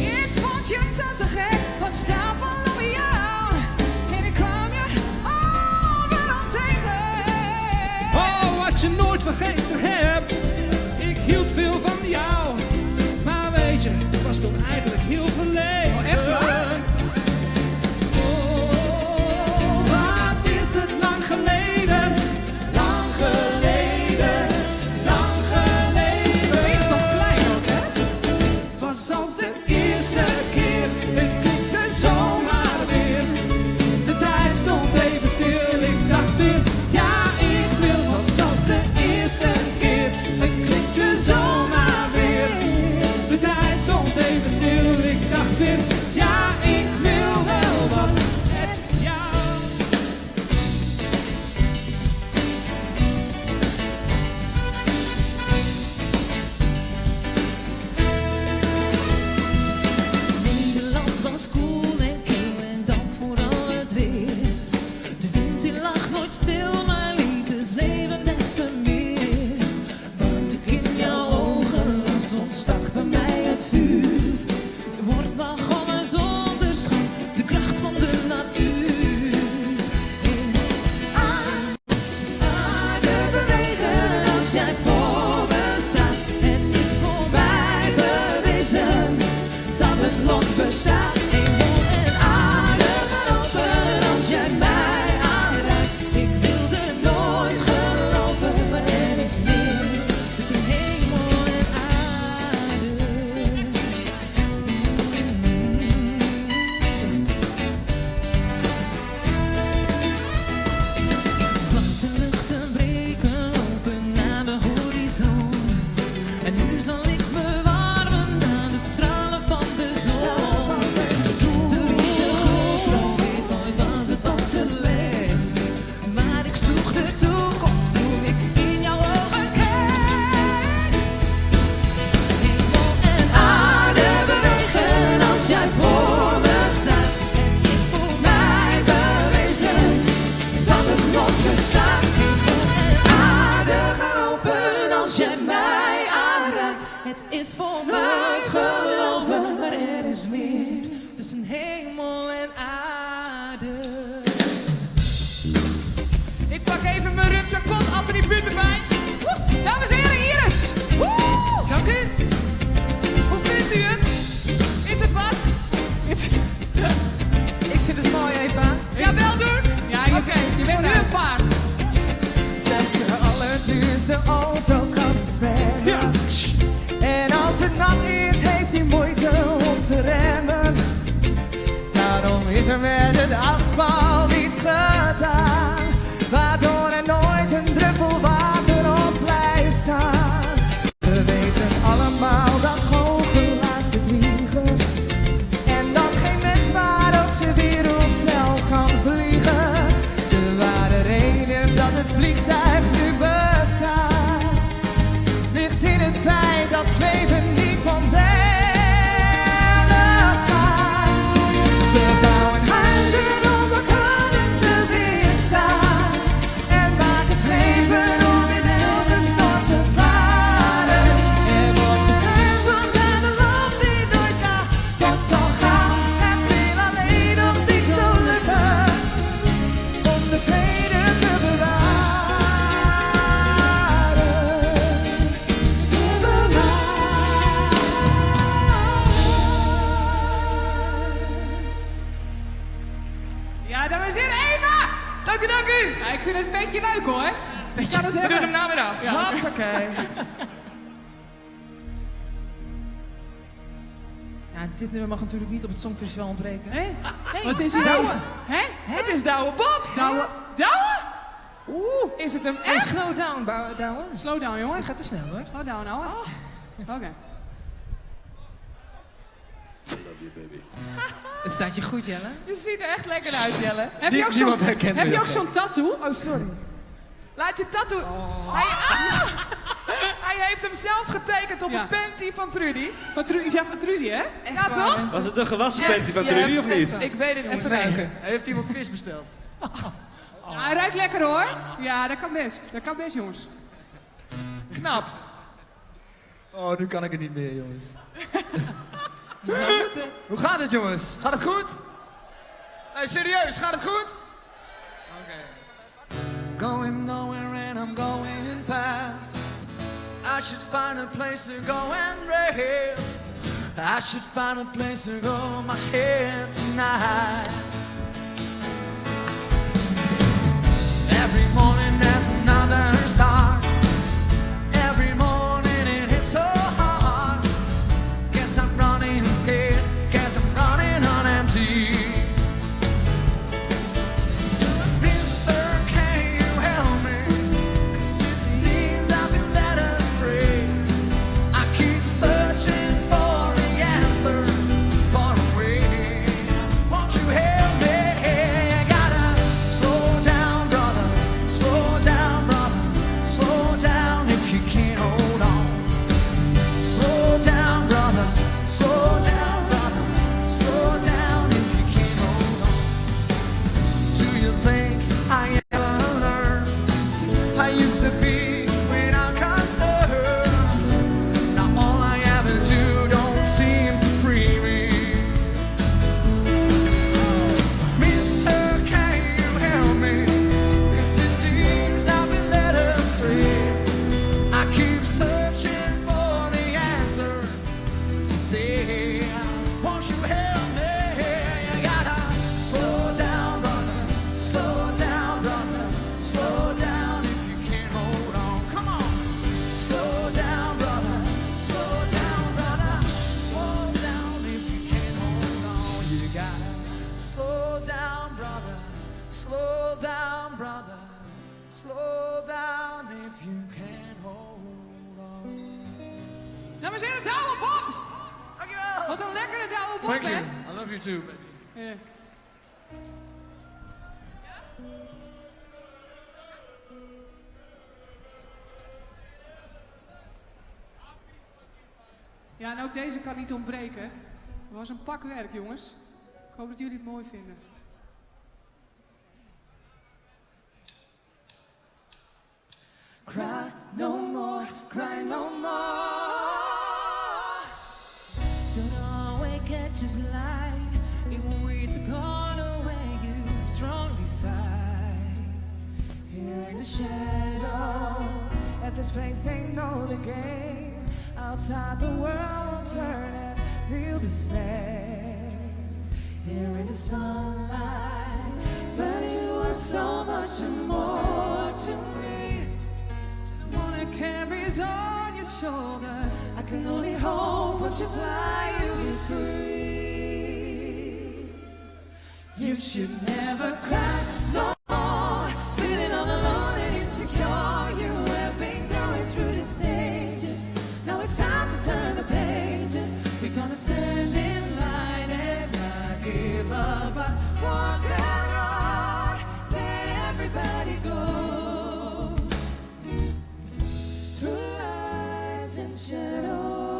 Ik vond je zo te gek, was stapel op jou. En ik kwam je overal tegen. Oh, wat je nooit vergeten hebt, ik hield veel van jou. Maar weet je, het was toen eigenlijk heel verleden. Oh, echt waar? Oh, wat is het lang geleden, lang geleden, lang geleden. Ben je toch klein ook, hè? Het was als de eerste keer, het klikte zomaar weer. De tijd stond even stil, ik dacht weer, ja ik wil. Het was als de eerste keer, het klikte zomaar weer. De tijd stond even stil, ik dacht weer, ja ik wil wel wat met jou. is voluit geloven, maar er is meer tussen hemel en aarde. Ik pak even mijn rutsekot attribuut erbij. Dames en heren, Iris. Dank u. Hoe vindt u het? Is het wat? Ik vind het mooi, Eva. Ja, wel doen? Ja, je bent nu een paard. Zelfs de allerduurste auto kan niet zwemmen. Ja. En als het nat is, heeft hij moeite om te remmen. Daarom is er met het asfalt iets gedaan, waardoor er nooit een druppel water op blijft staan. We weten allemaal dat goochelaars bedriegen en dat geen mens waar op de wereld zelf kan vliegen. De ware reden dat het vliegtuig nu bestaat, ligt in het feit dat zweven niet vanzelf gaat. We bouwen huizen om elkaar te weerstaan en maken schepen om in elke storm te varen. Er wordt gezegd want aan een land die nooit kapot zal gaan. Het wil alleen nog niet zo lukken om de vrede te bewaren. Te Ja, dames en heren, Eva! Dank u, dank u. Ja, ik vind het een beetje leuk hoor. We doen hem nou weer af. Ja. Hoppakee. Ja, dit nummer mag natuurlijk niet op het Songfestival ontbreken. Hé? Wat is het Douwe? Hè? Het is Douwe Bob. Douwe? Is het hem echt? echt? Slow down, Douwe. Slow down, jongen. Je gaat te snel, hoor. Slow down, nou. Oké. Het staat je goed, Jelle. Je ziet er echt lekker uit, Jelle. Heb je ook zo'n tattoo? Oh, sorry. Laat je tattoo... Hij heeft hem zelf getekend op een panty van Trudy. Van Trudy, hè? Ja, toch? Was het de gewassen panty van Trudy of niet? Ik weet het niet. Even ruiken. Heeft iemand vis besteld? Ja, hij ruikt lekker hoor. Ja, dat kan best. Dat kan best, jongens. Knap. Oh, nu kan ik het niet meer, jongens. Je zou moeten. Hoe gaat het, jongens? Gaat het goed? Nee, serieus, gaat het goed? Going nowhere and I'm going fast. I should find a place to go and rest. I should find a place to go my head tonight. Every morning there's another start. Every morning it hits so hard. Guess I'm running scared. Guess I'm running on empty. Mister, can you help me? 'Cause it seems I've been led astray. I keep searching for the answer, far away. Won't you help me? You gotta slow down, brother. Slow down, brother. Slow down if you can't hold on. Slow down, brother. Slow down, brother. Slow down if you can't hold on. Do you think I ever learned? I used to be without concern. Now all I ever do don't seem to free me. Mister, can you help me? 'Cause it seems I've been led astray. I keep searching for the answer today. Won't you help me? You gotta slow down, brother. Slow down, brother. Slow down if you can't hold on. Come on. Slow down, brother. Slow down, brother. Slow down if you can't hold on. You gotta slow down, brother. Slow down, brother. Slow down if you can't hold on. Dames en heren, Douwe Bob! Dankjewel. Wat een lekkere Douwe Bob, Thank you. hè? I love you too, baby. Ja. Ja, en ook deze kan niet ontbreken. Het was een pak werk, jongens. Ik hoop dat jullie het mooi vinden. Cry no more, cry no more. always catches light. It waits a corner where you strongly fight. Here in the shadow, at this place they know the game. Outside the world will turn and feel the same. Here in the sunlight, but you are so much more to me. The one that carries on your shoulder, I can only hope once you fly you'll be free. You should never cry no more, feeling all alone and insecure. You have been going through the stages. Now it's time to turn the pages. We're gonna stand in line and not give up. I walk that road, let everybody go. Through lights and shadows.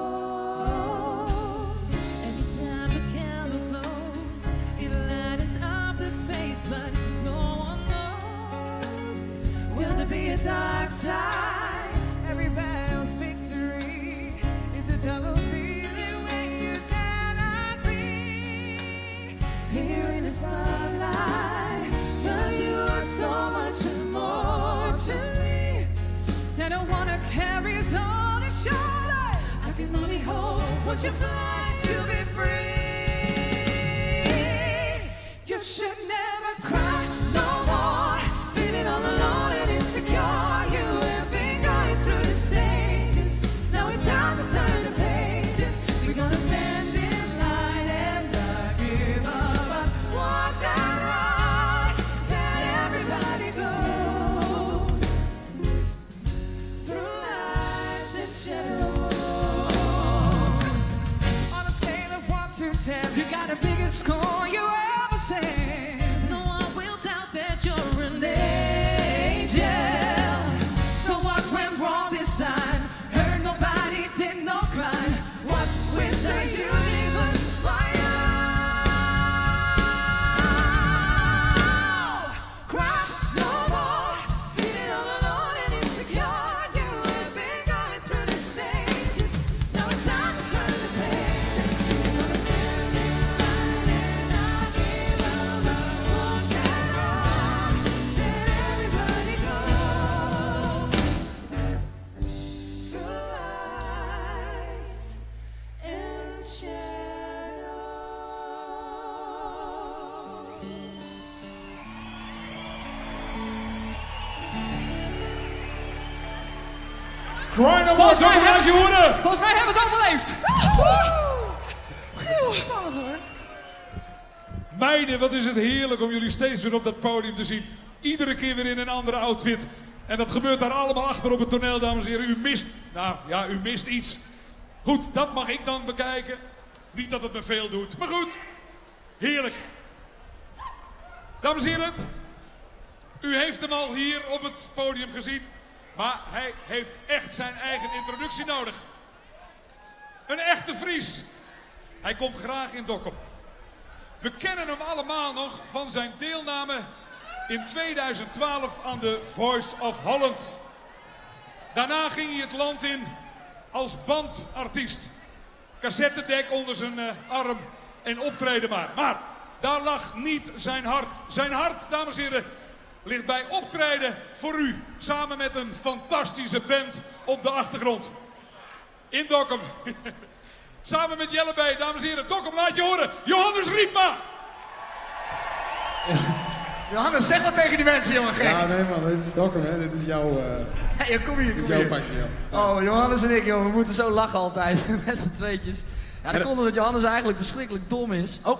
Anytime the candle glows, it lightens up the space, but no one knows. Will there be a dark side? Every battle's victory is a double feeling when you cannot breathe. Here in the sunlight, 'cause you are so much more to me. I don't wanna carry us on the shoulder. I can only hope once you fly, you'll be free. You should never cry no more, feeling all alone and insecure. You have been going through the stages. Now it's time to turn the pages. We're gonna stand in line and not give up. But walk that road, let everybody go. Through lights and shadows. On a scale of 1 to 10, you got the biggest score you ever said. No one will doubt that you're an angel. So what went wrong this time? Hurt nobody, did no crime. What's with the universe? Why cry no more, feeling all alone and insecure. You have been going through the stages. Now it's time to turn the pages. We're gonna stand in line and not give up. Walk that road, let everybody go. Through lights and shadows. Cry no more, Volgens mij Dokkum, laat je horen. Volgens mij hebben we het overleefd. Spannend hoor. Meiden, wat is het heerlijk om jullie steeds weer op dat podium te zien. Iedere keer weer in een andere outfit. En dat gebeurt daar allemaal achter op het toneel, dames en heren. U mist, nou ja, u mist iets. Goed, dat mag ik dan bekijken. Niet dat het me veel doet, maar goed. Heerlijk. Dames en heren, u heeft hem al hier op het podium gezien. Maar hij heeft echt zijn eigen introductie nodig. Een echte Fries. Hij komt graag in Dokkum. We kennen hem allemaal nog van zijn deelname in 2012 aan de Voice of Holland. Daarna ging hij het land in als bandartiest. Cassettedek onder zijn arm en optreden maar. Maar daar lag niet zijn hart. Zijn hart, dames en heren, ligt bij optreden voor u. Samen met een fantastische band op de achtergrond. In Dokkum. Samen met Jelle B, dames en heren. Dokkum, laat je horen. Johannes Riepma. Johannes, zeg wat tegen die mensen, jongen, gek. Ja, nee man, dit is Dokkum, hè. Dit is jouw... Ja, kom hier, dit is jouw pakje, joh. Oh, Johannes en ik, jongen, we moeten zo lachen altijd. Met z'n tweetjes. Ja, dat komt omdat Johannes eigenlijk verschrikkelijk dom is. Oh,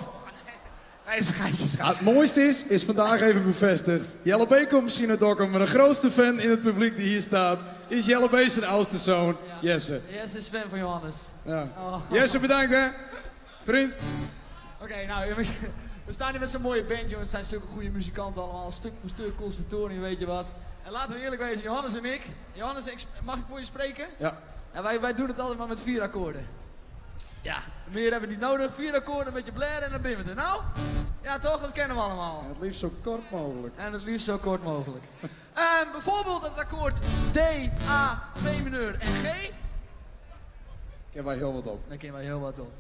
nee, is een geitje. Ja, het mooiste is vandaag even bevestigd. Jelle B komt misschien uit Dokkum, maar de grootste fan in het publiek die hier staat is Jelle B zijn oudste zoon, Jesse. Jesse is fan van Johannes. Ja. Oh. Jesse, bedankt hè, vriend. Oké, nou, we staan hier met zo'n mooie band, jongens. Het zijn zulke goede muzikanten allemaal. Stuk voor stuk, conservatorium, weet je wat. En laten we eerlijk wezen, Johannes en ik. Johannes, mag ik voor je spreken? Ja. En wij doen het altijd maar met 4 akkoorden. Ja, meer hebben we niet nodig. 4 akkoorden met je blaren en dan ben je er. Nou? Ja toch, dat kennen we allemaal. Ja, het liefst zo kort mogelijk. En het liefst zo kort mogelijk. Bijvoorbeeld het akkoord D, A, B mineur en G. Kennen wij heel wat op. Daar kennen wij heel wat op.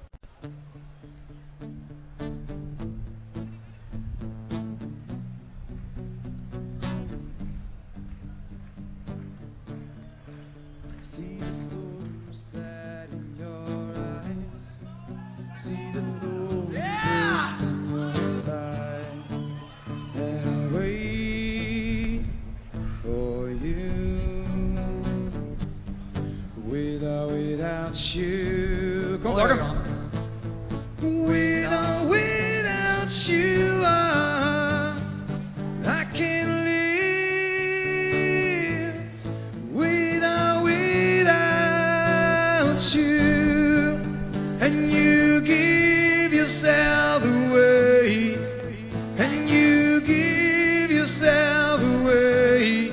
See the storm set in your eyes. See the thorn twist in your side. And I wait for you. Without you. Kom op, Without you, I can't live. Without you, and you give yourself away, and you give yourself away,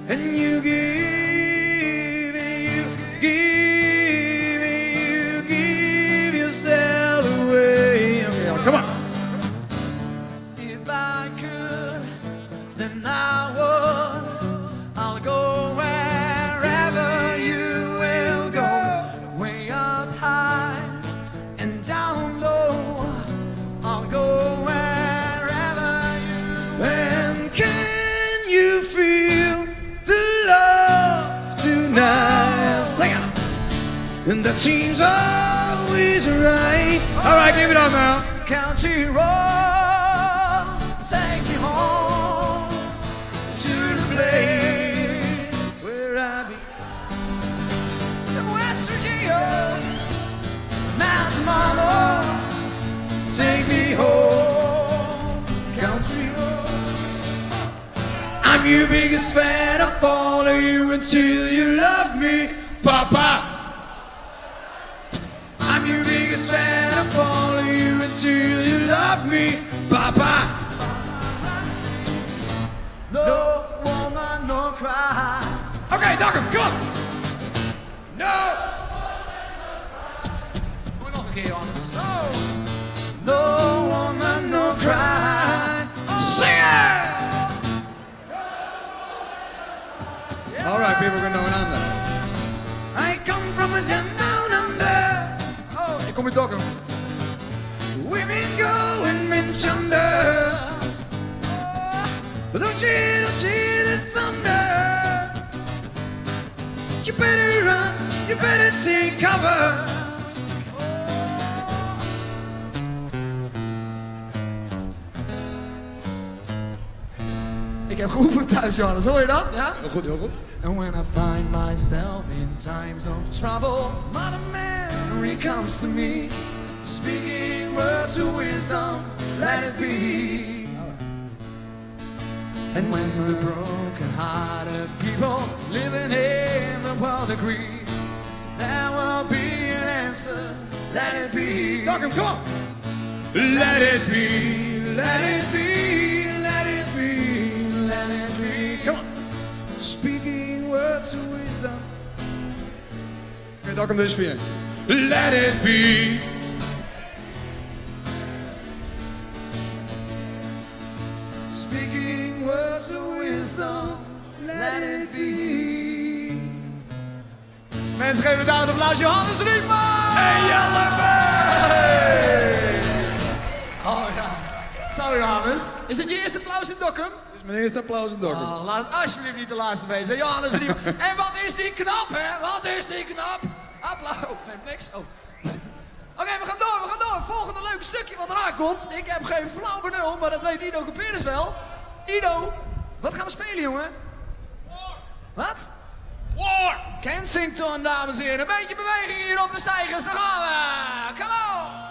and you give yourself away. Okay, come on. If I could, then I would. I'll go wherever you will go. Way up high and down low. I'll go wherever you will. And can you feel the love tonight? Sing it. And that seems always right. Alright, give it up now. Country road, take me home to the place where I be. West Virginia, Mountain Mama, take me home, country road. I'm your biggest fan, I follow you until you love me, Papa. I'm your biggest fan, I follow you until you love me, Papa. No woman, no cry. Okay, Doctor, come on. No. Doe nog een keer, Johannes. No woman, no cry. Sing it. All right, people, we're going under. I come from a down under. Oh, ik kom uit Dokkum. Women go and men under. Don't you the thunder. You better run, you better take cover. Ik heb geoefend thuis, Johannes, hoor je dat? Ja? Heel goed, heel goed. And when I find myself in times of trouble, Mother Mary comes to me, speaking words of wisdom, let it be. And when the broken-hearted people living in the world agree, there will be an answer, let it be. Doctor, come on! Let it be, let it be, let it be, let it be. Come on! Speaking words of wisdom. Okay, Doctor, dus weer. Let it be. Speaking words of wisdom, let it be. Mensen geven het uit applaus, Johannes Riepman! En Jellebee! Oh ja. Sorry, Johannes. Is dit je eerste applaus in Dokkum? Dit is mijn eerste applaus in Dokkum. Oh, laat het alsjeblieft niet de laatste wezen. Johannes Riepman. En wat is die knap, hè? Wat is die knap? Applaus. Oh, nee, niks. Oh. Oké, we gaan door. Volgende leuke stukje wat eraan komt. Ik heb geen flauw benul, maar dat weet Ido Couperus wel. Ido, wat gaan we spelen, jongen? War. Wat? War. Kensington, dames en heren. Een beetje beweging hier op de stijgers. Daar gaan we. Come on.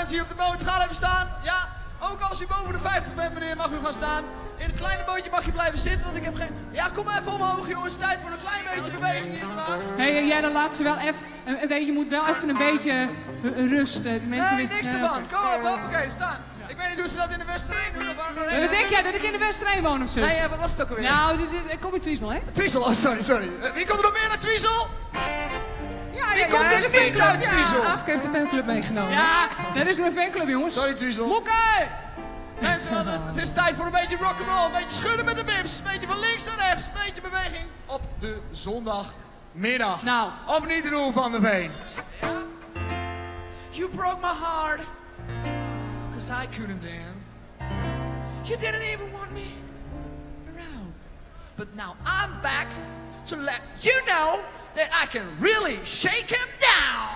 mensen hier op de boot, gaan even staan. Ja, ook als u boven de 50 bent, meneer, mag u gaan staan. In het kleine bootje mag je blijven zitten, want ik heb geen... Ja, kom even omhoog, jongens. Tijd voor een klein beetje beweging hier vandaag. Hé, jij dan laat ze wel even... Je moet wel even een beetje rusten. Mensen nee, niks ervan. Kom op, hoppakee, staan. Ik weet niet hoe ze dat in de Westereen doen. Wat denk jij, dat ik in de Westereen woon of zo? Nee, wat was het ook alweer? Nou, kom in Twiesel, hè? Twiesel, oh sorry. Wie komt er nog meer naar Twiesel? Ja, wie komt in de fanclub, Twiesel? Ja, Afke heeft de fanclub meegenomen. Ja, dat is mijn fanclub, jongens. Sorry, Twiesel. Mokke! Mensen, het is tijd voor een beetje rock'n'roll. Een beetje schudden met de bips. Een beetje van links naar rechts. Een beetje beweging op de zondagmiddag. Nou. Of niet, Roel van der Veen? You broke my heart. Cause I couldn't dance. You didn't even want me around. But now I'm back to let you know that I can really shake him down.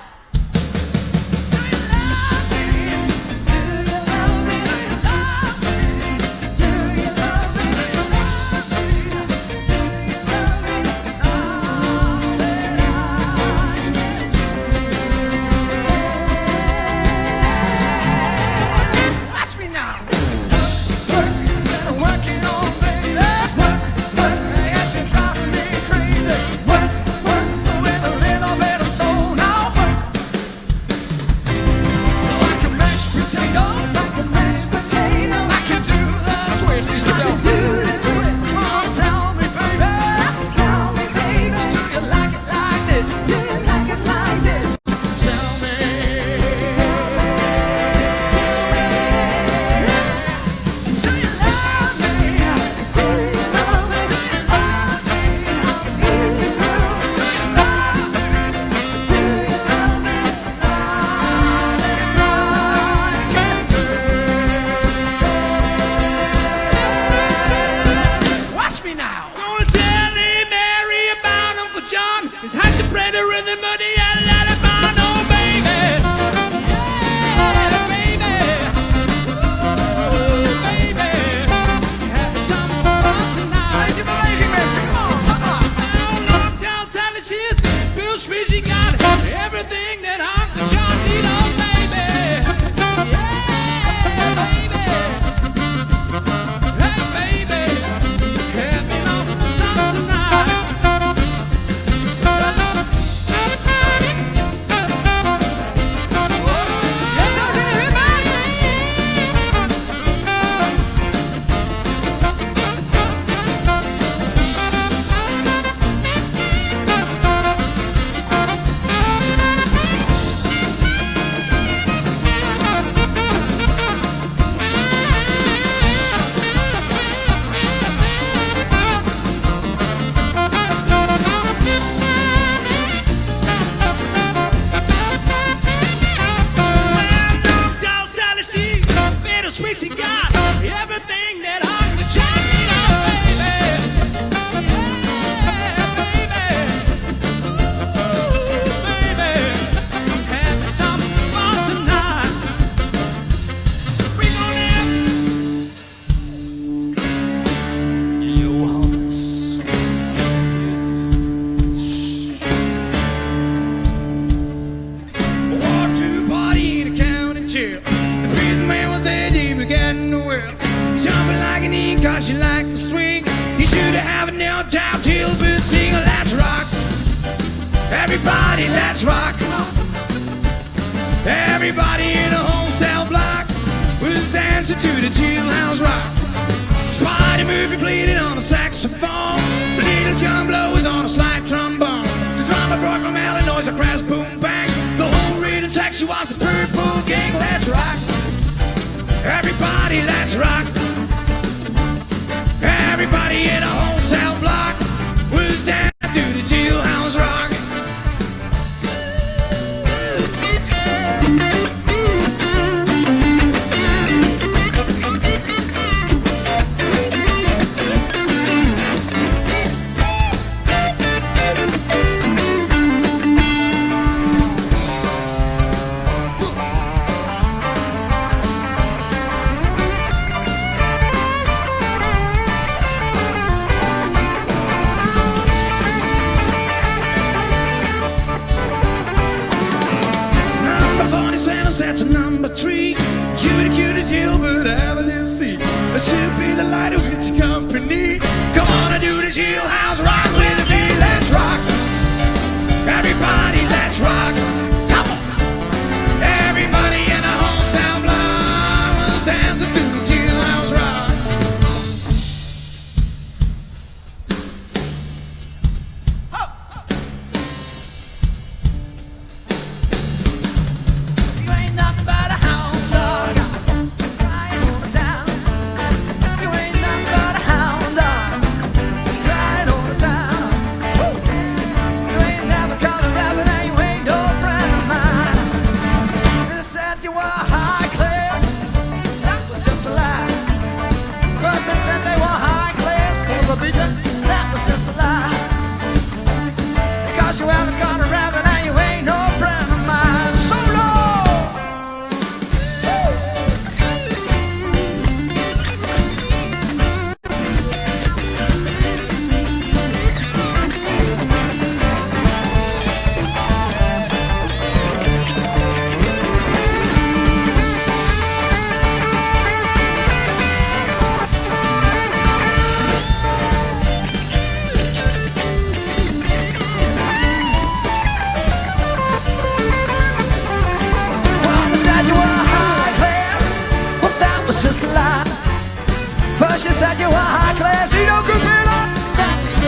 Everybody, let's rock. Everybody in the whole cell block was dancing to the jailhouse rock. Spotty Murphy played it on a saxophone. Little John Blow was on a slide trombone. The drummer boy from Illinois, a crash boom bang. The whole rhythm section was the Purple Gang. Let's rock. Everybody, let's rock. Everybody in the whole cell block was dancing to the jailhouse rock.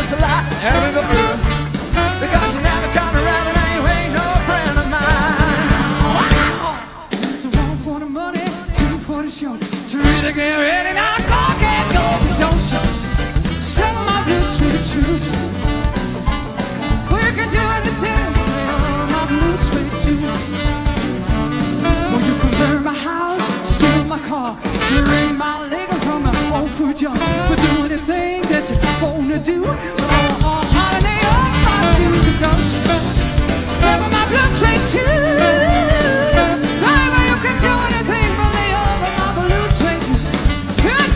just a lot having the blues. Because you never come around and you ain't no friend of mine. Wow. So one for the money, two for the show. Three to get ready, now go, can't go, but don't you step on my blues for the truth. We can do anything, my blues for the truth. Well, you can burn my house, steal my car, drain my liquor from my old food jar. But do anything that you wanna do. All holiday on my shoes and go. Step on my blues straight to. Baby, you can do anything for me over my blues straight to. Good.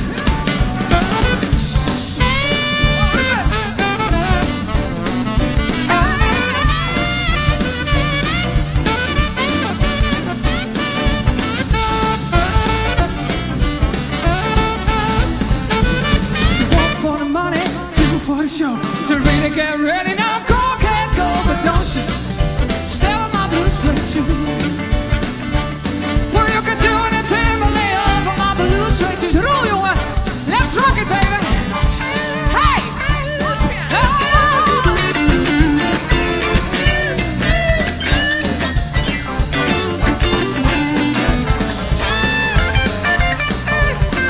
For the show, to really get ready now. Go, can't go, but don't you step on my blues straight to. Well, you can do anything but lay over my blues straight to. Roll your way, let's rock it, baby. Hey,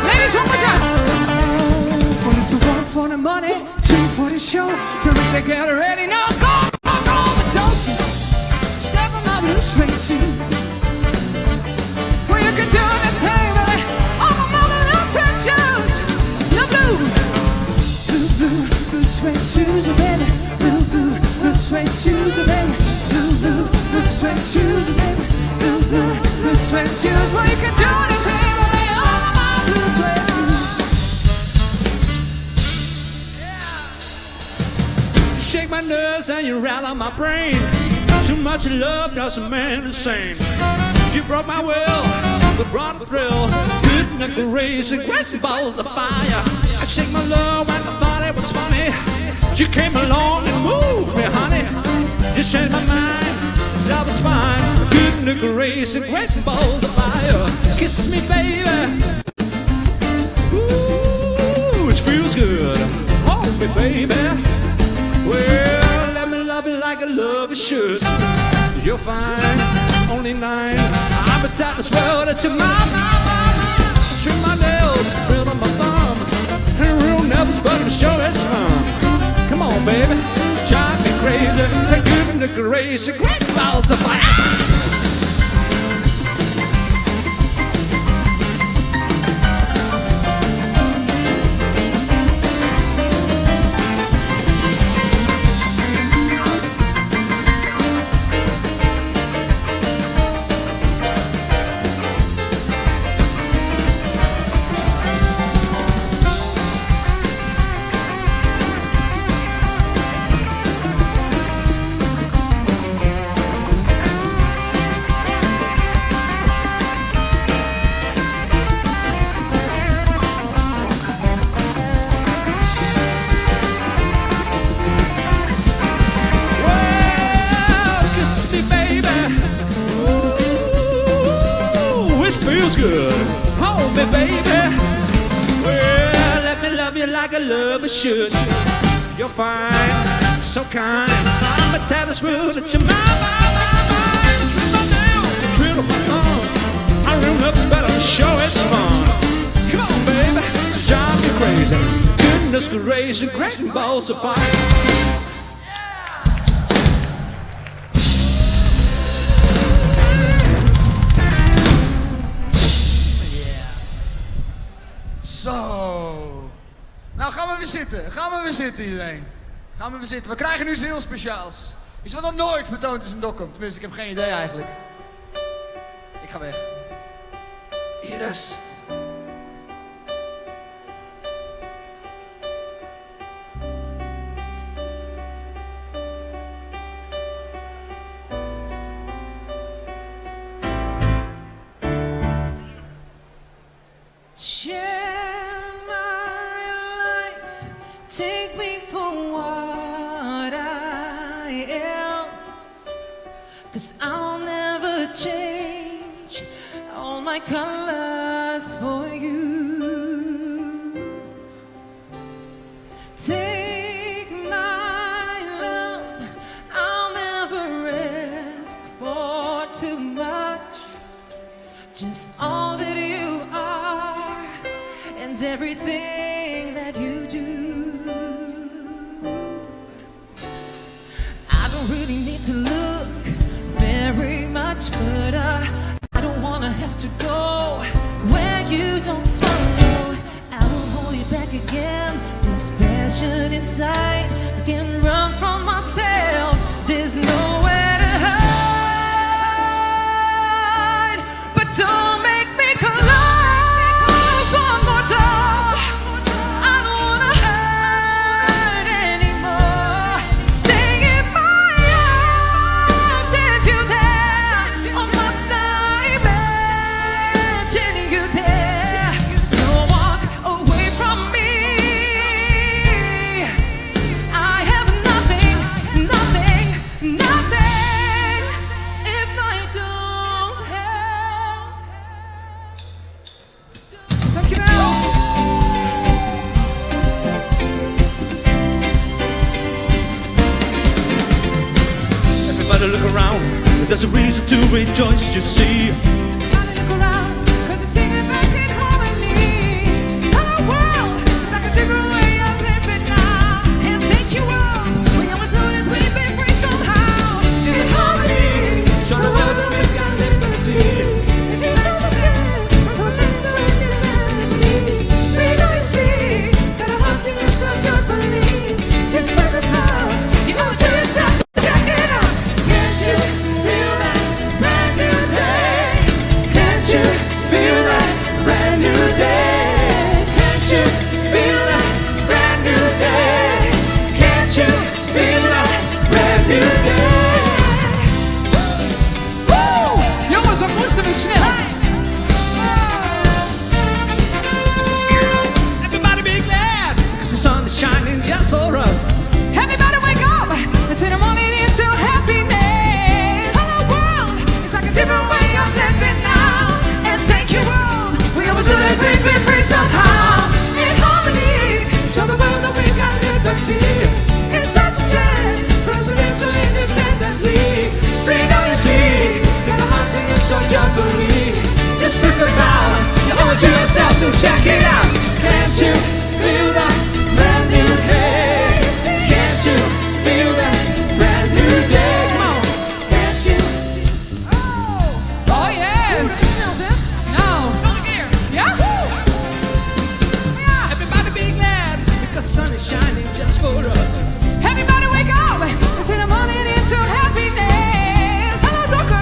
ladies, one more time. Well, it's a one for the money, for the show, to really get ready now. Go, go, go, but don't you step on my blue straight to. Well, you can do anything, really, all my blue straight shoes. The blue, blue, blue, blue straight shoes, baby. Blue, blue, blue straight shoes, baby. Blue, blue, blue straight shoes, baby. Blue, blue, blue straight shoes. Well, you can do anything, really, all my blue straight shoes. Shake my nerves and you rattle my brain. Too much love does a man insane. You broke my will, but brought a thrill. Good knuckle racing, great balls of fire. I shake my love and I thought it was funny. You came along and moved me, honey. You changed my mind, this love is fine. Good knuckle racing, great balls of fire. Kiss me, baby. Ooh, it feels good. Hold me, baby. Well, let me love you like a lover should. You're fine, only 9. I'm a tight as well that you're mine. Trim my nails, thrill on my thumb. I'm real nervous, but I'm sure it's fun. Come on, baby, drive me crazy. Like good in the crazy, great balls of fire. Should. You're fine, so kind. I'm a tennis room that you're mine. Trim my nails, drill my thumb. I room up, but I'm sure it's fun. Come on, baby, drive me crazy. Goodness gracious, great balls of fire. Nou, gaan we weer zitten. Gaan we weer zitten, iedereen. Gaan we weer zitten. We krijgen nu iets heel speciaals. Iets wat nog nooit vertoond is in Dokkum. Tenminste, ik heb geen idee eigenlijk. Ik ga weg. Hier dus. Take me for what I am, 'cause I'll never change all my colors for you. Take my and everything that you do. I don't really need to look very much further. I don't wanna have to go where you don't follow. I will hold you back again. This passion inside, I can't run from myself. There's nowhere to hide. But don't make me close one more door. I don't wanna hide anymore. Stay in my arms if you're there, or must I imagine you there? Don't walk away from me. I have nothing, nothing, nothing if I don't have. Dankjewel. Everybody look around, 'cause there's a reason to rejoice, you see. Look around, 'cause it's singing back in harmony. Hello world, it's like a different way of living now. And thank you world, we always knew that we'd be free somehow. In harmony, Show the world that we've got liberty. it's such a shame, cause it's so independently. We don't see, got a heart singing so joyfully. Just like a power, you owe it to yourself, check it out. Can't you feel that brand new day? Can't you feel that brand new day? Can't you feel that brand new day? Can't you feel that brand new day? Woe! Jongens, we moesten weer snel. Everybody be glad, 'cause the sun is shining just for us. Everybody wake up and turn the morning into happiness. Hello world, it's like a different way of living now. And thank you world, we always knew that we'd be free somehow. In harmony, show the world that we got liberty. It's such a chance for us to live so independently. Freedom you see, sing the heart singing so joyfully. Just look around, you owe it to yourself to check it out. Can't you feel that brand new day? Can't you feel that brand new day? Come on, can't you? Oh yes. Snel zeg. Nou, nog een keer. Ja? Everybody be glad, because the sun is shining just for us. Everybody wake up and turn the morning into happiness. Hello Doctor,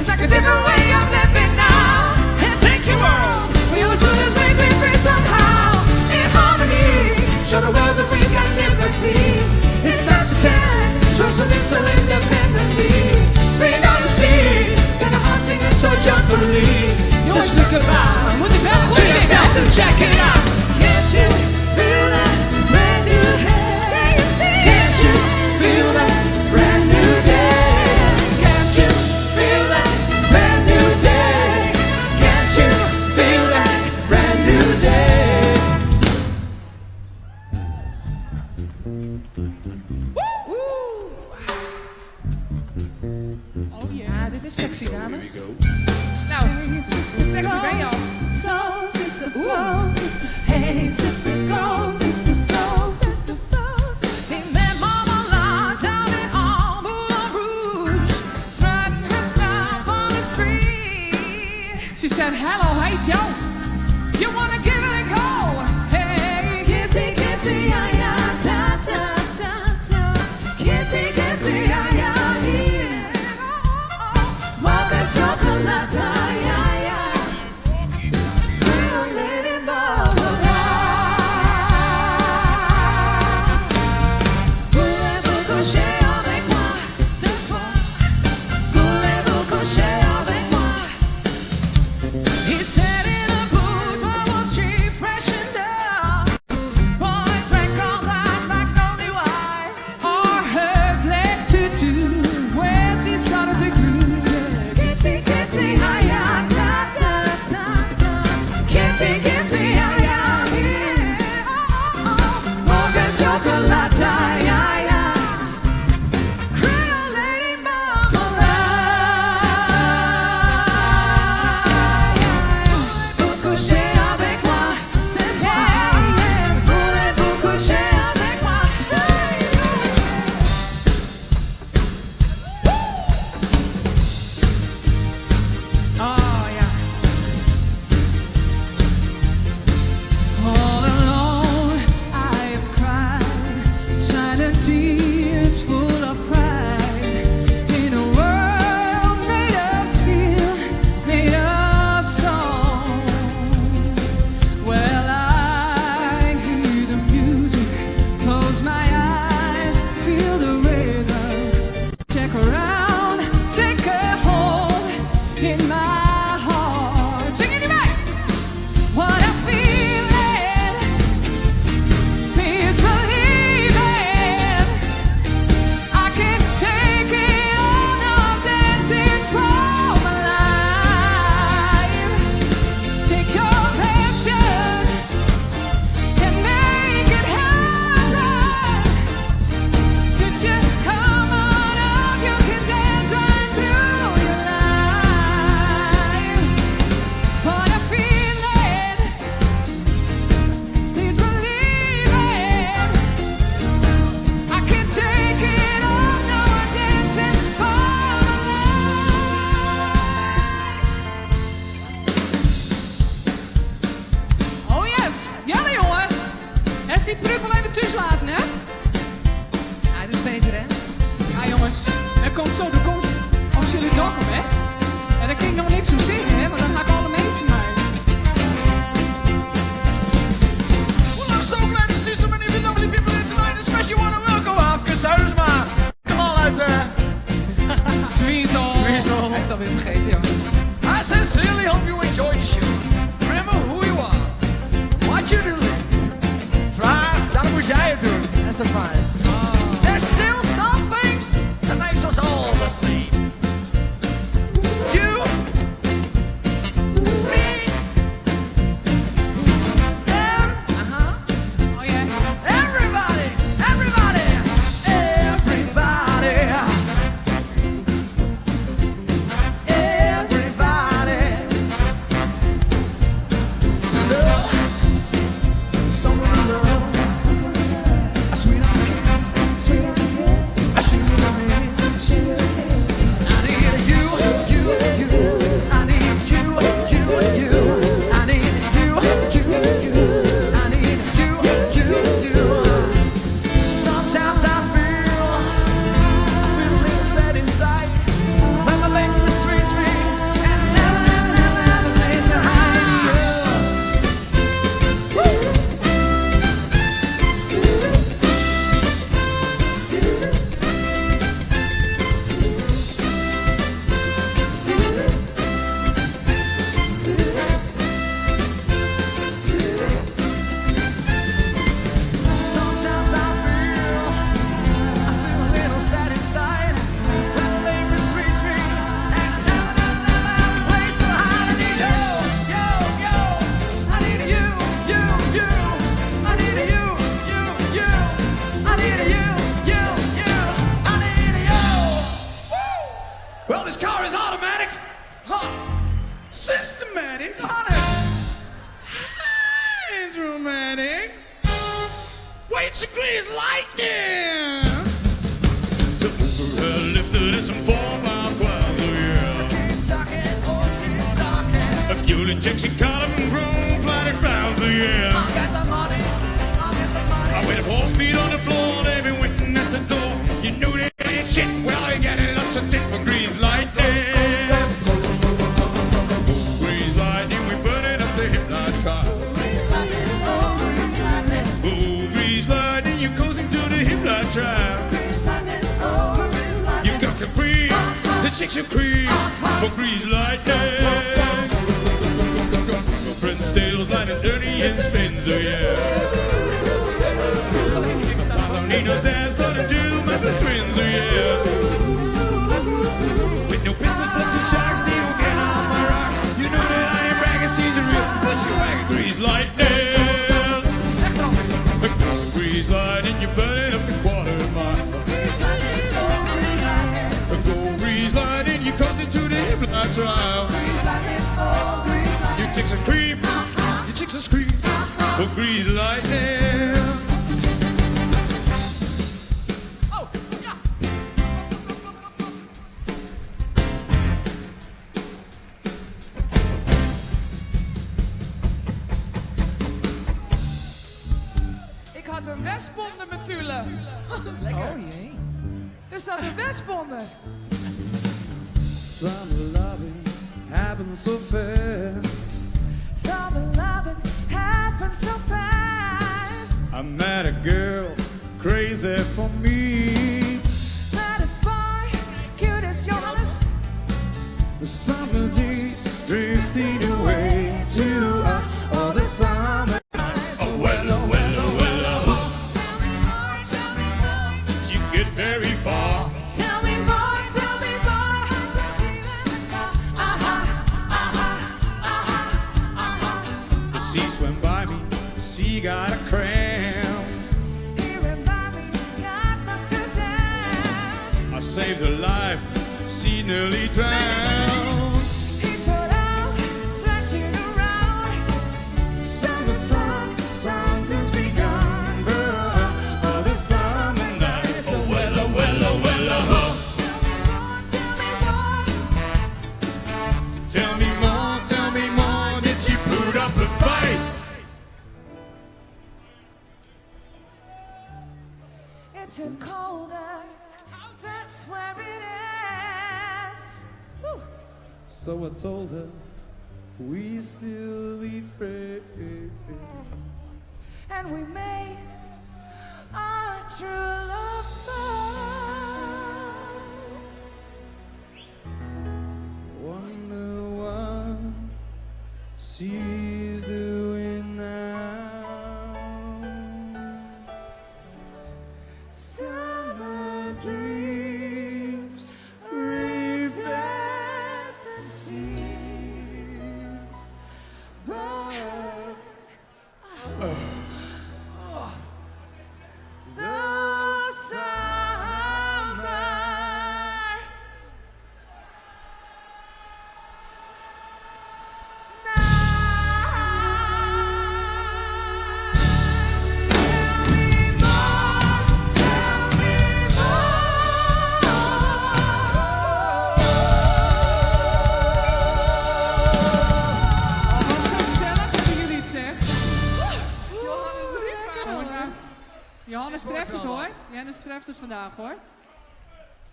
it's like a different way of living now. And thank you world, we always knew that we'd be free somehow. In harmony, show the world that we got liberty. It's such a chance, show us to live so independently. Freedom to see, sing the heart singing so joyfully. Just look around, Moet ik wel goed to yourself zingen? to check it out. Can't you feel that brand new day? Can't you feel that brand new day? Can't you feel that brand new day? Can't you feel that brand new day? Oh ja, dit is sexy, dames. Nou, sexy ben je al. Soul sister, flow sister, hey sister, go sister, soul sister, flow sister. In that mama lot down in Moulin Rouge, strutting her stuff on the street. She said, hello, hey Joe. You wanna give it a go? Hey, kitty, kitty, ya ya, ta ta ta ta. Kitty, kitty, ya ya, here. Mocha chocolate, ya ya. Little lady bubble. humanity is full of pride in a world made of steel, made of stone. Well, I hear the music, close my eyes, feel the rhythm. Check around, take a hold in my heart. Sing it to me. What I feel is believing. I can take it on. I'm dancing for my life. Take your passion and make it happen. Put your arm on up, you can dance right through your life. What I feel is believing. I can take it on, now I'm dancing for my life. Oh yes, jelle jongen. Eens die pruk wel even tussen laten, hè? Ja, dat is beter, hè? Ja jongens, er komt zo de komst als jullie dokken, hè? En dan kan ik nog niks zo zeggen, hè? Want dan gaan alle mensen mee. Well, I'm so glad to see so many of you lovely people here tonight, especially want to welcome Afke Sausma. Come on out there. Tweezel. Hij is alweer vergeten, jongen. I sincerely hope you enjoy the show. Remember who you are, what you do. Try, dan moet jij het doen. That's a fight. There's still some things that makes us all the same. You, me, them, Oh yeah. everybody, everybody, everybody, everybody. To love someone you love, a sweetheart kiss, a sugar man. I need you, you, you. I need you, you, you. I need you, you, you. I need you, you, you. Sometimes I feel a little sad inside when my baby mistreats me, and I never place to hide you. Sometimes I feel a little sad inside when my baby mistreats me, and I never have a place to hide. I need you, you, you. I need you, you, you. I need you, you, you. I need you, you, you. I need you. Woo! Well, this car is automatic, systematic, and dramatic. Wait to grease lightning. The overhead lifted and some 4-mile clouds, oh yeah. Keep talking, oh, keep talking. A fuel injection column from grown flying grounds, oh yeah. I'll get the money, I'll get the money. I waited 4 speed on the floor, they've been waiting at the door. You knew they ain't shit, well, I got lots of dick for grease lightning. Grease lightning, we burning up the Hipline trial. Grease lightning, oh, grease lightning. Oh, grease lightning, you're coasting to the Hipline trial. Grease lightning, oh, grease lightning. You got to breathe, the chicks you creep for grease lightning. Your friend Stale's lightning dirty and spins, oh yeah. I don't need no dance, but I do my twins, oh yeah. With no pistols, plugs and shocks, still get on my rocks. You know that I ain't bragging, she's a real bushwhacker, grease lightning. Grease lightning, you're burning up the quarter mile. Go grease lightning, you're coasting to the Hipline trial. You chicks are creep, you chicks are scream for grease lightning. Oh, yeah. Ik had een wespond in mijn tulle. Lekker. Oh jee. Er staat een wesp onder. Summer loving happens so fast. Summer loving happens so fast. I met a girl crazy for me. Met a boy, cute as Johannes. The summer days drifting away to all the summer. Oh well, oh well, oh well, oh. Tell me more, tell me more. Did you get very far? Tell me more, tell me more. Aha, aha, aha, aha. The sea swam by me, the sea got a cramp. Here by me, got my suit down. I saved her life, she nearly drowned. He showed out, splashing around. Summer sun, something's begun. Oh, the summer night. Oh well, oh well, oh well, oh. Tell me more, Tell me more, did she put up a fight? it's a colder. That's where it ends. Woo. So I told her, we still be friends. And we made our true love fall. Wonder what she's doing now. Summer dreams reefed at the seas, but the summer. Johannes treft het hoor. Johannes treft het vandaag hoor.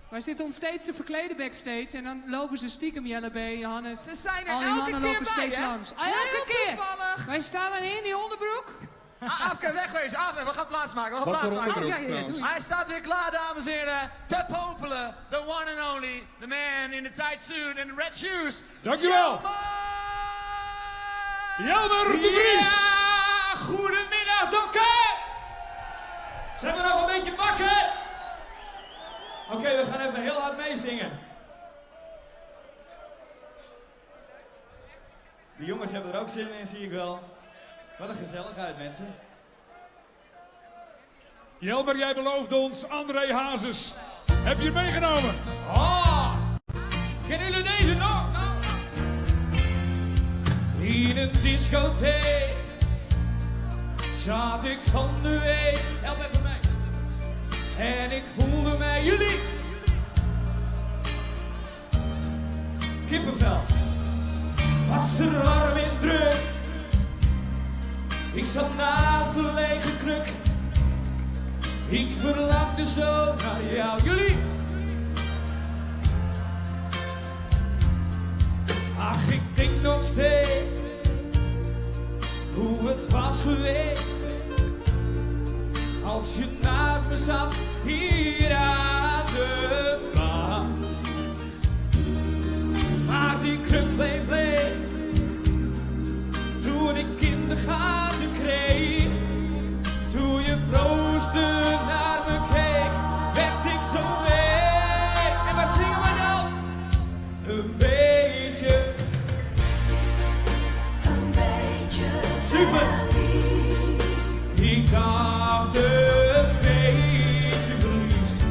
Wij zitten ons steeds te verkleden backstage en dan lopen ze stiekem Jelle B, Johannes. Ze zijn er al die elke mannen keer lopen bij, steeds hè? langs. Heel Elke keer. toevallig. Wij staan dan in die onderbroek. Afke, wegwezen, Afke, we gaan plaatsmaken. We gaan Wat voor plaatsmaken. onderbroek trouwens? Hij staat weer klaar, dames en heren. De popelen, the one and only, the man in the tight suit and the red shoes. Dankjewel. Jelmer de Vries. Ja, goedemiddag, Dokke. Zijn we nog een beetje wakker? Oké, we gaan even heel hard meezingen. De jongens hebben er ook zin in, zie ik wel. Wat een gezelligheid, mensen. Jelmer, jij belooft ons André Hazes. Heb je het meegenomen? Oh! Kennen jullie deze nog? In een discotheek zat ik van de week. Help even mee. En ik voelde mij jullie. Kippenvel. Was er warm in druk. Ik zat naast een lege kruk. Ik verlangde zo naar jou, jullie. Ach, ik denk nog steeds hoe het was geweest. Als je naast me zat, hier aan de bar. Maar die kruk bleef leeg. Toen ik in de gaten kreeg. Toen je proostte naar me keek, werd ik zo week. En wat zingen we dan? Een beetje. Een beetje. Super. Ik dacht een beetje verliefd.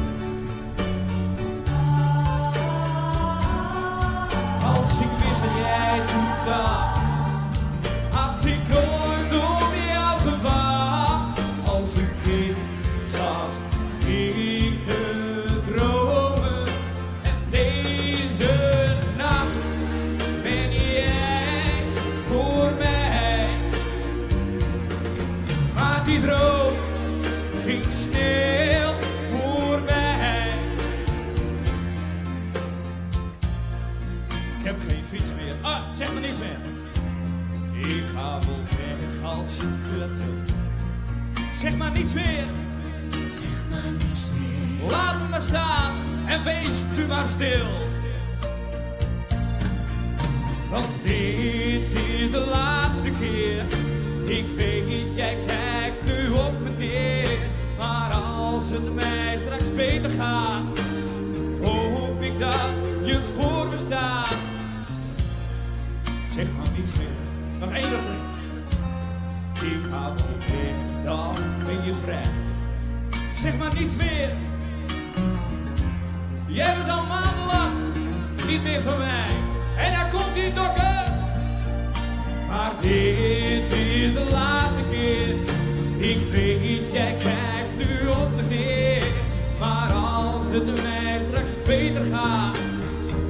Laat me maar staan en wees nu maar stil. Want dit is de laatste keer. Ik weet, jij kijkt nu op me neer. Maar als het mij straks beter gaat, hoop ik dat je voor me staat. Zeg maar niets meer, nog één refrein. Ik ga niet weg, dan ben je vrij. Zeg maar niets meer. Jij was al maandenlang niet meer van mij. En daar komt die dokker. Maar dit is de laatste keer. Ik weet, jij kijkt nu op me neer. Maar als het mij straks beter gaat,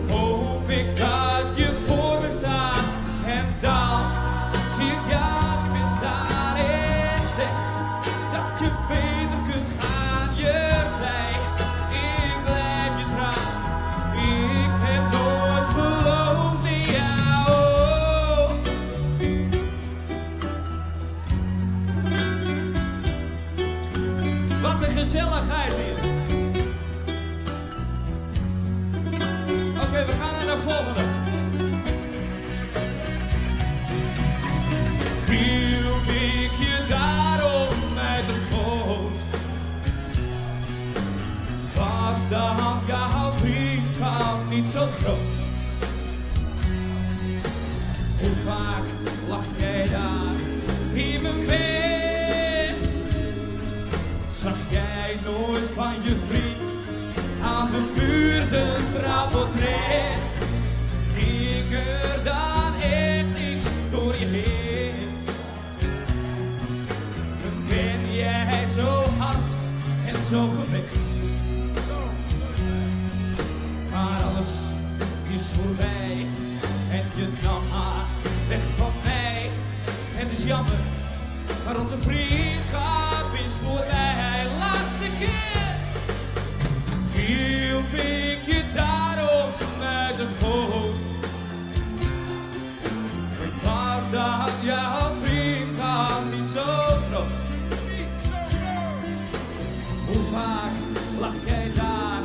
hoop ik dat je voor me staat. En dan zie ik jou niet meer staan en zeg dat je beter kunt gaan. Je zei, ik blijf je trouw. Ik heb nooit geloofd in jou. Wat een gezelligheid hier. Oké, we gaan naar de volgende. Hielp ik je daarom uit de schoot? Was dan jouw vriendschap niet zo groot? Hoe vaak lag jij daar in mijn bed? Zag jij nooit van je vriend aan de muur zijn trouwportret? Ging er dan echt iets door je heen? Dan ben jij zo hard en zo gewekt. Maar alles is voorbij en je nam haar weg van mij. Het is jammer, maar onze vriendschap is voorbij. Laatste keer hielp ik je daarom uit de goot. Was dat jouw vriendschap niet zo groot? Hoe vaak lag jij daar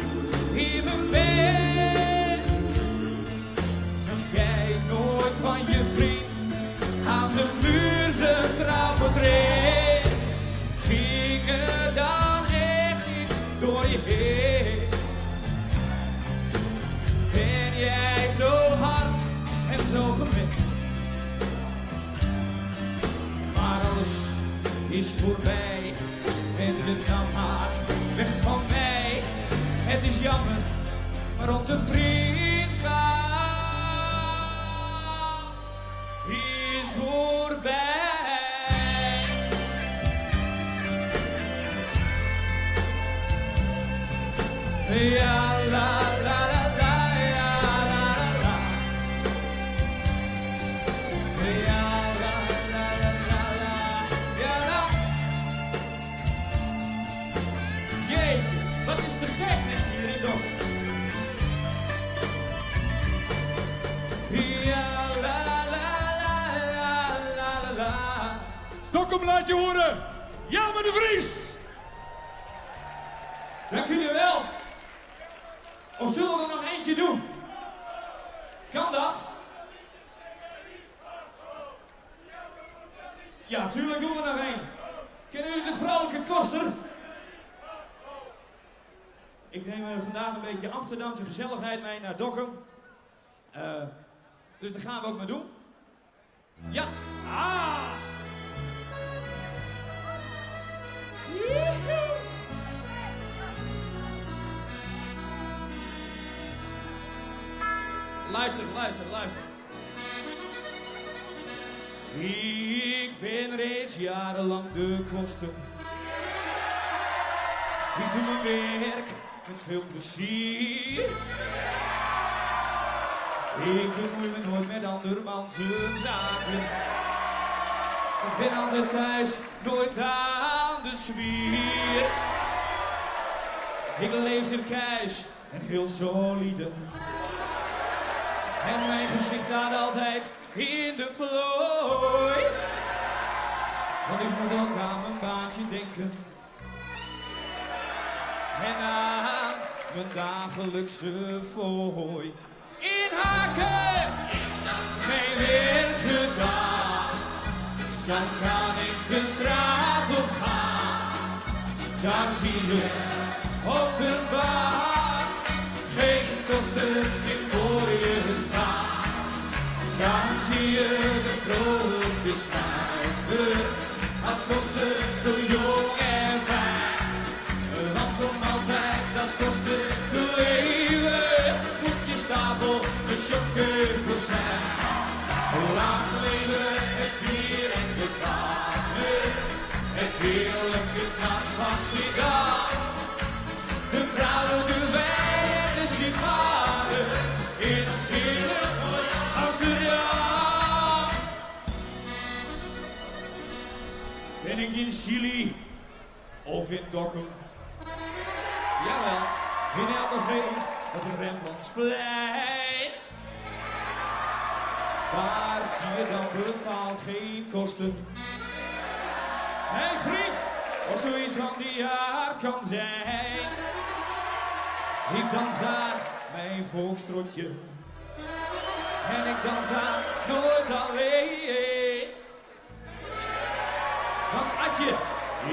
in mijn bed? Zag jij nooit van je vriend aan de muur zijn trouwportret? Ging er dan echt iets door je heen? Ben jij zo hard en zo gewekt? Maar alles is voorbij en je nam haar weg van mij. Het is jammer, maar onze vriendschap is voorbij. Ja, la, la, la, la, ja, la, la, la. Ja, la, la, la, la, la, ja, la. Jeetje, wat is te gek net hier in Dokkum. Ja, la, la, la, la, la, la, la. Dokkum, laat je horen. Jelmer de Vries. Dank jullie wel. Of zullen we er nog eentje doen? Kan dat? Ja, tuurlijk doen we nog één. Kennen jullie de Vrolijke Koster? Ik neem vandaag een beetje Amsterdamse gezelligheid mee naar Dokkum. Dus dat gaan we ook maar doen. Ja. Ah! Luister, luister, luister. Ik ben reeds jarenlang de koster. Ik doe mijn werk met veel plezier. Ik bemoei me nooit met andermans zaken. Ik ben altijd thuis, nooit aan de zwier. Ik leef circus en heel solide. En mijn gezicht staat altijd in de plooi. Want ik moet ook aan mijn baantje denken. En aan mijn dagelijkse fooi. Inhaken is mijn werk gedaan. Dan kan ik de straat op gaan. Dan zie je op de baan geen kosten meer voor je staan. Dan zie je de vrolijke schuiter als kosten zo jong en fijn. Want om altijd als kosten te leven moet je stapel een chokker voor zijn. Laat leven het bier en de kamer, het heerlijke knas van Schiedam. De vrouwen, de wijn, de sigaren in ons heerlijk mooi Amsterdam. Ben ik in Chili of in Dokkum? Jawel, in LV op het Rembrandtsplein. Daar zie je dan bepaald geen kosten. Hé vriend, of zoiets van die jaar kan zijn. Ik dans daar mijn volkstrotje. En ik dans daar nooit alleen. Want Adje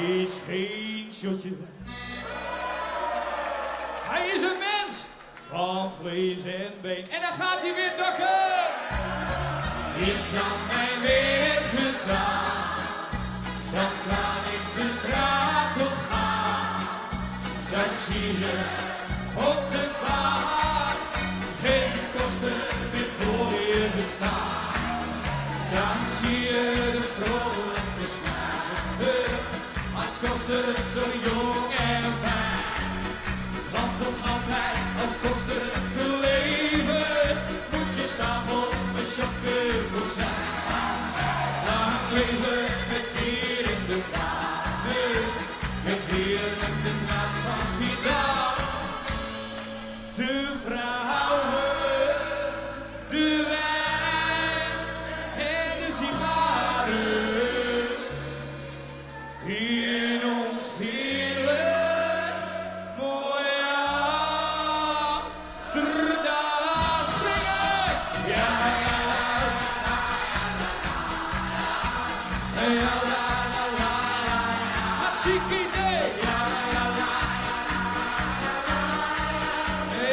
is geen shotje. Hij is een mens van vlees en been. En dan gaat hij weer dokken. Is dan mijn werk gedaan, dan kan ik de straat op gaan. Dan zie je op de baan geen kosten meer voor je bestaan. Dan zie je de vrolijke snuiter als kosten zo jong en fijn. Want om altijd als kosten te leven moet je stapel een chokker voor zijn. Lang leven met bier in de kamer, met heerlijk de nacht van Schiedam. De vrouwen, de wijn en de sigaren in ons heerlijk mooi Amsterdam. Springen! Ja, ja, ja, la, la, la, la. Hartstikke idee! Ja, la, la,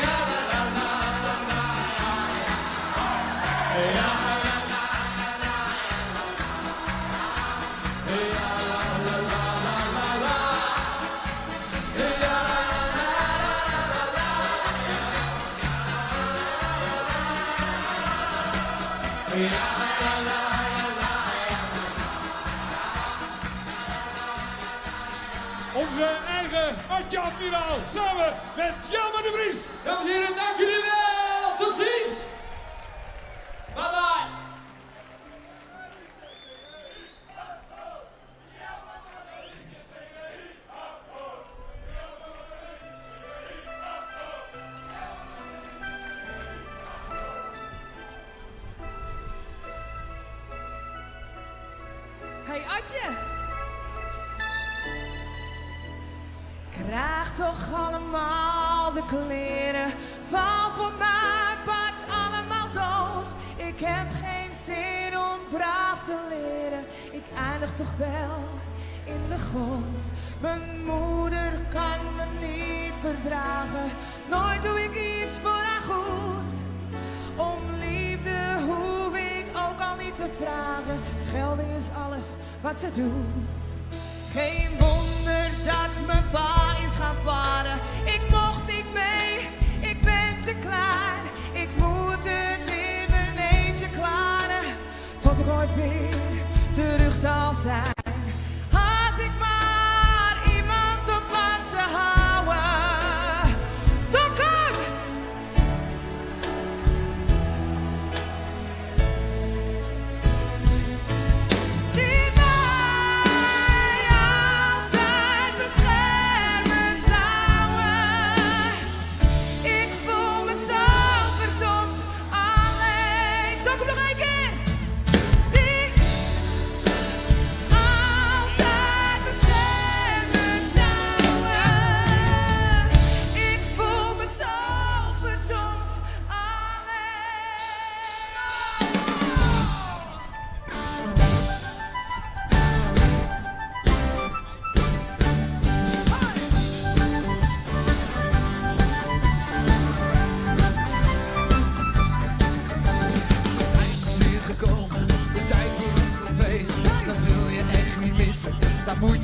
ja, la, la, la, la, ja, la, Onze eigen Adje Admiraal samen met Jelmer de Vries. Dames en heren, dank jullie wel. Tot ziens. Bye bye. Hey Adje. Krijg toch allemaal de kleren, val voor mij, pakt allemaal dood. Ik heb geen zin om braaf te leren, ik eindig toch wel in de goot. Mijn moeder kan me niet verdragen, nooit doe ik iets voor haar goed. Om liefde hoef ik ook al niet te vragen, schelden is alles wat ze doet. Geen wonder dat mijn pa is gaan varen. Ik mocht niet mee, ik ben te klein. Ik moet het in mijn eentje klaren, tot ik ooit weer terug zal zijn. Had ik maar iemand op wat te houden. Dokkum! Die mij altijd beschermen zouden. Ik voel me zo verdomd alleen. Dokkum nog een keer. Die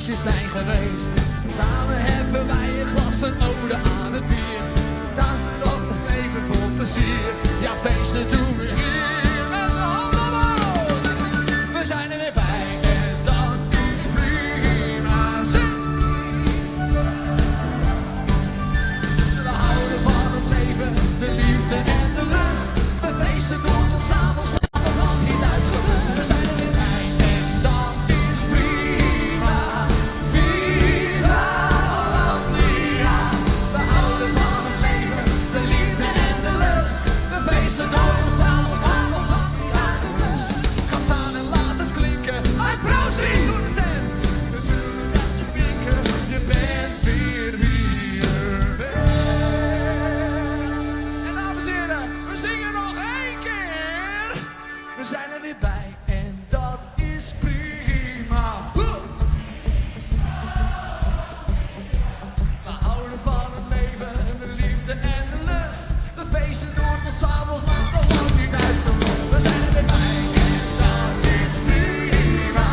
feestjes zijn geweest. Samen heffen wij een glas en ode aan het bier. Dansen op nog even vol plezier. Ja, feesten doen we hier met z'n handen omhoog. We zijn er weer bij en dat is prima. Zing! We houden van het leven, de liefde en de lust. We feesten door tot 's avonds laat, nog lang niet uitgerust. We zijn er weer bij en dat is prima. Viva Hollandia. We houden van het leven, de liefde en de lust. We feesten door tot 's avonds laat, nog lang niet uitgerust. Ga staan en laat het klinken. Uit proost door de tent. We zullen dat je vinken, je bent weer wie je bent. En dames en heren, we zingen nog één keer. We zijn er weer bij en dat is prima. We houden van het leven, de liefde en de lust. We feesten door tot 's avonds laat, nog lang niet uitgerust. We zijn er weer bij en dat is prima.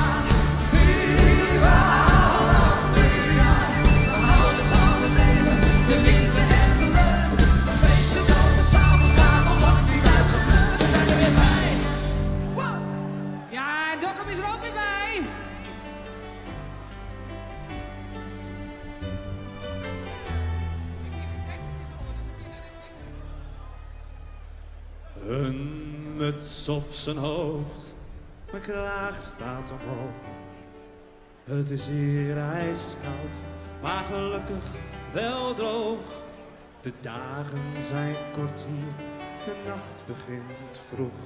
Viva Hollandia. We houden van het leven, de liefde en de lust. We feesten door tot 's avonds laat, nog lang niet uitgerust. We zijn er weer bij. Ja, en Dokkum is er ook weer bij. Een muts op zijn hoofd, mijn kraag staat omhoog. Het is hier ijskoud, maar gelukkig wel droog. De dagen zijn kort hier, de nacht begint vroeg.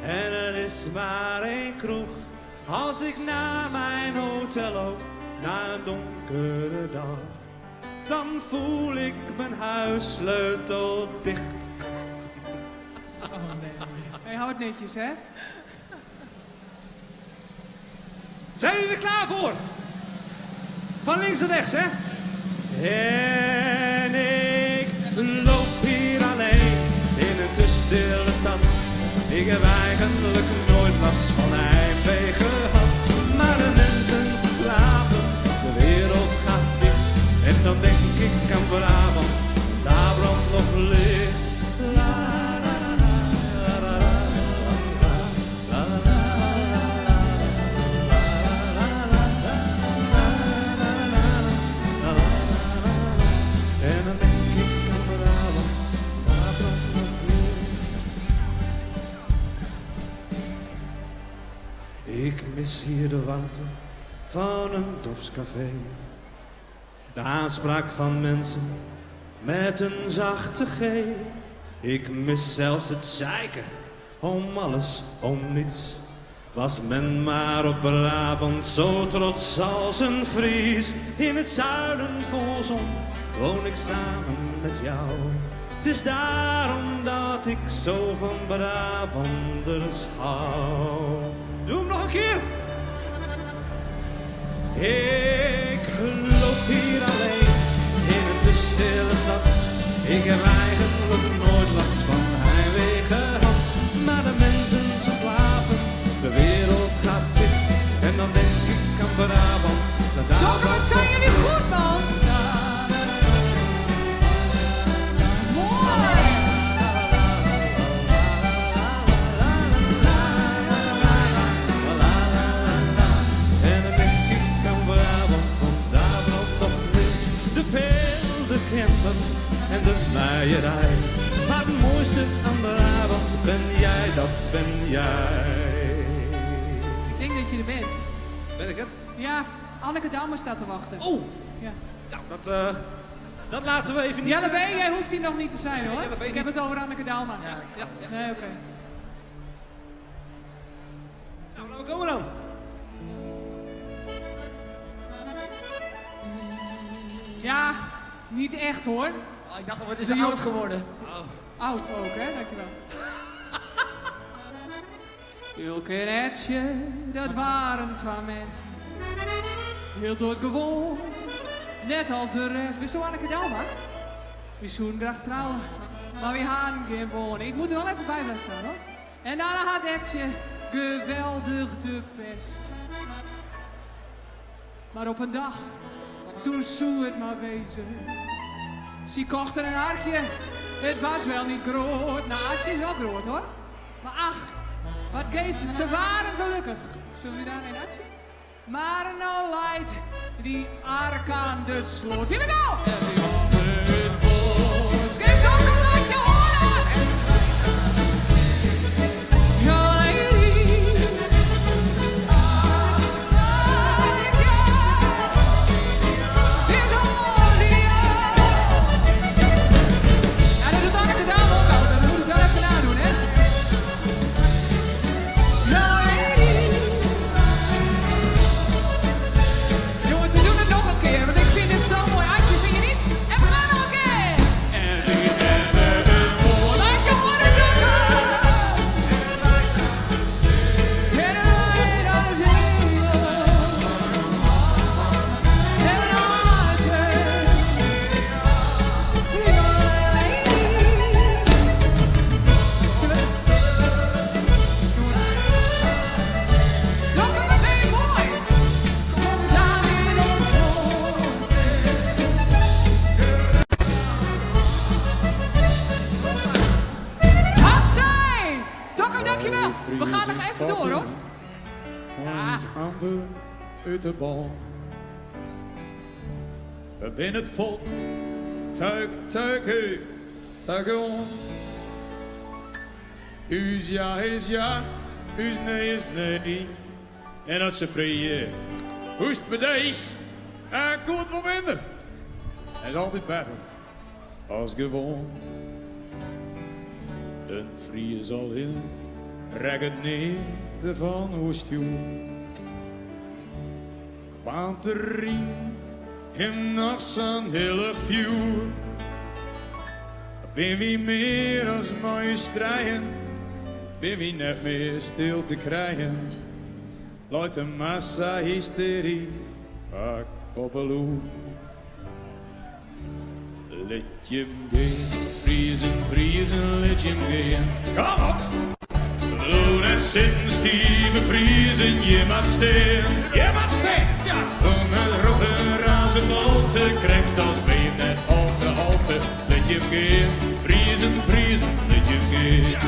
En er is maar één kroeg, als ik naar mijn hotel loop, na een donkere dag. Dan voel ik mijn huissleutel dicht. Oh nee. Hey, hou het netjes, hè? Zijn jullie er klaar voor? Van links naar rechts, hè? En ik loop hier alleen in een te stille stad. Ik heb eigenlijk nooit last van heimwee gehad. Maar de mensen, ze slapen, de wereld gaat dicht. En dan denk ik aan Brabant, daar brandt nog licht. La, la, la, la, la, la, la, la, la, en dan denk ik aan Brabant, daar brandt nog licht. Ik mis hier de warmte van een dorpscafé. De aanspraak van mensen met een zachte G. Ik mis zelfs het zeiken om alles, om niets. Was men maar op Brabant zo trots als een Fries. In het zuiden vol zon woon ik samen met jou. Het is daarom dat ik zo van Brabanders hou. Doe hem nog een keer! Ik loop hier alleen in een te stille stad. Ik heb eigenlijk nooit last van heimwee gehad. Maar de mensen, ze slapen, de wereld gaat dicht. En dan denk ik aan Brabant. Dokkum, wat zijn jullie goed, man? Mooi! En dan denk ik aan Brabant, want daar brandt nog licht. De peel, de camper en de meierij. Maar het mooiste aan Brabant ben jij, dat ben jij. Ik denk dat je er bent. Ben ik het? Ja, Anneke Dammer staat te wachten. Oh! Ja. Nou, dat laten we even niet... Jelle B, jij hoeft hier nog niet te zijn, hoor. Jelle B Ik heb het over Anneke Dammer. Ja. Nee, oké. Nou, laten we komen dan. Ja, niet echt, hoor. Oh, ik dacht al, wat is er oud geworden? Oud ook, hè? Dankjewel. Ulkeretje, dat waren 2 mensen. Heel doodgewoon, net als de rest. Bist du Anneke Dalma? We zouden graag trouwen, maar we hadden geen woning. Ik moet er wel even bij blijven staan, hoor. En daarna had Etje geweldig de pest. Maar op een dag, toen zou het maar wezen. Ze kochten een hartje, het was wel niet groot. Nou, het is wel groot hoor. Maar ach, wat geeft het, ze waren gelukkig. Zullen we daar een hartje? Maar nou leidt die ark aan de sloot. Here we go! Geef nog een lakje horen! Ja, lady. Is alles in jou? Ja, dat is het arke dame ook al. Dat moet ik wel even nadoen, hè? Ja, lady. Jongens, we doen het nog een keer, want ik vind het zo mooi. Aantje, vind je niet? En we gaan nog een keer! Laat je horen, dokken! En een lijn aan de zee. En een hartje. Zullen we? Dokken, wat ben je mooi! Kom daar in ons hoofd. Hatsai! Dokken, dankjewel. We gaan nog even door, hoor. Ons amper uit de bal. We zijn het volk. Tuik, tuik, hey. Tuik om. U's ja is ja. U's nee is nee. En als ze vrije hoest bedij. En komt wel minder. Het is altijd beter. Als gewoon. Een vrije zal in. Rek het neer van hoestjoe. Kwaant de riem. Hem nog zo'n hele vuur. Ben wie meer als mooie strijden. Ben wie net meer stil te krijgen. Luidt de massa hysterie vaak op een loer. Let je hem gaan, vriezen, vriezen, let je hem gaan. Kom op! Loon het zitten, stieve vriezen, je moet steen. Je moet steen! Ja! Om het roepen, razen, molte, krijgt als ben je net halte. Let je hem gaan, vriezen, vriezen, let je hem gaan. Ja!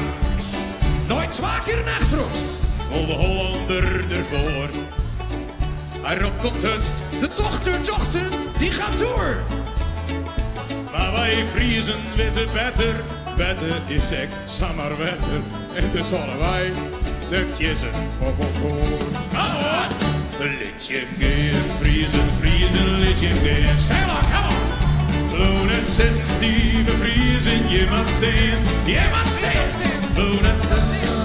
Nooit 2 keer nachtroost, al de Hollander ervoor. Hij roept op het hutst, de tochten, die gaat door. Maar wij vriezen weten beter, beter is ik samen wetter. En dus hadden wij de kiezen op hoor. Let je gaan, vriezen, vriezen, let je gaan. Say along, come on! Loon het zitten, stieve vriezen, je moet steen, je moet steen. Loon het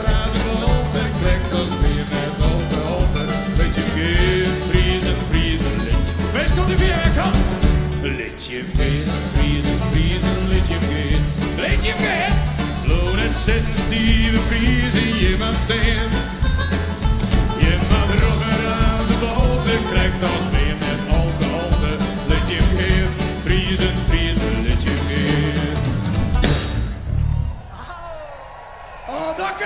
razen, holte, klinkt als weer met holte. Let je gaan, vriezen, vriezen, let je. Wees komt die vier, kom! Let je gaan, vriezen, vriezen, let je gaan. Let je gaan! Loon het zitten, stieve vriezen, je moet steen. Je moet rogen aan zijn bolte, krijgt als beem net halte. Let je gaan, vriezen, vriezen, let je gaan. Oh, dank u!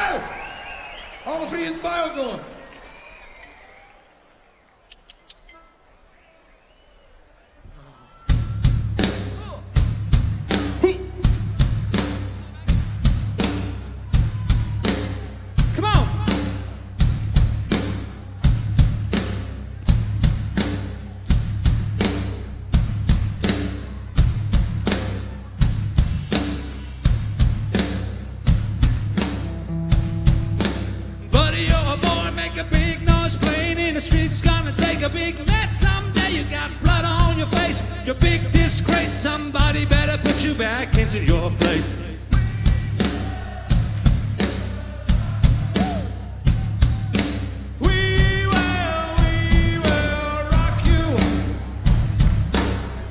Alle vriezen bij elkaar. Somebody better put you back into your place. We will rock you.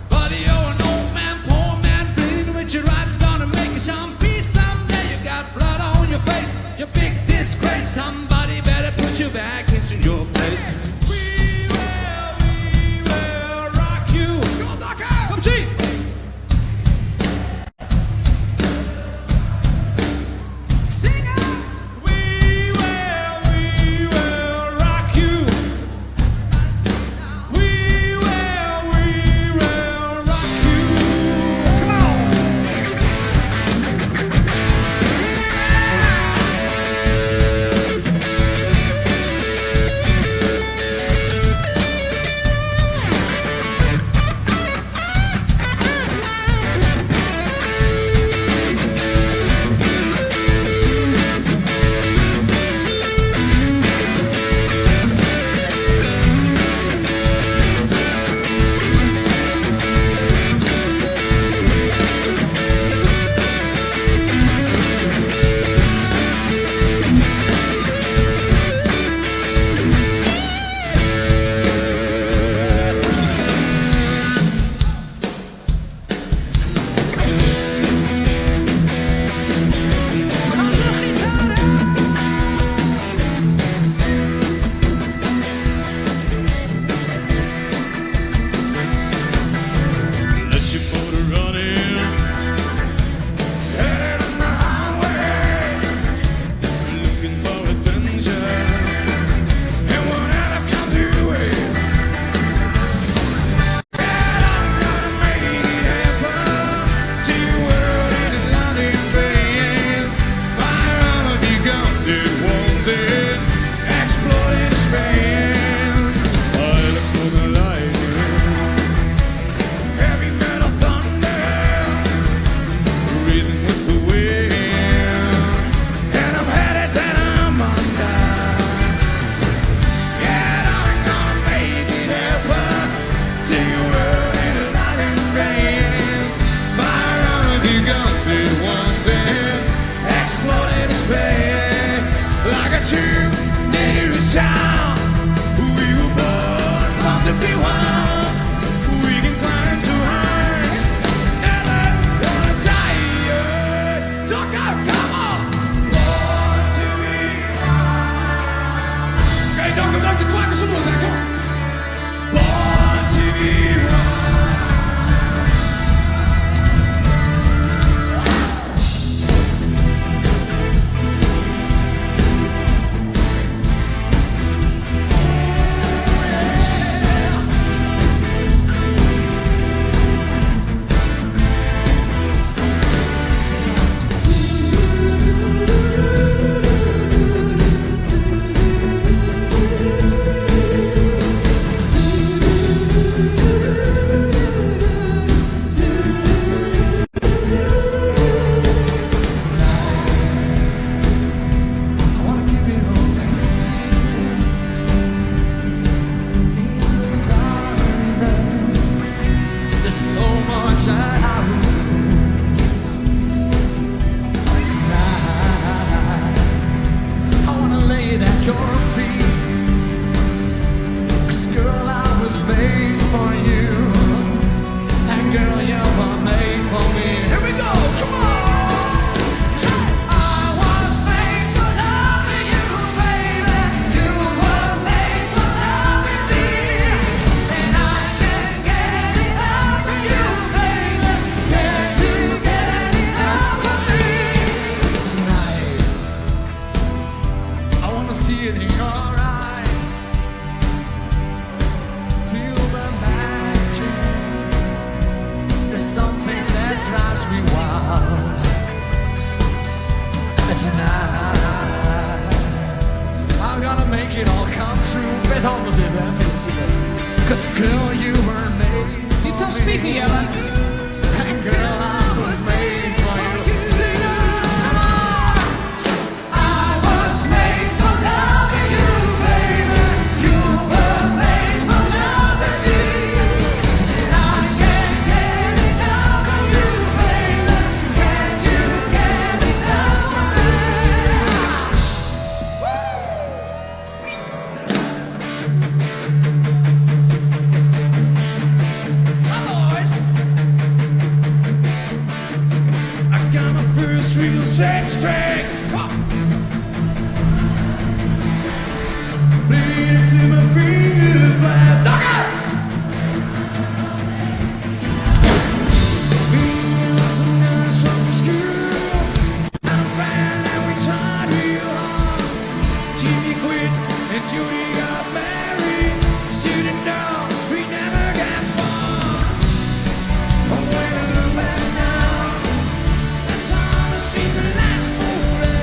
Buddy, you're an old man, poor man, bleeding with your eyes, gonna make you some peace someday. You got blood on your face, you big disgrace. Somebody better put you back into your place. We will rock you. Come on, 'Cause girl, you were made. Niet zo spieken, Jelle. And girl, I was made for you. Sing it! I was made for loving you, baby. You were made for loving me. And I can't get enough of you, baby. Can't you get enough of me? My boys! I got my first real sex track. Bleeding to my fingers, black. Dog it! Some nice from school. I'm fine and we tried real hard. Jimmy quit and Judy got married. Should've known we never got far. But when I look back now, that's all that seemed to last forever.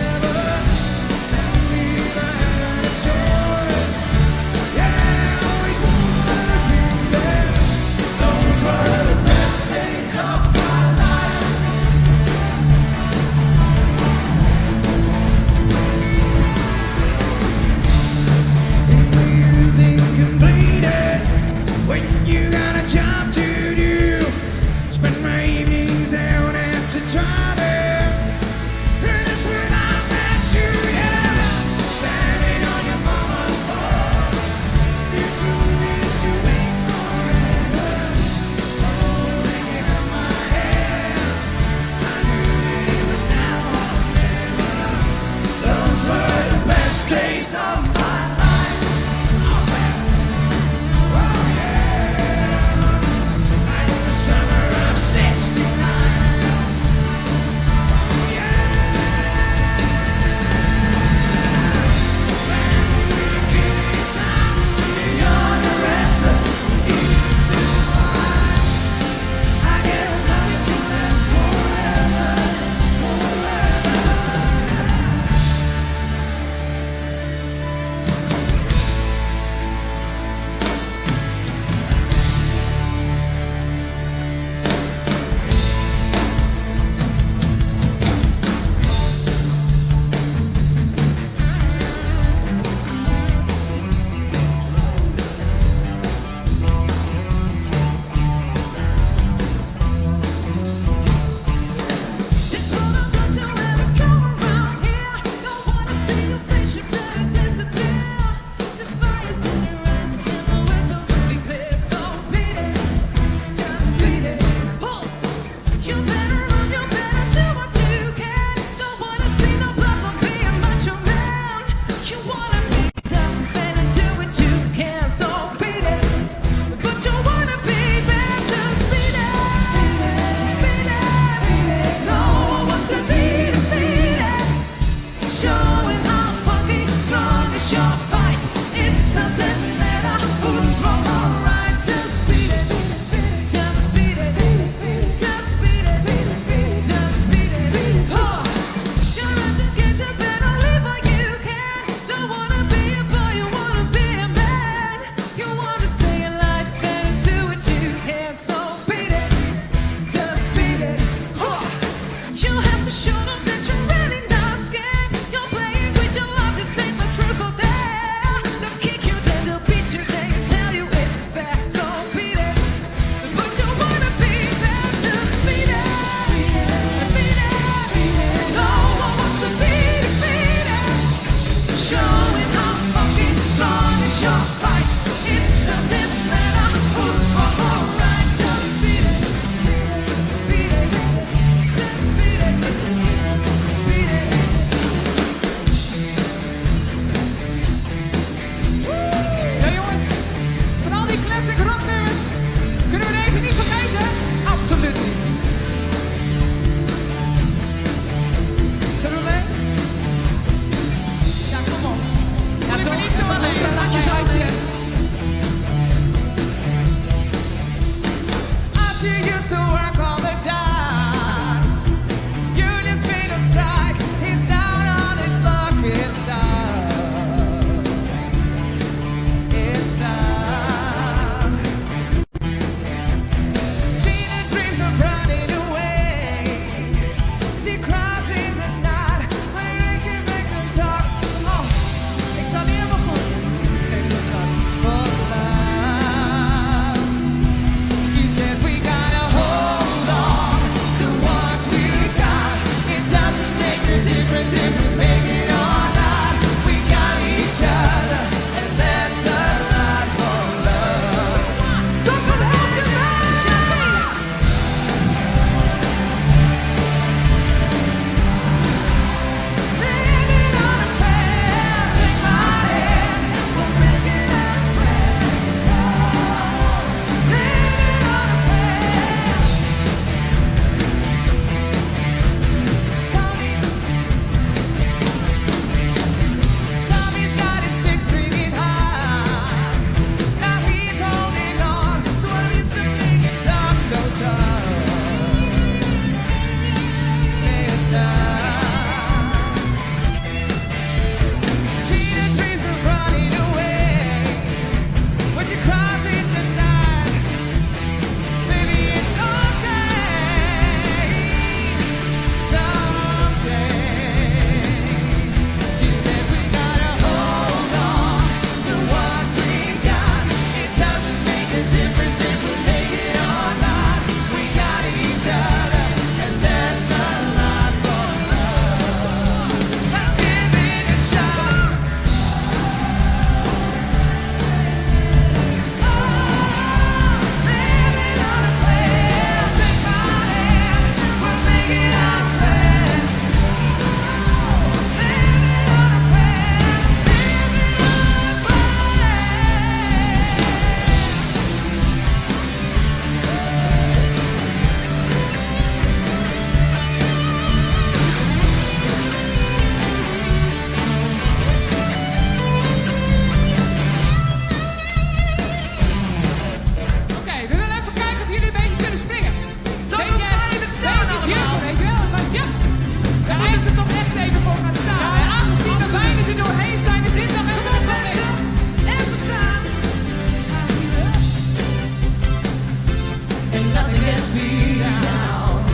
lets me down.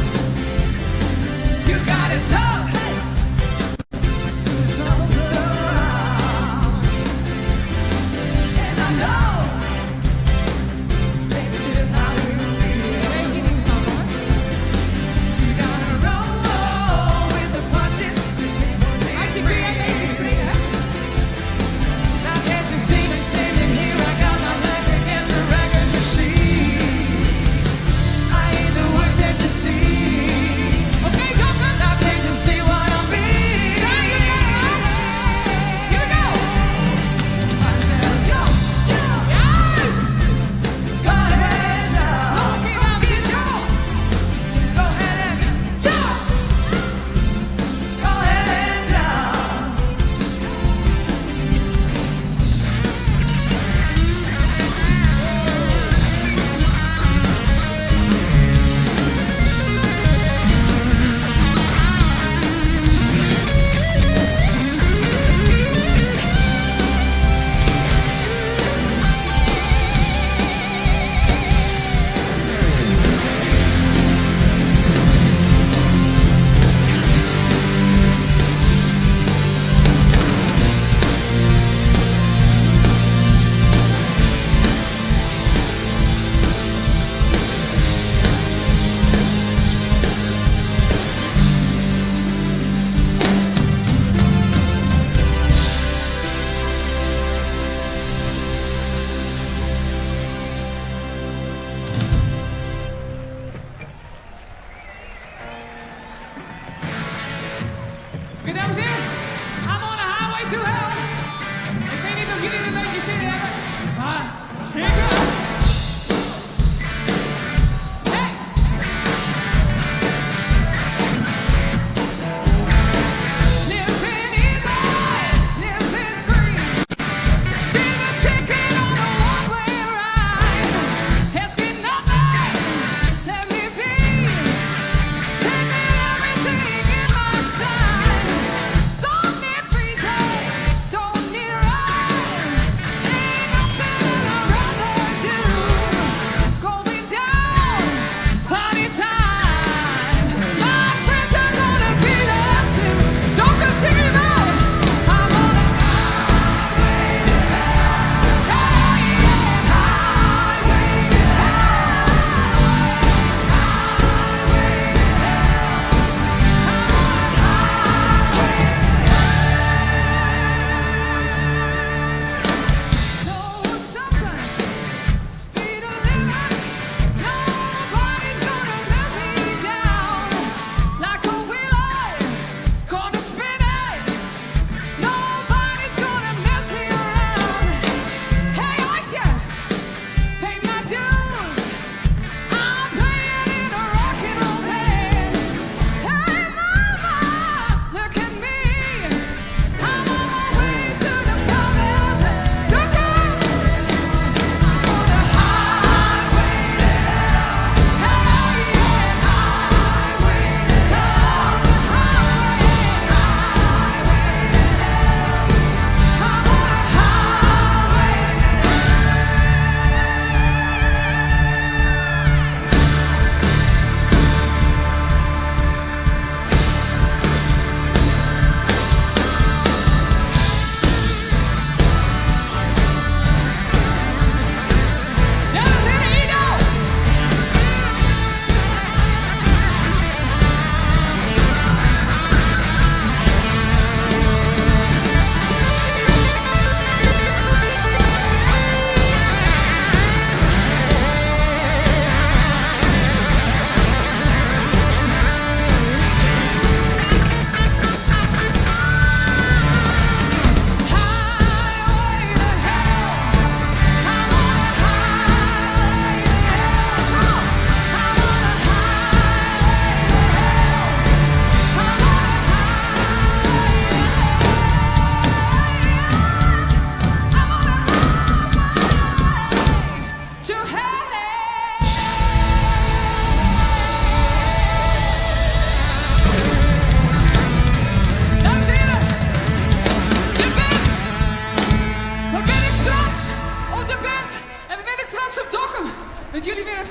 You gotta talk, so don't slow down. And I know, baby, just how you feel. You gotta roll with the punches. I can be a lady screamer. Now can't you see me standing here? I got my back against the record machine. I ain't the words that you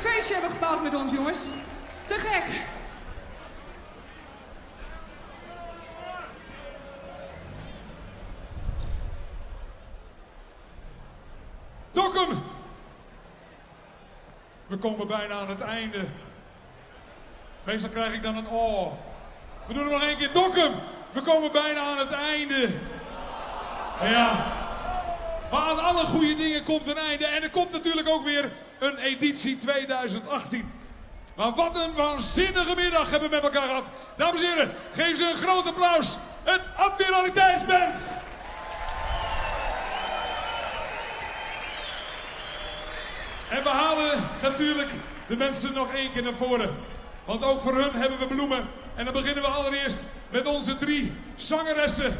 feestje hebben gebouwd met ons, jongens. Te gek. Dokkum! We komen bijna aan het einde. Meestal krijg ik dan een oh. We doen het nog één keer. Dokkum! We komen bijna aan het einde. Ja. Maar aan alle goede dingen komt een einde. En er komt natuurlijk ook weer een editie 2018. Maar wat een waanzinnige middag hebben we met elkaar gehad. Dames en heren, geef ze een groot applaus. Het Admiraliteitsband. En we halen natuurlijk de mensen nog één keer naar voren. Want ook voor hun hebben we bloemen. En dan beginnen we allereerst met onze 3 zangeressen.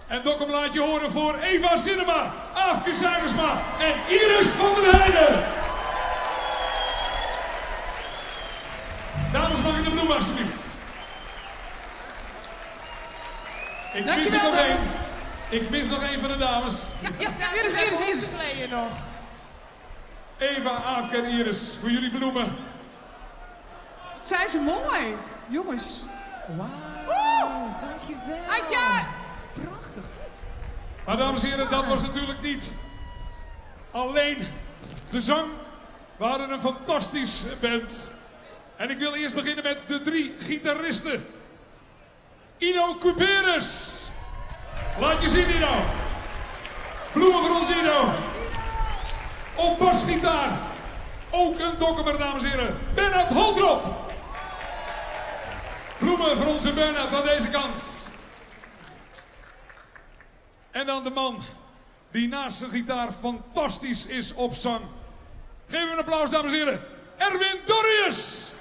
En Dokkum laat je horen voor Eva Zinnema, Aafke Zuidersma en Iris van der Heijden. Dames, mag ik de bloemen alsjeblieft? Ik mis nog één van de dames. Ja, Iris. Sleeën nog. Eva, Aafke en Iris, voor jullie bloemen. Wat zijn ze mooi, jongens. Wauw, dankjewel. Adja! Prachtig. Maar dames en heren, dat was natuurlijk niet alleen de zang. We hadden een fantastisch band. En ik wil eerst beginnen met de 3 gitaristen. Ino Cuperus. Laat je zien, Ino. Bloemen voor ons, Ino. Op basgitaar. Ook een Dokkumer, dames en heren. Bernard Holtrop. Bloemen voor onze Bernard aan deze kant. En dan de man die naast zijn gitaar fantastisch is op zang. Geef hem een applaus, dames en heren. Erwin Dorrius.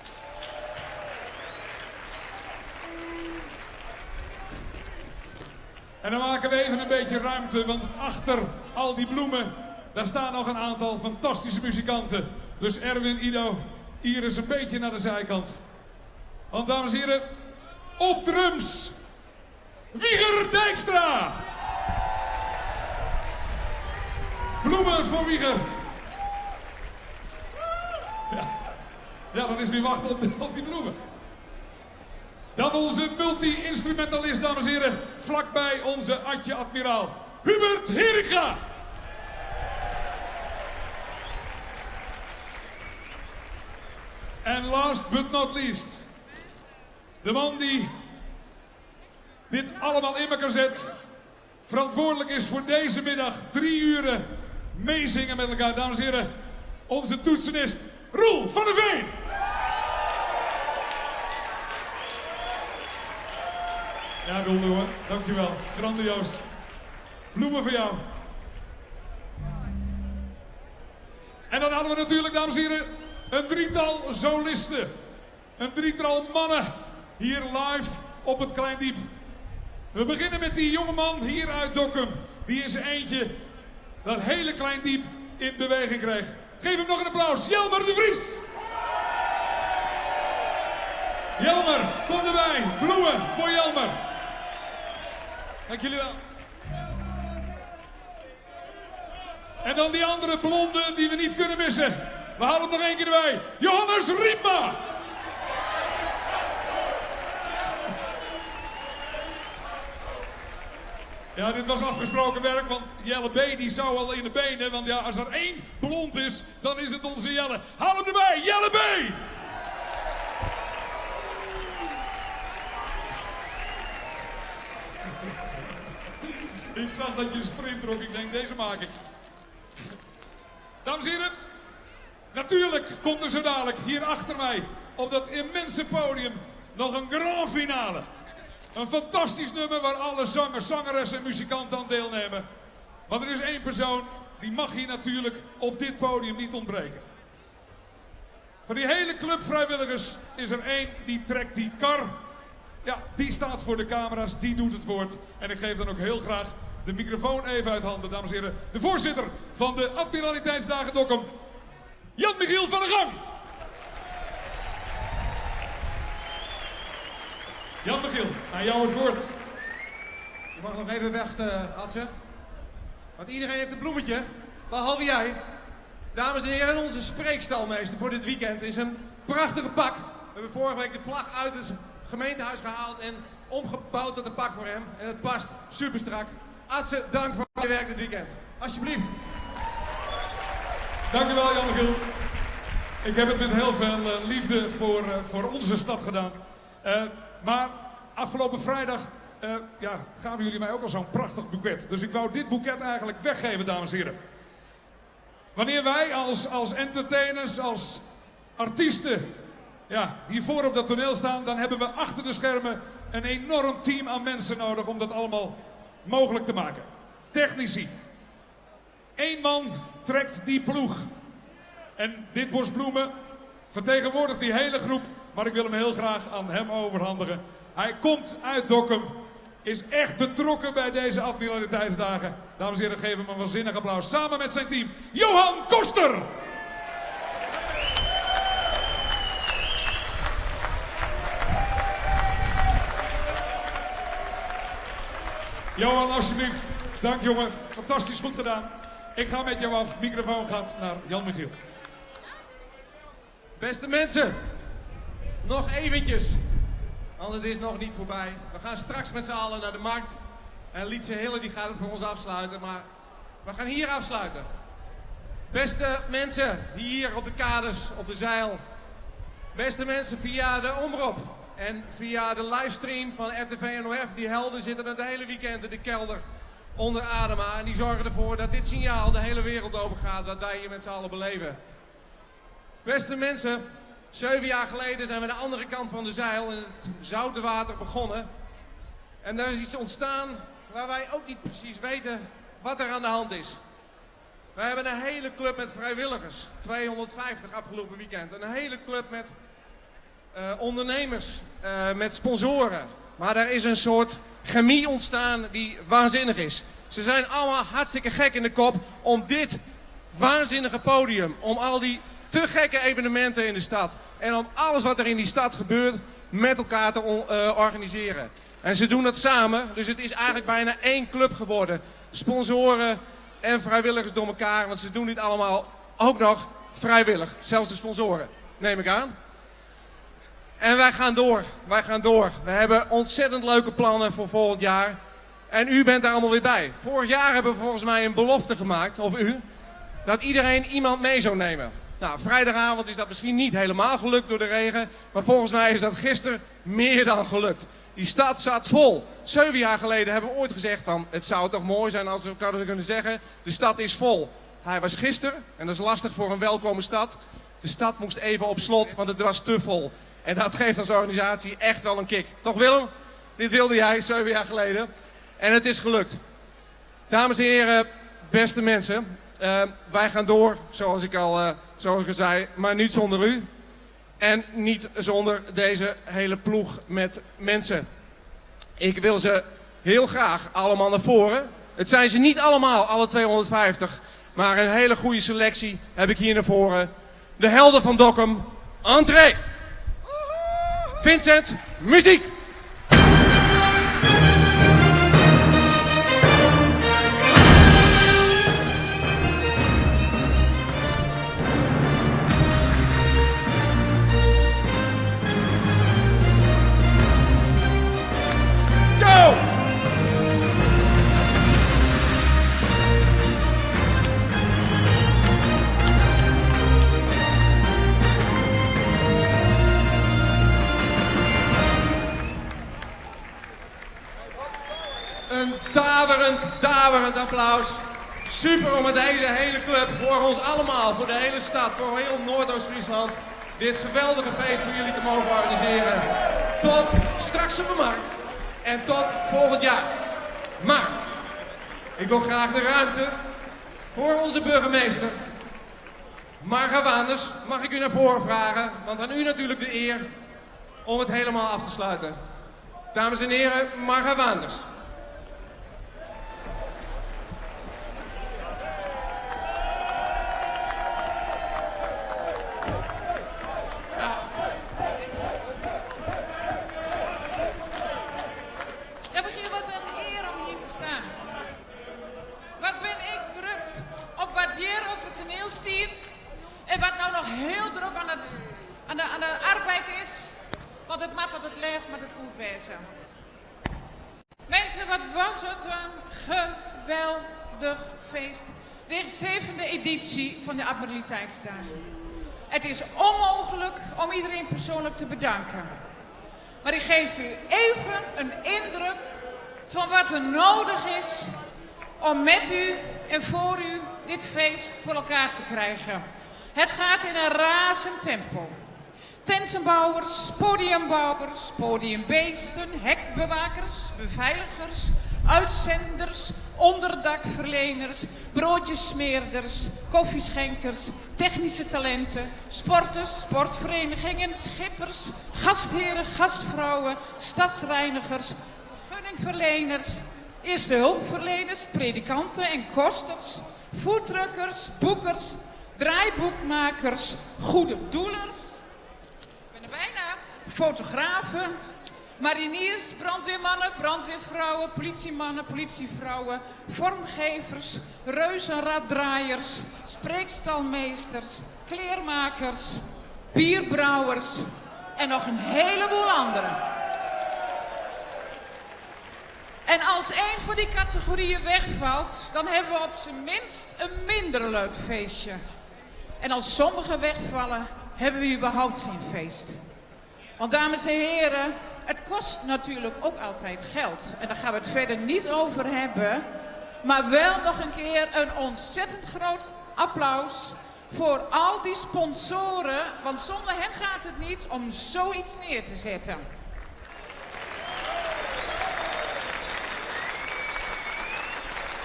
En dan maken we even een beetje ruimte, want achter al die bloemen, daar staan nog een aantal fantastische muzikanten. Dus Erwin, Ido, Iris een beetje naar de zijkant. Want dames en heren, op drums, Wieger Dijkstra. Bloemen voor Wieger. Ja, dan is weer wachten op die bloemen. Dan onze multi-instrumentalist, dames en heren, vlakbij onze Adje Admiraal, Hubert Heringa. En last but not least, de man die dit allemaal in elkaar zet, verantwoordelijk is voor deze middag 3 uren meezingen met elkaar, dames en heren, onze toetsenist Roel van der Veen. Ja, Roel, jongen, dankjewel. Grandioos. Bloemen voor jou. En dan hadden we natuurlijk, dames en heren, een 3-tal solisten. Een 3-tal mannen hier live op het Klein Diep. We beginnen met die jongeman hier uit Dokkum. Die in zijn eentje dat hele Klein Diep in beweging kreeg. Geef hem nog een applaus. Jelmer de Vries. Jelmer, kom erbij. Bloemen voor Jelmer. Dank jullie wel. En dan die andere blonde die we niet kunnen missen. We halen hem nog één keer erbij. Johannes Riepma. Ja, dit was afgesproken werk, want Jelle B. die zou al in de benen. Want ja, als er 1 blond is, dan is het onze Jelle. Haal hem erbij, Jelle B. Ik zag dat je een sprint trok. Ik denk, deze maak ik. Dames en heren, natuurlijk komt er zo dadelijk hier achter mij op dat immense podium nog een grand finale. Een fantastisch nummer waar alle zangers, zangeressen en muzikanten aan deelnemen. Maar er is 1 persoon die mag hier natuurlijk op dit podium niet ontbreken. Van die hele club vrijwilligers is er 1 die trekt die kar. Ja, die staat voor de camera's, die doet het woord. En ik geef dan ook heel graag de microfoon even uit handen, dames en heren. De voorzitter van de Admiraliteitsdagen Dokkum, Jan-Michiel van der Gang. Jan-Michiel, aan jou het woord. Je mag nog even wachten, Adse. Want iedereen heeft een bloemetje, behalve jij. Dames en heren, onze spreekstalmeester voor dit weekend is een prachtige pak. We hebben vorige week de vlag uit het gemeentehuis gehaald en omgebouwd tot een pak voor hem. En het past super strak. Adse, dank voor je werk dit weekend. Alsjeblieft. Dankjewel Jan Michiel. Ik heb het met heel veel liefde voor onze stad gedaan. Maar afgelopen vrijdag gaven jullie mij ook al zo'n prachtig boeket. Dus ik wou dit boeket eigenlijk weggeven, dames en heren. Wanneer wij als entertainers, als artiesten, hiervoor op dat toneel staan, dan hebben we achter de schermen een enorm team aan mensen nodig om dat allemaal mogelijk te maken. Technici. 1 man trekt die ploeg. En dit bos bloemen vertegenwoordigt die hele groep, maar ik wil hem heel graag aan hem overhandigen. Hij komt uit Dokkum, is echt betrokken bij deze Admiraliteitsdagen. Dames en heren, geef hem een waanzinnig applaus. Samen met zijn team, Johan Koster! Johan, alsjeblieft. Dank jongen, fantastisch goed gedaan. Ik ga met jou af. Microfoon gaat naar Jan Michiel. Beste mensen, nog eventjes, want het is nog niet voorbij. We gaan straks met z'n allen naar de markt. En Lietse Hille die gaat het voor ons afsluiten, maar we gaan hier afsluiten. Beste mensen, hier op de kades, op de zeil. Beste mensen via de omroep en via de livestream van RTV NOF. Die helden zitten het hele weekend in de kelder onder Adema. En die zorgen ervoor dat dit signaal de hele wereld overgaat, dat wij hier met z'n allen beleven. Beste mensen, 7 jaar geleden zijn we aan de andere kant van de zeil in het zoute water begonnen. En daar is iets ontstaan waar wij ook niet precies weten wat er aan de hand is. We hebben een hele club met vrijwilligers, 250 afgelopen weekend. Een hele club met ondernemers, met sponsoren. Maar er is een soort chemie ontstaan die waanzinnig is. Ze zijn allemaal hartstikke gek in de kop om dit waanzinnige podium, om al die te gekke evenementen in de stad en om alles wat er in die stad gebeurt met elkaar te organiseren. En ze doen het samen, dus het is eigenlijk bijna 1 club geworden. Sponsoren en vrijwilligers door elkaar, want ze doen dit allemaal ook nog vrijwillig. Zelfs de sponsoren, neem ik aan. En wij gaan door. We hebben ontzettend leuke plannen voor volgend jaar. En u bent daar allemaal weer bij. Vorig jaar hebben we volgens mij een belofte gemaakt, of u, dat iedereen iemand mee zou nemen. Nou, vrijdagavond is dat misschien niet helemaal gelukt door de regen, maar volgens mij is dat gisteren meer dan gelukt. Die stad zat vol. 7 jaar geleden hebben we ooit gezegd van, het zou toch mooi zijn als we elkaar kunnen zeggen, de stad is vol. Hij was gisteren, en dat is lastig voor een welkome stad. De stad moest even op slot, want het was te vol. En dat geeft als organisatie echt wel een kick. Toch Willem? Dit wilde jij 7 jaar geleden. En het is gelukt. Dames en heren, beste mensen. Wij gaan door, zoals ik al zei, maar niet zonder u. En niet zonder deze hele ploeg met mensen. Ik wil ze heel graag allemaal naar voren. Het zijn ze niet allemaal, alle 250. Maar een hele goede selectie heb ik hier naar voren. De helden van Dokkum, entree! Vincent, muziek! Een daverend applaus. Super om met deze hele club, voor ons allemaal, voor de hele stad, voor heel Noordoost-Friesland, dit geweldige feest voor jullie te mogen organiseren. Tot straks op de markt en tot volgend jaar. Maar ik wil graag de ruimte voor onze burgemeester. Marga Waanders, mag ik u naar voren vragen, want aan u natuurlijk de eer om het helemaal af te sluiten. Dames en heren, Marga Waanders. Wat ben ik gerust op wat hier op het toneel staat. aan de arbeid is. Want het mat tot het leest, maar het goed wezen. Mensen, wat was het een geweldig feest. De 7e editie van de Admiraliteitsdagen. Het is onmogelijk om iedereen persoonlijk te bedanken. Maar ik geef u even een indruk van wat er nodig is om met u en voor u dit feest voor elkaar te krijgen. Het gaat in een razend tempo. Tentenbouwers, podiumbouwers, podiumbeesten, hekbewakers, beveiligers, uitzenders, onderdakverleners, broodjesmeerders, koffieschenkers, technische talenten, sporters, sportverenigingen, schippers, gastheren, gastvrouwen, stadsreinigers, gunningverleners, eerste hulpverleners, predikanten en kosters, foodtruckers, boekers, draaiboekmakers, goede doelers, bijna fotografen, mariniers, brandweermannen, brandweervrouwen, politiemannen, politievrouwen, vormgevers, reuzenraddraaiers, spreekstalmeesters, kleermakers, bierbrouwers en nog een heleboel anderen. En als één van die categorieën wegvalt, dan hebben we op zijn minst een minder leuk feestje. En als sommige wegvallen, hebben we überhaupt geen feest. Want dames en heren, het kost natuurlijk ook altijd geld. En daar gaan we het verder niet over hebben. Maar wel nog een keer een ontzettend groot applaus voor al die sponsoren. Want zonder hen gaat het niet om zoiets neer te zetten.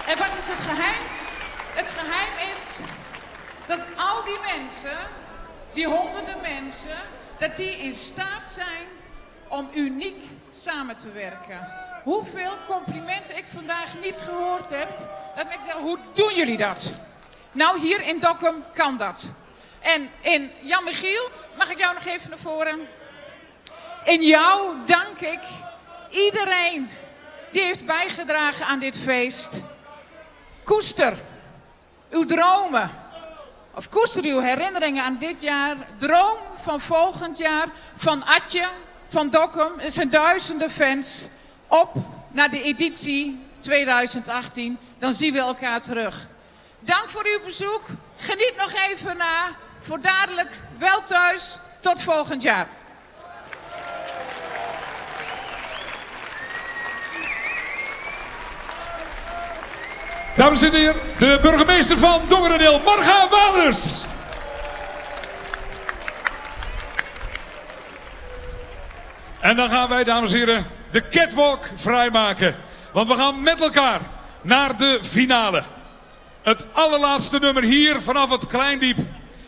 En wat is het geheim? Het geheim is dat al die mensen, die honderden mensen, dat die in staat zijn om uniek samen te werken. Hoeveel complimenten ik vandaag niet gehoord heb, dat mensen zeggen, hoe doen jullie dat? Nou, hier in Dokkum kan dat. En in Jan Michiel, mag ik jou nog even naar voren? In jou dank ik iedereen die heeft bijgedragen aan dit feest. Koester uw dromen. Of koester uw herinneringen aan dit jaar. Droom van volgend jaar. Van Atje, van Dokkum. Er zijn duizenden fans. Op naar de editie 2018. Dan zien we elkaar terug. Dank voor uw bezoek. Geniet nog even na. Voor dadelijk wel thuis. Tot volgend jaar. Dames en heren, de burgemeester van Dongerendaal, Marga Waders. En dan gaan wij, dames en heren, de catwalk vrijmaken. Want we gaan met elkaar naar de finale. Het allerlaatste nummer hier vanaf het Kleindiep.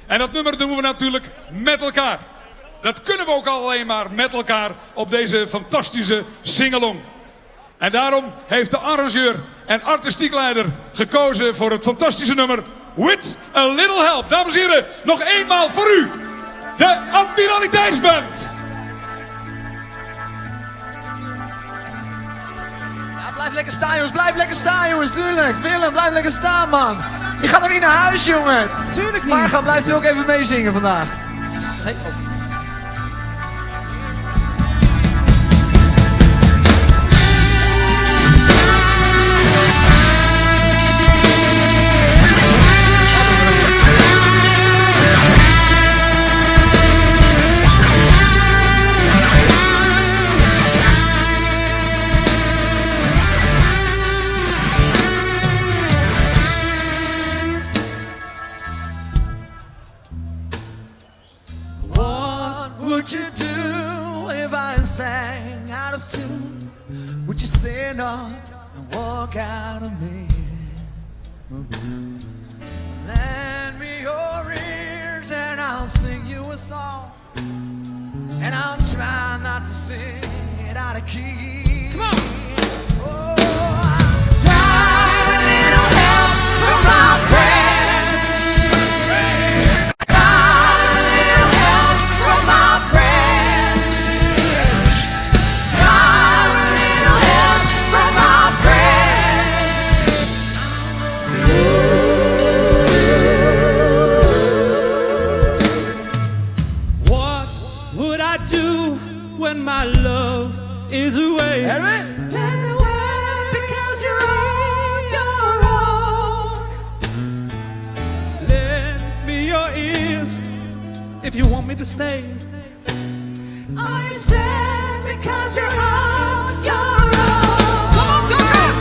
En dat nummer doen we natuurlijk met elkaar. Dat kunnen we ook alleen maar met elkaar op deze fantastische singalong. En daarom heeft de arrangeur en artistiek leider gekozen voor het fantastische nummer With a Little Help. Dames en heren, nog eenmaal voor u, de Admiraliteitsband. Ja, blijf lekker staan jongens, blijf lekker staan jongens, tuurlijk. Willem, blijf lekker staan man. Je gaat er niet naar huis jongen. Tuurlijk niet. Maar blijft u ook even meezingen vandaag. Nee. Would you do if I sang out of tune? Would you stand up and walk out of me? Lend me your ears and I'll sing you a song. And I'll try not to sing it out of key. Come on! Oh, I'll try a little help from my friends. What would I do when my love is away? There's a way because you're on your own. Lend me your ears if you want me to stay. I said because you're on your own. Come on, Dokken!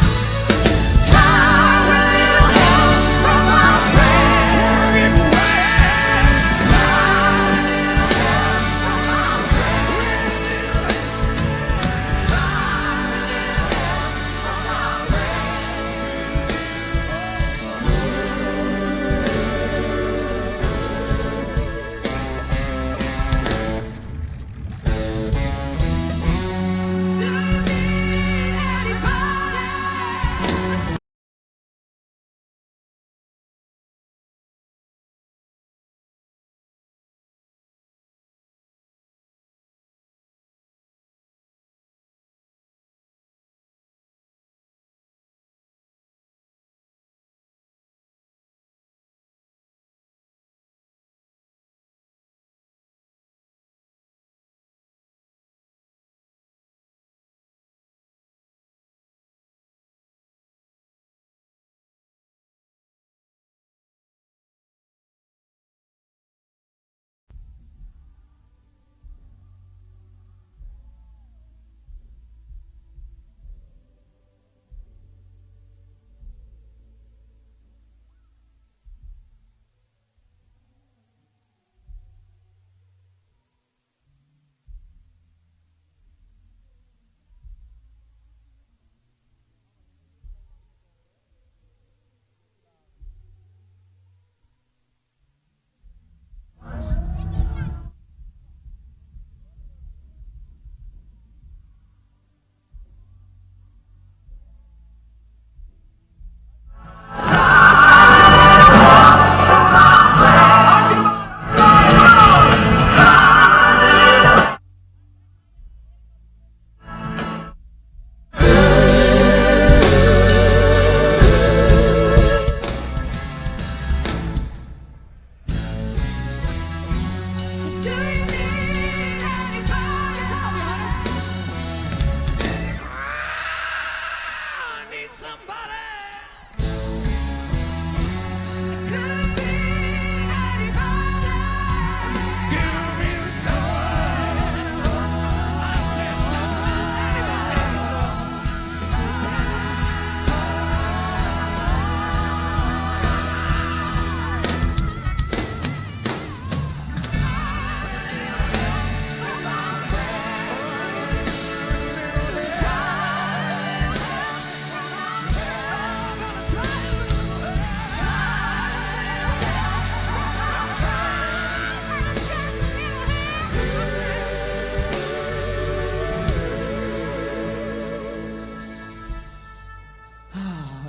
Time a little help from my friends.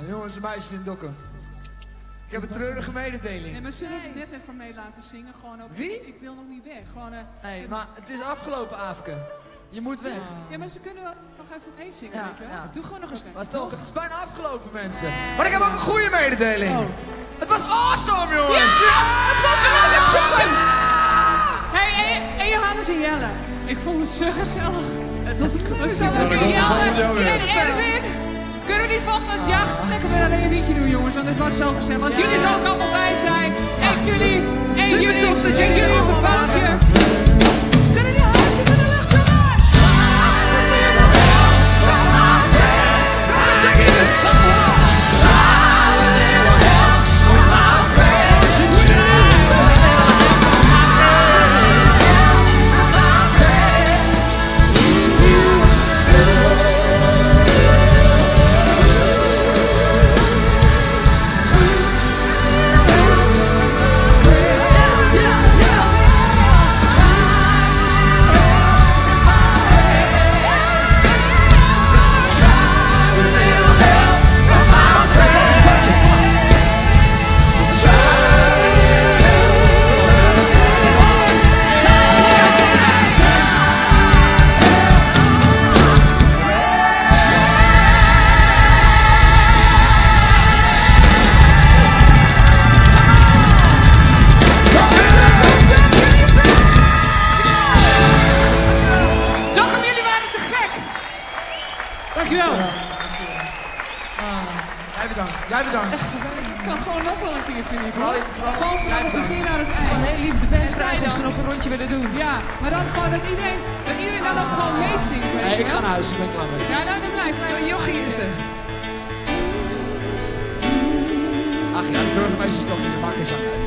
Jongens en meisjes in Dokkum. Ik heb een treurige mededeling. Nee, maar zullen we het net even mee laten zingen? Gewoon ook. Wie? Ik wil nog niet weg. Gewoon, Nee, maar het is afgelopen, Aafke. Je moet weg. Ja, maar ze kunnen wel nog even meezingen, Ja, weet je wel? ja, doe gewoon nog eens. Maar toch, het is bijna afgelopen, mensen. Maar ik heb ook een goede mededeling. Oh. Het was awesome, jongens! Ja! Het was awesome! Hey, en Johannes en Jelle. Ik vond het zo gezellig. Het was het leuk. Jelle en Erwin. Kunnen we niet volgend jaar lekker weer een liedje doen, jongens? Want het was zo gezellig. Want jullie er ook allemaal bij zijn. En jullie. En jullie tof dat jullie op het bankje. Kunnen die handen in de lucht, jongens? Take it so time. is echt vervelend. Het kan gewoon nog wel een keer, vind ik. Gewoon vanaf het begin naar het eind. Gewoon heel lief de band vragen of ze nog een rondje willen doen. Ja, maar dan gewoon dat iedereen dan ook gewoon meezingt. Nee, ik ga naar huis, ik ben klaar mee. Ja, nou dan blijf. Kleine jochie is er. Ach ja, de burgemeester is toch niet, dat maakt geen zak uit.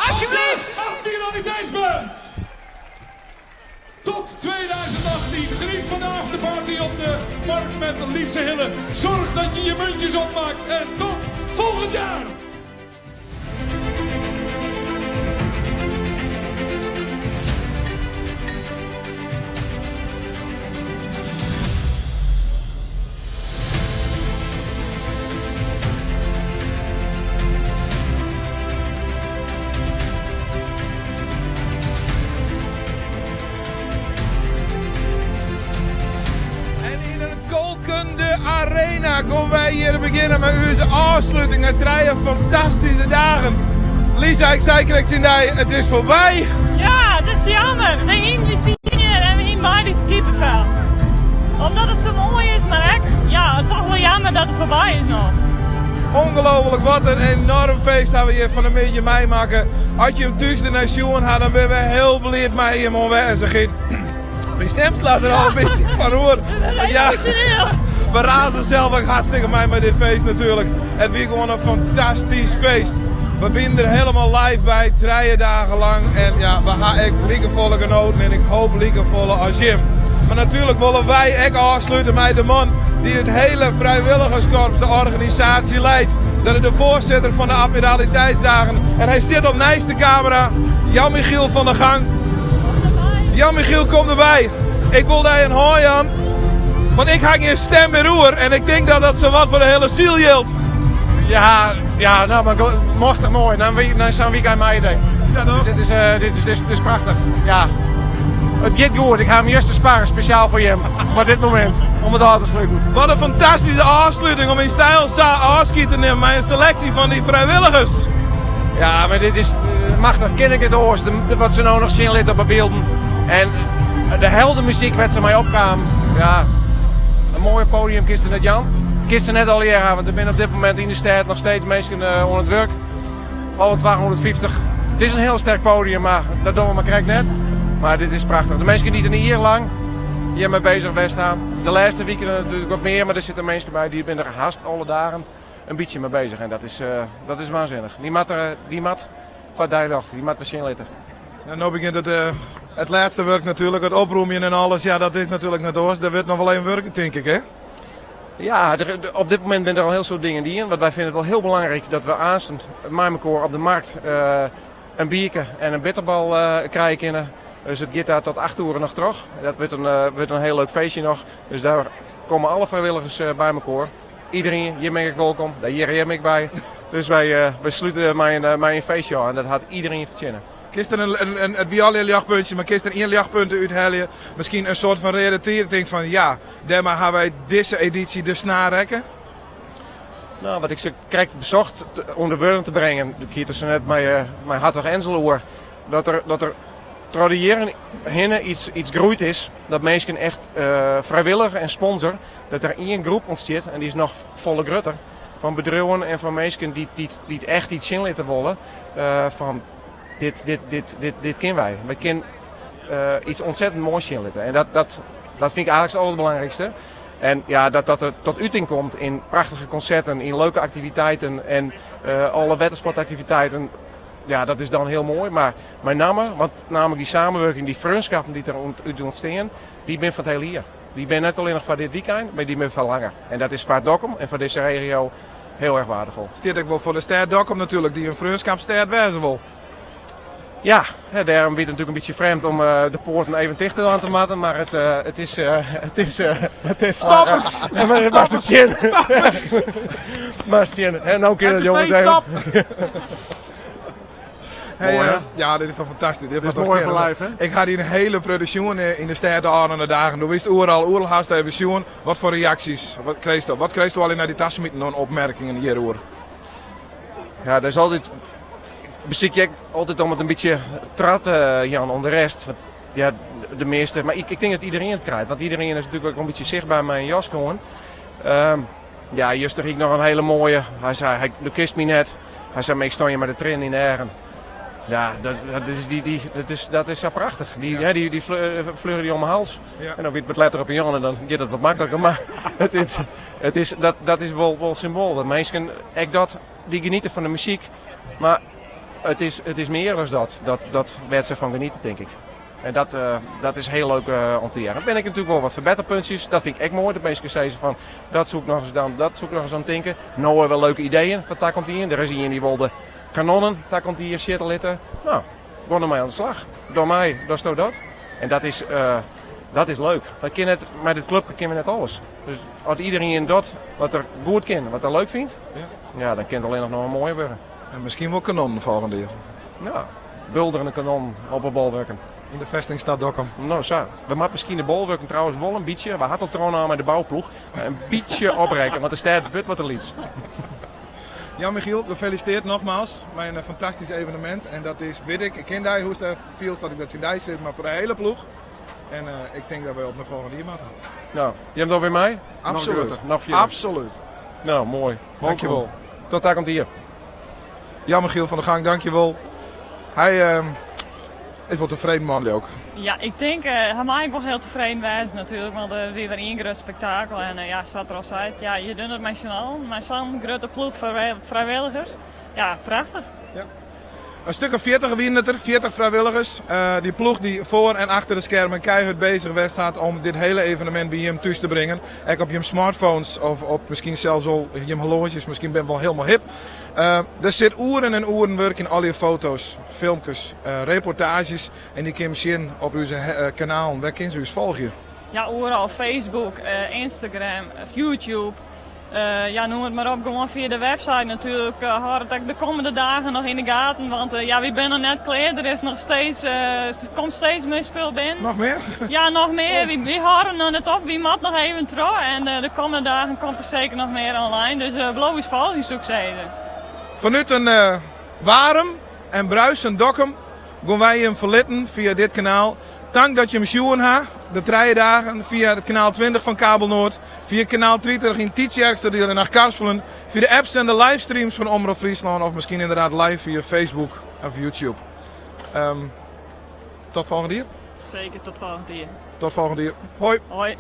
Alsjeblieft! Admiraliteitsband! Tot 2018. Geniet van de afterparty op de markt met Lietse Hille. Zorg dat je je muntjes opmaakt en tot volgend jaar! Kolkende Arena komen wij hier beginnen met onze afsluiting. Het 3 fantastische dagen. Lisa, ik zei kreeg in die, het is voorbij. Ja, het is jammer. De investeringen en we hebben beide kippenvel. Omdat het zo mooi is, maar ja, toch wel jammer dat het voorbij is nog. Ongelooflijk, wat een enorm feest dat we hier van een beetje meemaken. Als je hem thuis de nation had, dan ben we heel blij met hem aanwezig. Mijn stem slaat er al een beetje van hoor. Ja, we razen zelf ook hartstikke mij met dit feest natuurlijk. Het was gewoon een fantastisch feest. We zijn er helemaal live bij, 3 dagen lang. En ja, we gaan echt liekevolle genoten en ik hoop liekevolle als Jim. Maar natuurlijk willen wij ook afsluiten met de man die het hele vrijwilligerskorps, de organisatie leidt. Dat is de voorzitter van de Admiraliteitsdagen. En hij zit op naast de camera, Jan-Michiel van der Gang. Jan-Michiel, kom erbij. Ik wil daar een hooi aan. Want ik hang je stem in roer en ik denk dat dat zo wat voor de hele ziel geldt. Ja, nou, maar mocht het mooi. Dan zijn we aan mij denk. Ja, toch? Dit is prachtig. Ja. Het gaat goed. Ik ga hem juist te sparen, speciaal voor je. Voor dit moment. Om het af te sluiten. Wat een fantastische afsluiting om in stijl afschiet te nemen met een selectie van die vrijwilligers. Ja, maar dit is machtig. Ken ik het oors. Wat ze nou nog zien liet op de beelden. En de heldenmuziek werd ze mij opkwamen. Ja, een mooi podium kist net Jan. Kist net al jaren, want er zijn op dit moment in de stad nog steeds mensen onder het werk. Alle 250. Het is een heel sterk podium, maar dat doen we maar krijg net. Maar dit is prachtig. De mensen die er niet hier lang hiermee bezig geweest staan. De laatste weken natuurlijk wat meer, maar er zitten mensen bij die er haast alle dagen een beetje mee bezig. En dat is waanzinnig. Die mat van Dijlacht, die mat waarschijnlijk. En nu begint het laatste werk natuurlijk, het oproemen en alles. Ja, dat is natuurlijk net oors. Dat wordt nog wel even werken, denk ik, hè? Ja, op dit moment zijn er al heel veel dingen die in. Want wij vinden het wel heel belangrijk dat we aanstaan met elkaar op de markt een biertje en een bitterbal krijgen. Dus het gaat daar tot 8 uur nog terug. Dat wordt een heel leuk feestje nog. Dus daar komen alle vrijwilligers bij elkaar. Iedereen, hier ben ik welkom, hier ben ik bij. Dus wij sluiten mijn feestje aan en dat had iedereen verzinnen. Kist er het wie alle lichtpuntje, maar kist er 1 lichtpunt uithalen? Misschien een soort van realiteren. Ik denk van ja, daarmee gaan wij deze editie dus narekken. Nou, wat ik ze krijg bezocht onder woorden te brengen, ik hier tussen net mijn Hartog Enzeloer, dat er tradiëren hinnen iets groeit is, dat mensen echt vrijwillig en sponsor, dat er 1 groep ontstaat en die is nog volle grutter van bedrijven en van mensen die echt iets in laten willen, van dit kennen wij. Wij kunnen iets ontzettend moois inzetten. En dat vind ik eigenlijk het allerbelangrijkste. En ja, dat het tot uiting komt in prachtige concerten, in leuke activiteiten en alle watersportactiviteiten. Ja, dat is dan heel mooi. Maar met name, want namelijk die samenwerking, die vriendschappen die er ontstaan, die ben van het hele hier. Die ben net alleen nog van dit weekend, maar die ben van langer. En dat is voor Dokkum en voor deze regio heel erg waardevol. Stiert ook wel voor de stad Dokkum natuurlijk, die een vriendschapsstad wezen wil. Ja, daarom werd het natuurlijk een beetje vreemd om de poorten even dicht aan te maken, maar het is... Stoppers! Maar het tjen. Maar het tjen. En nou kunnen het jongens zijn. Hey, ja, dit is toch fantastisch. Dit is mooi voor live, hè? Ik had hier een hele productie in de stad aan de dagen. Toen wist overal haast even zien. Wat voor reacties? Wat kreeg je al in naar die tassen met een opmerkingen hierover? Ja, dat is altijd... Beschik je altijd om het een beetje traten, Jan, om de rest. Want, ja, de meeste. Maar ik denk dat iedereen het krijgt. Want iedereen is natuurlijk ook een beetje zichtbaar met een jas gewoon. Ja, juist ik nog een hele mooie. Hij zei, de kist me net. Hij zei, ik stond je met de train in de heren. Ja, dat is zo prachtig. Die vleuren die om mijn hals. Ja. En dan weet het letter op een Jan en dan gaat het wat makkelijker. Maar dat is wel symbool. Dat mensen, die genieten van de muziek. Maar het is meer dan dat werd ze van genieten, denk ik. En dat is heel leuk om te leren. Dan ben ik natuurlijk wel wat verbeterpuntjes. Dat vind ik echt mooi. De mensen zeggen van, dat zoek nog eens dan, dat zoek nog eens aan het denken. Nou, wel leuke ideeën. Van daar komt hij in. Er is hier die wilde kanonnen. Daar komt hij hier shit litten. Nou, gewoon ermee aan de slag. Door mij, dat is dat. En dat is leuk. Met dit club kennen we net alles. Dus als iedereen dat wat er goed kent, wat er leuk vindt, ja, dan kan het alleen nog een mooie worden. En misschien wel kanonnen volgende keer. Ja, bulderende kanon op een bolwerken. In de vestingstad Dokkum. Nou, zo. We maken misschien de bolwerken trouwens wel een beetje. We hadden het trouwens aan met de bouwploeg. Een beetje opbreken, want de stad wordt wat er liet. Ja, Michiel, gefeliciteerd nogmaals met een fantastisch evenement. En dat is, weet ik ken daar hoe het viel dat ik dat in Dijs zit, maar voor de hele ploeg. En ik denk dat we op de volgende hier maken. Nou, je hebt het weer mij? Absoluut. Absoluut. Nou, mooi. Dankjewel. Tot daar komt hier. Ja, Michiel van der Gang, dankjewel. Hij is wel tevreden man ook. Ja, ik denk, hij mag wel heel tevreden wezen natuurlijk, want er weer een groot spektakel. En ja, zoals er al zei, ja, je doet het met z'n allen, met zo'n grote ploeg vrijwilligers. Ja, prachtig. Ja. Een stuk of 40 winnen er, 40 vrijwilligers. Die ploeg die voor en achter de schermen keihard bezig was had om dit hele evenement bij hem thuis te brengen. Ook op je smartphones of op misschien zelfs al je horloges, misschien ben je wel helemaal hip. Er zit uren en uren werk in al je foto's, filmpjes, reportages en die kun je zien op uw kanaal. Waar kun je ze volgen? Ja, overal Facebook, Instagram, YouTube. Ja, noem het maar op, gewoon via de website natuurlijk. Houd het de komende dagen nog in de gaten, want ja, we zijn nog net klaar. Er is nog steeds, er komt steeds meer spul binnen. Nog meer? Ja, nog meer. We houden het op, we moeten nog even trouw. En de komende dagen komt er zeker nog meer online, dus beloof is vol, zou ik zeggen. Vanuit een warm en bruisend Dokkum gaan wij hem verlitten via dit kanaal. Dank dat je hem zien hebt, de 3 dagen, via het kanaal 20 van Kabel Noord, via kanaal 30 in Tietjerkster deel naar Karspelen, via de apps en de livestreams van Omroep Friesland of misschien inderdaad live via Facebook of YouTube. Tot volgende keer. Zeker, tot volgende keer. Tot volgende keer. Hoi. Hoi.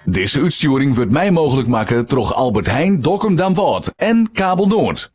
Deze uitsturing wordt mij mogelijk maken door Albert Heijn, Dokkum Damwoord en Kabel Noord.